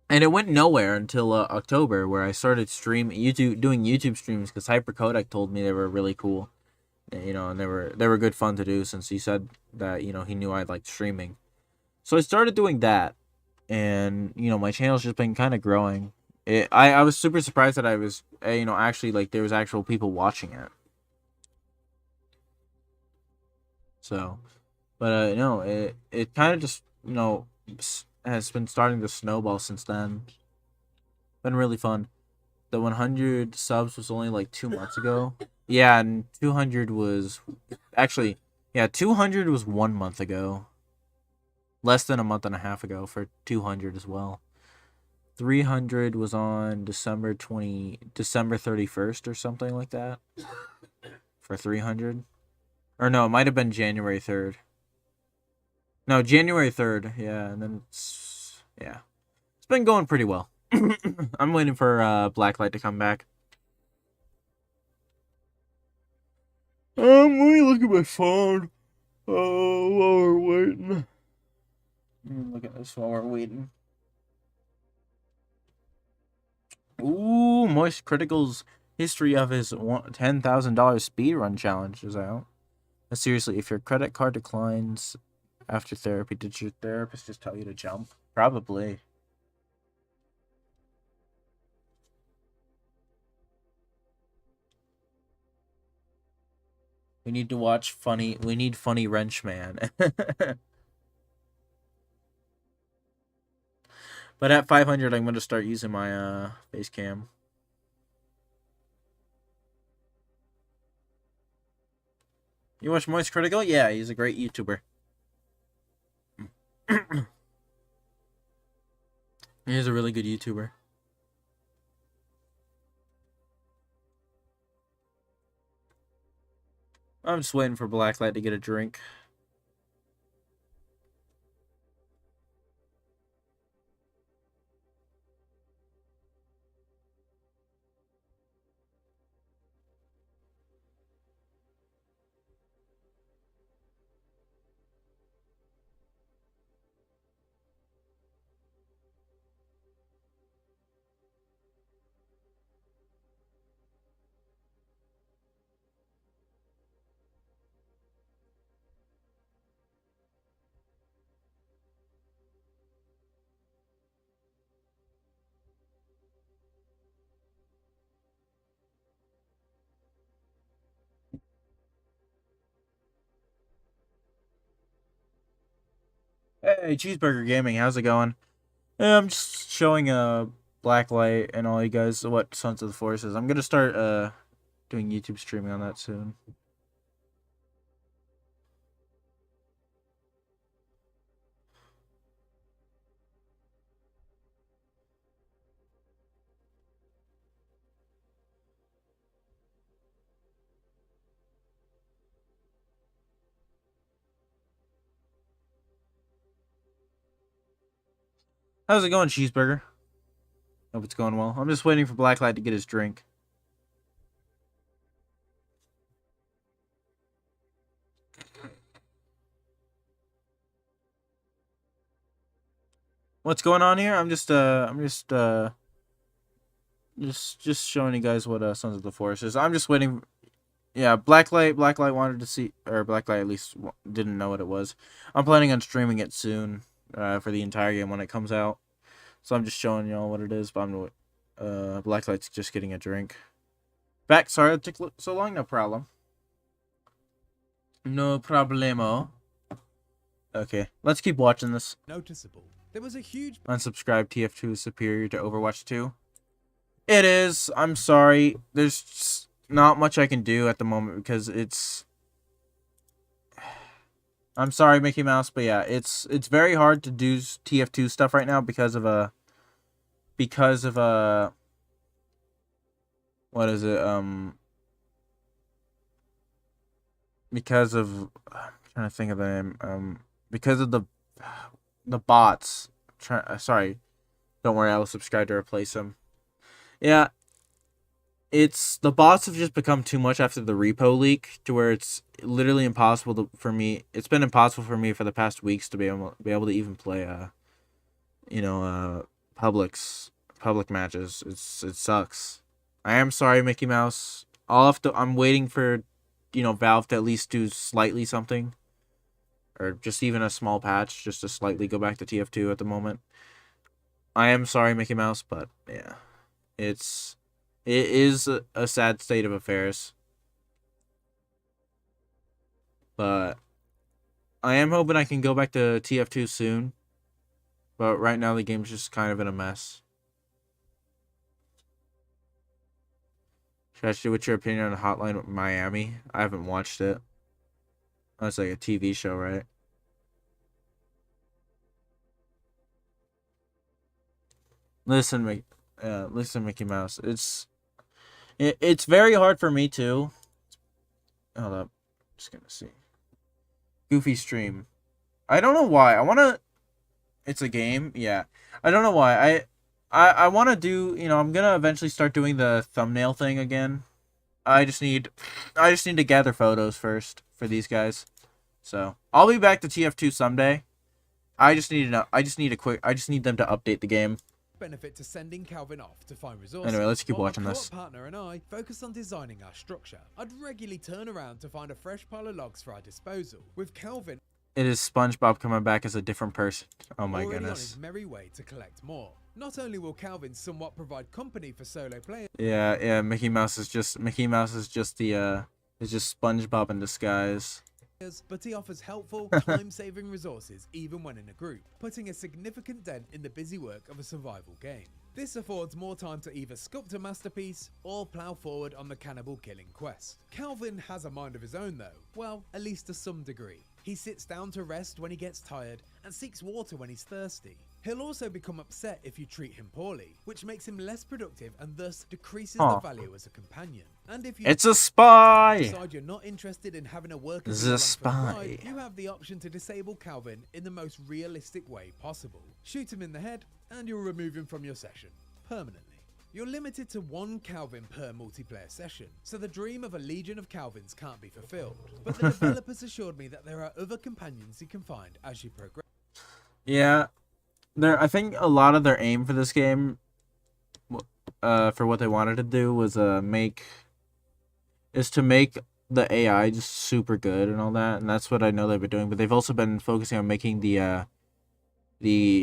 it went nowhere until October, where I started doing YouTube streams because Hypercodec told me they were really cool, you know, and they were good fun to do since he said that, you know, he knew I liked streaming. So I started doing that, and you know, my channel's just been kind of growing. I was super surprised that I was, you know, actually like there was actual people watching it. So, but no, it kind of just, you know, has been starting to snowball since then. Been really fun. The 100 subs was only like 2 months ago. Yeah, and 200 was actually, yeah, 200 was 1 month ago. Less than a month and a half ago for 200 as well. 300 was on December 31st or something like that. For 300. Or no, it might have been January 3rd. No, January 3rd. Yeah, and then it's been going pretty well. I'm waiting for Blacklight to come back. Let me look at my phone. Oh, while we're waiting. Look at this while we're waiting. Ooh, Moist Critical's History of his $10,000 speedrun challenge is out. Seriously, if your credit card declines after therapy, did your therapist just tell you to jump? Probably. We need to watch funny. We need funny Wrench Man. But at 500, I'm going to start using my Facecam. You watch Moist Critical? Yeah, he's a great YouTuber. He's a really good YouTuber. I'm just waiting for Blacklight to get a drink. Hey, Cheeseburger Gaming, how's it going? I'm just showing Blacklight and all you guys what Sons of the Forest is. I'm gonna start doing YouTube streaming on that soon. How's it going, Cheeseburger? Hope it's going well. I'm just waiting for Blacklight to get his drink. What's going on here? I'm just showing you guys what Sons of the Forest is. I'm just waiting. Yeah, Blacklight wanted to see, or Blacklight at least didn't know what it was. I'm planning on streaming it soon, for the entire game when it comes out. So I'm just showing y'all what it is. But Blacklight's just getting a drink. Back. Sorry it took so long. No problem. No problemo. Okay, let's keep watching this. Noticeable. There was a huge Unsubscribe. TF2 is superior to Overwatch 2. It is. I'm sorry. There's just not much I can do at the moment because it's... I'm sorry, Mickey Mouse, but yeah, it's very hard to do TF2 stuff right now because of what is it? Because of... I'm trying to think of the name. Because of the bots. Sorry. Don't worry, I will subscribe to replace them. Yeah. The bots have just become too much after the repo leak to where it's literally impossible for me. It's been impossible for me for the past weeks to be able to even play public matches. It sucks. I am sorry, Mickey Mouse. I'm waiting for, Valve to at least do slightly something. Or just even a small patch, just to slightly go back to TF2 at the moment. I am sorry, Mickey Mouse, but yeah. It is a sad state of affairs. But I am hoping I can go back to TF2 soon. But right now the game's just kind of in a mess. Trash, what's your opinion on Hotline Miami? I haven't watched it. That's like a TV show, right? Listen, Mickey Mouse. It's very hard for me too. Hold up, just gonna see. Goofy stream. I don't know why. It's a game, yeah. I don't know why. I want to do. I'm gonna eventually start doing the thumbnail thing again. I just need to gather photos first for these guys. So I'll be back to TF2 someday. I just need them to update the game. benefit to sending Calvin off to find resources. Anyway, let's keep while watching my this. co-op partner and I focus on designing our structure. I'd regularly turn around to find a fresh pile of logs for our disposal, with Calvin It is SpongeBob coming back as a different person. Oh my already on goodness. his merry way to collect more. Not only will Calvin somewhat provide company for solo players, Yeah, Mickey Mouse is just the is just SpongeBob in disguise. but he offers helpful, time-saving resources even when in a group, putting a significant dent in the busy work of a survival game. This affords more time to either sculpt a masterpiece or plough forward on the cannibal killing quest. Calvin has a mind of his own though, well, at least to some degree. He sits down to rest when he gets tired and seeks water when he's thirsty. He'll also become upset if you treat him poorly, which makes him less productive and thus decreases the value as a companion. And if you It's a spy! decide you're not interested in having a worker It's be a along for the spy. ride, you have the option to disable Calvin in the most realistic way possible. Shoot him in the head and you'll remove him from your session permanently. You're limited to one Calvin per multiplayer session, so the dream of a legion of Calvins can't be fulfilled. But the developers assured me that there are other companions you can find as you progress. Yeah, I think a lot of their aim for this game, for what they wanted to do was to make the AI just super good and all that, and that's what I know they've been doing. But they've also been focusing on making the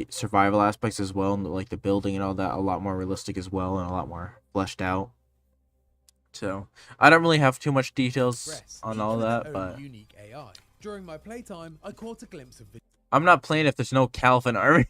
survival aspects as well, and like the building and all that, a lot more realistic as well, and a lot more fleshed out. So I don't really have too much details on all that, but unique AI. During my playtime, I caught a glimpse of I'm not playing if there's no Calvin army.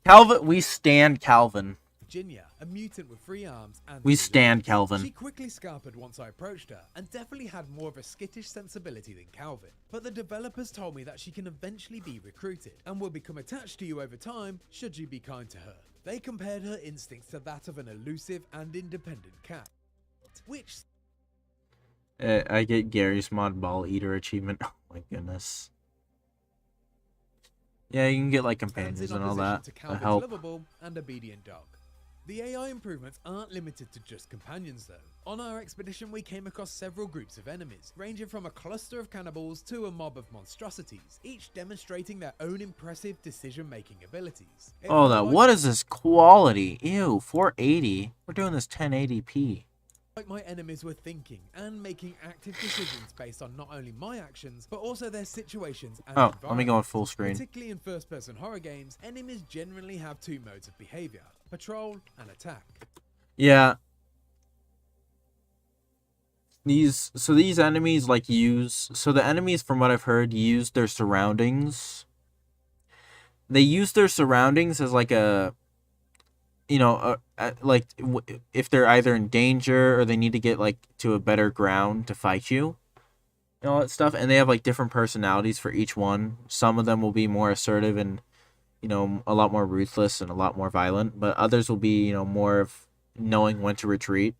Calvin, we stand Calvin. Virginia, a mutant with 3 arms and We 2 stand legs. Calvin. She quickly scalpered once I approached her, and definitely had more of a skittish sensibility than Calvin. But the developers told me that she can eventually be recruited, and will become attached to you over time should you be kind to her. They compared her instincts to that of an elusive and independent cat, which I get Gary's Mod Ball Eater achievement. Oh my goodness. Yeah, you can get like stands companions in and all opposition that to to Calvin's help. lovable and obedient dog. The AI improvements aren't limited to just companions though. On our expedition we came across several groups of enemies, ranging from a cluster of cannibals to a mob of monstrosities, each demonstrating their own impressive decision-making abilities. It Oh, felt that like- what is this quality? Ew, 480. We're doing this 1080p. like my enemies were thinking and making active decisions based on not only my actions, but also their situations and Oh, let me go in environments. full screen. Particularly in first-person horror games, enemies generally have 2 modes of behavior: patrol and attack. Yeah. These enemies like the enemies from what I've heard use their surroundings. They use their surroundings as like if they're either in danger or they need to get like to a better ground to fight you and all that stuff, and they have like different personalities for each one. Some of them will be more assertive and a lot more ruthless and a lot more violent, but others will be more of knowing when to retreat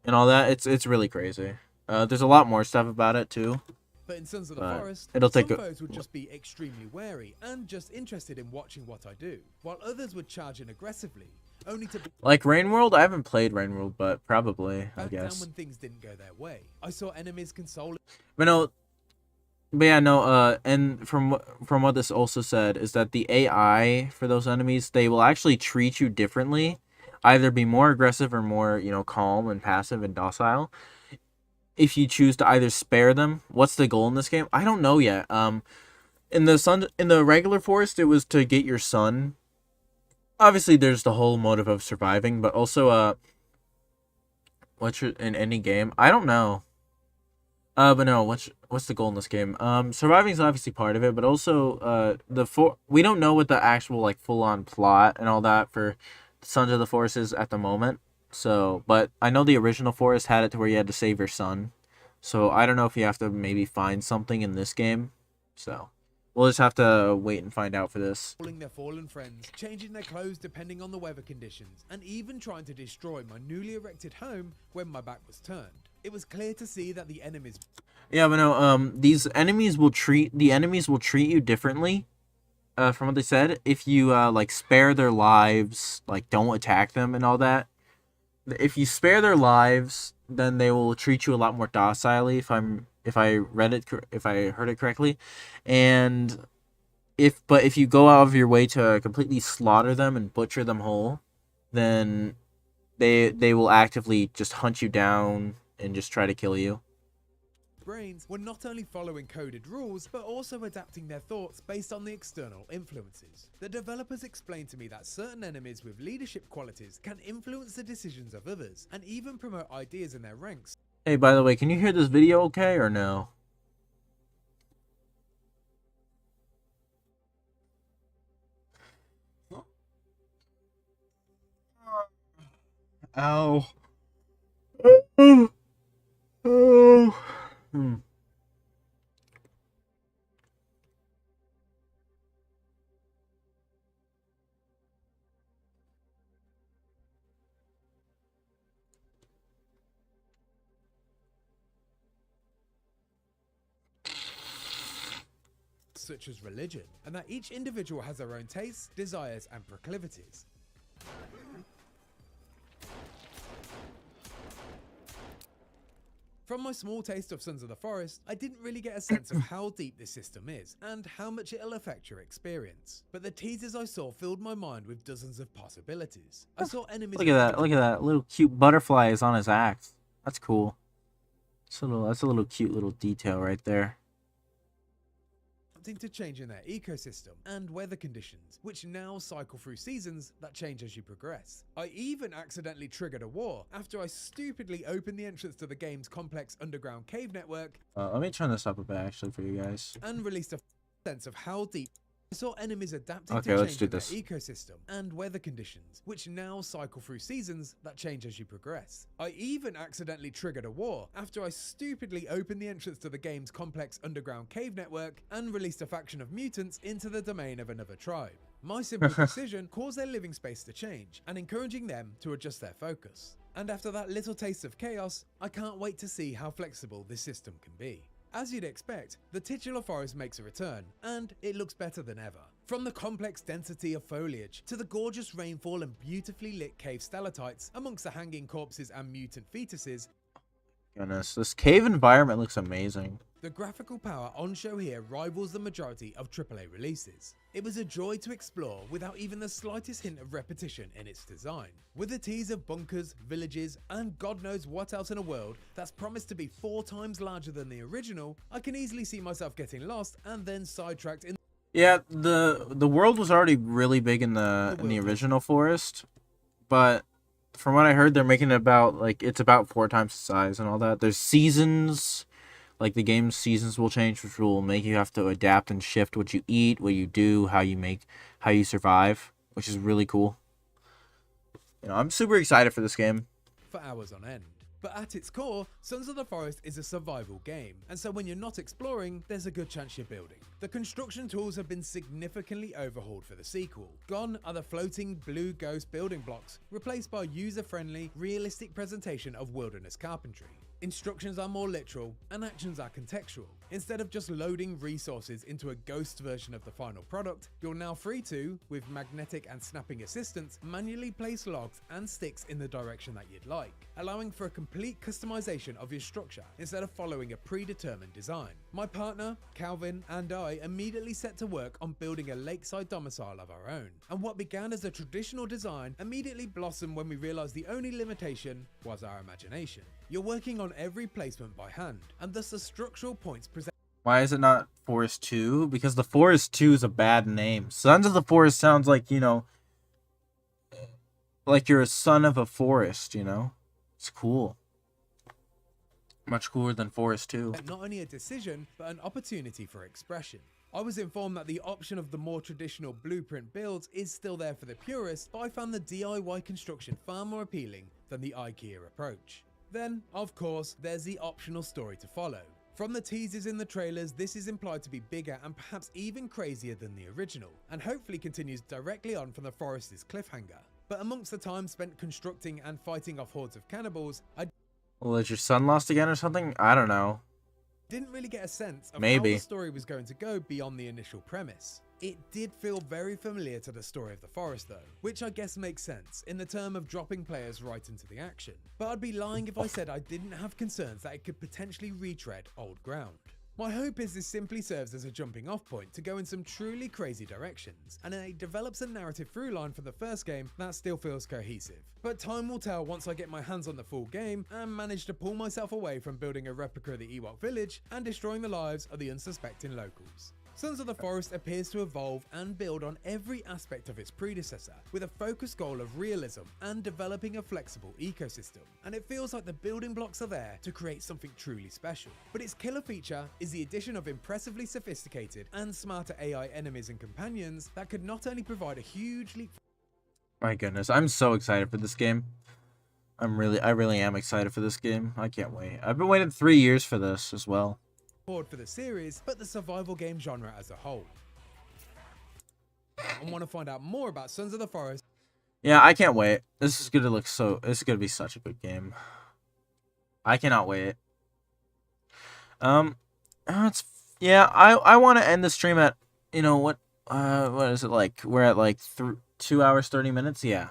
and all that. It's really crazy. There's a lot more stuff about it too. But in Sons of the But Forest, it'll take some a- foes would just be extremely wary and just interested in watching what I do, while others would charge in aggressively, only to Like Rain World, I haven't played Rain World, but probably, I back down guess. when things didn't go their way. I saw enemies consoling But yeah, no, and from what this also said is that the AI for those enemies, they will actually treat you differently, either be more aggressive or more, calm and passive and docile. If you choose to either spare them, what's the goal in this game? I don't know yet. In the regular forest, it was to get your son. Obviously, there's the whole motive of surviving, but also in any game? I don't know. But no, what's the goal in this game? Surviving is obviously part of it, but also we don't know what the actual like full on plot and all that for Sons of the Forest is at the moment. So, but I know the original Forest had it to where you had to save your son. So I don't know if you have to maybe find something in this game. So we'll just have to wait and find out for this. their fallen friends, changing their clothes depending on the weather conditions, and even trying to destroy my newly erected home when my back was turned. It was clear to see that the enemies Yeah, but no, these enemies will treat you differently. From what they said, if you like spare their lives, like don't attack them and all that. If you spare their lives, then they will treat you a lot more docilely. If I heard it correctly, and if you go out of your way to completely slaughter them and butcher them whole, then they will actively just hunt you down and just try to kill you. Brains were not only following coded rules, but also adapting their thoughts based on the external influences. The developers explained to me that certain enemies with leadership qualities can influence the decisions of others, and even promote ideas in their ranks. Hey, by the way, can you hear this video okay or no? Ow. Such as religion, and that each individual has their own tastes, desires, and proclivities. From my small taste of Sons of the Forest, I didn't really get a sense of how deep this system is, and how much it'll affect your experience. But the teasers I saw filled my mind with dozens of possibilities. I saw enemies... Look at that little cute butterfly is on his axe. That's cool. That's a little cute little detail right there. To change in their ecosystem and weather conditions, which now cycle through seasons that change as you progress. I even accidentally triggered a war after I stupidly opened the entrance to the game's complex underground cave network. Let me turn this up a bit actually for you guys. And released a sense of how deep. I saw enemies adapting Okay, to let's change do in their this. ecosystem and weather conditions, which now cycle through seasons that change as you progress. I even accidentally triggered a war after I stupidly opened the entrance to the game's complex underground cave network and released a faction of mutants into the domain of another tribe. My simple decision caused their living space to change and encouraging them to adjust their focus. And after that little taste of chaos, I can't wait to see how flexible this system can be. As you'd expect, the titular forest makes a return, and it looks better than ever. From the complex density of foliage, to the gorgeous rainfall and beautifully lit cave stalactites amongst the hanging corpses and mutant fetuses, Goodness, this cave environment looks amazing. the graphical power on show here rivals the majority of AAA releases. It was a joy to explore without even the slightest hint of repetition in its design. With a tease of bunkers, villages, and God knows what else in a world that's promised to be 4 times larger than the original, I can easily see myself getting lost and then sidetracked in. Yeah, the world was already really big in the original forest, but from what I heard, they're making it about it's about 4 times the size and all that. There's seasons. Like, the game's seasons will change, which will make you have to adapt and shift what you eat, what you do, how you survive, which is really cool. You know, I'm super excited for this game. For hours on end. But at its core, Sons of the Forest is a survival game, and so when you're not exploring, there's a good chance you're building. The construction tools have been significantly overhauled for the sequel. Gone are the floating blue ghost building blocks, replaced by user-friendly, realistic presentation of wilderness carpentry. Instructions are more literal, and actions are contextual. Instead of just loading resources into a ghost version of the final product, you're now free to, with magnetic and snapping assistance, manually place logs and sticks in the direction that you'd like, allowing for a complete customization of your structure instead of following a predetermined design. My partner, Calvin, and I immediately set to work on building a lakeside domicile of our own, and what began as a traditional design immediately blossomed when we realized the only limitation was our imagination. You're working on every placement by hand, and thus the structural points present. Why is it not Forest 2? Because the Forest 2 is a bad name. Sons of the Forest sounds like, you know, like you're a son of a forest, you know? It's cool. Much cooler than Forest 2. Not only a decision, but an opportunity for expression. I was informed that the option of the more traditional blueprint builds is still there for the purists, but I found the DIY construction far more appealing than the IKEA approach. Then, of course, there's the optional story to follow. From the teasers in the trailers, this is implied to be bigger and perhaps even crazier than the original, and hopefully continues directly on from the Forest's cliffhanger. But amongst the time spent constructing and fighting off hordes of cannibals, I Well, is your son lost again or something? I don't know. didn't really get a sense of Maybe. how the story was going to go beyond the initial premise. It did feel very familiar to the story of the forest though, which I guess makes sense in the term of dropping players right into the action. But I'd be lying if I said I didn't have concerns that it could potentially retread old ground. My hope is this simply serves as a jumping off point to go in some truly crazy directions, and it develops a narrative through line from the first game that still feels cohesive. But time will tell once I get my hands on the full game and manage to pull myself away from building a replica of the Ewok village and destroying the lives of the unsuspecting locals. Sons of the Forest appears to evolve and build on every aspect of its predecessor, with a focused goal of realism and developing a flexible ecosystem, and it feels like the building blocks are there to create something truly special. But its killer feature is the addition of impressively sophisticated and smarter AI enemies and companions that could not only provide a huge leap My goodness, I'm so excited for this game. I really am excited for this game. I can't wait. I've been waiting 3 years for this as well. forward for the series, but the survival game genre as a whole. And want to find out more about Sons of the Forest? Yeah, I can't wait. This is gonna be such a good game. I cannot wait. I want to end the stream at, you know what is it like? We're at like 2 hours 30 minutes. Yeah.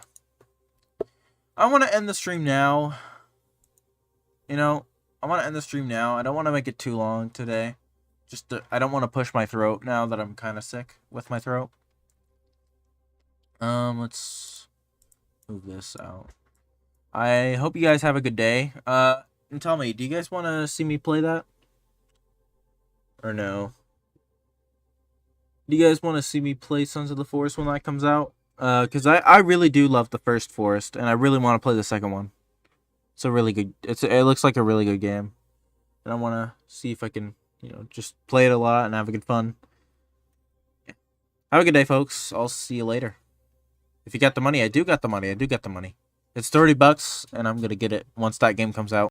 I want to end the stream now. I want to end the stream now. I don't want to make it too long today. I don't want to push my throat now that I'm kind of sick with my throat. Let's move this out. I hope you guys have a good day. And tell me, do you guys want to see me play that? Or no? Do you guys want to see me play Sons of the Forest when that comes out? Because I really do love the first Forest, and I really want to play the second one. It's a really good. It looks like a really good game, and I want to see if I can, just play it a lot and have a good fun. Yeah. Have a good day, folks. I'll see you later. If you got the money, I do got the money. It's $30, and I'm gonna get it once that game comes out.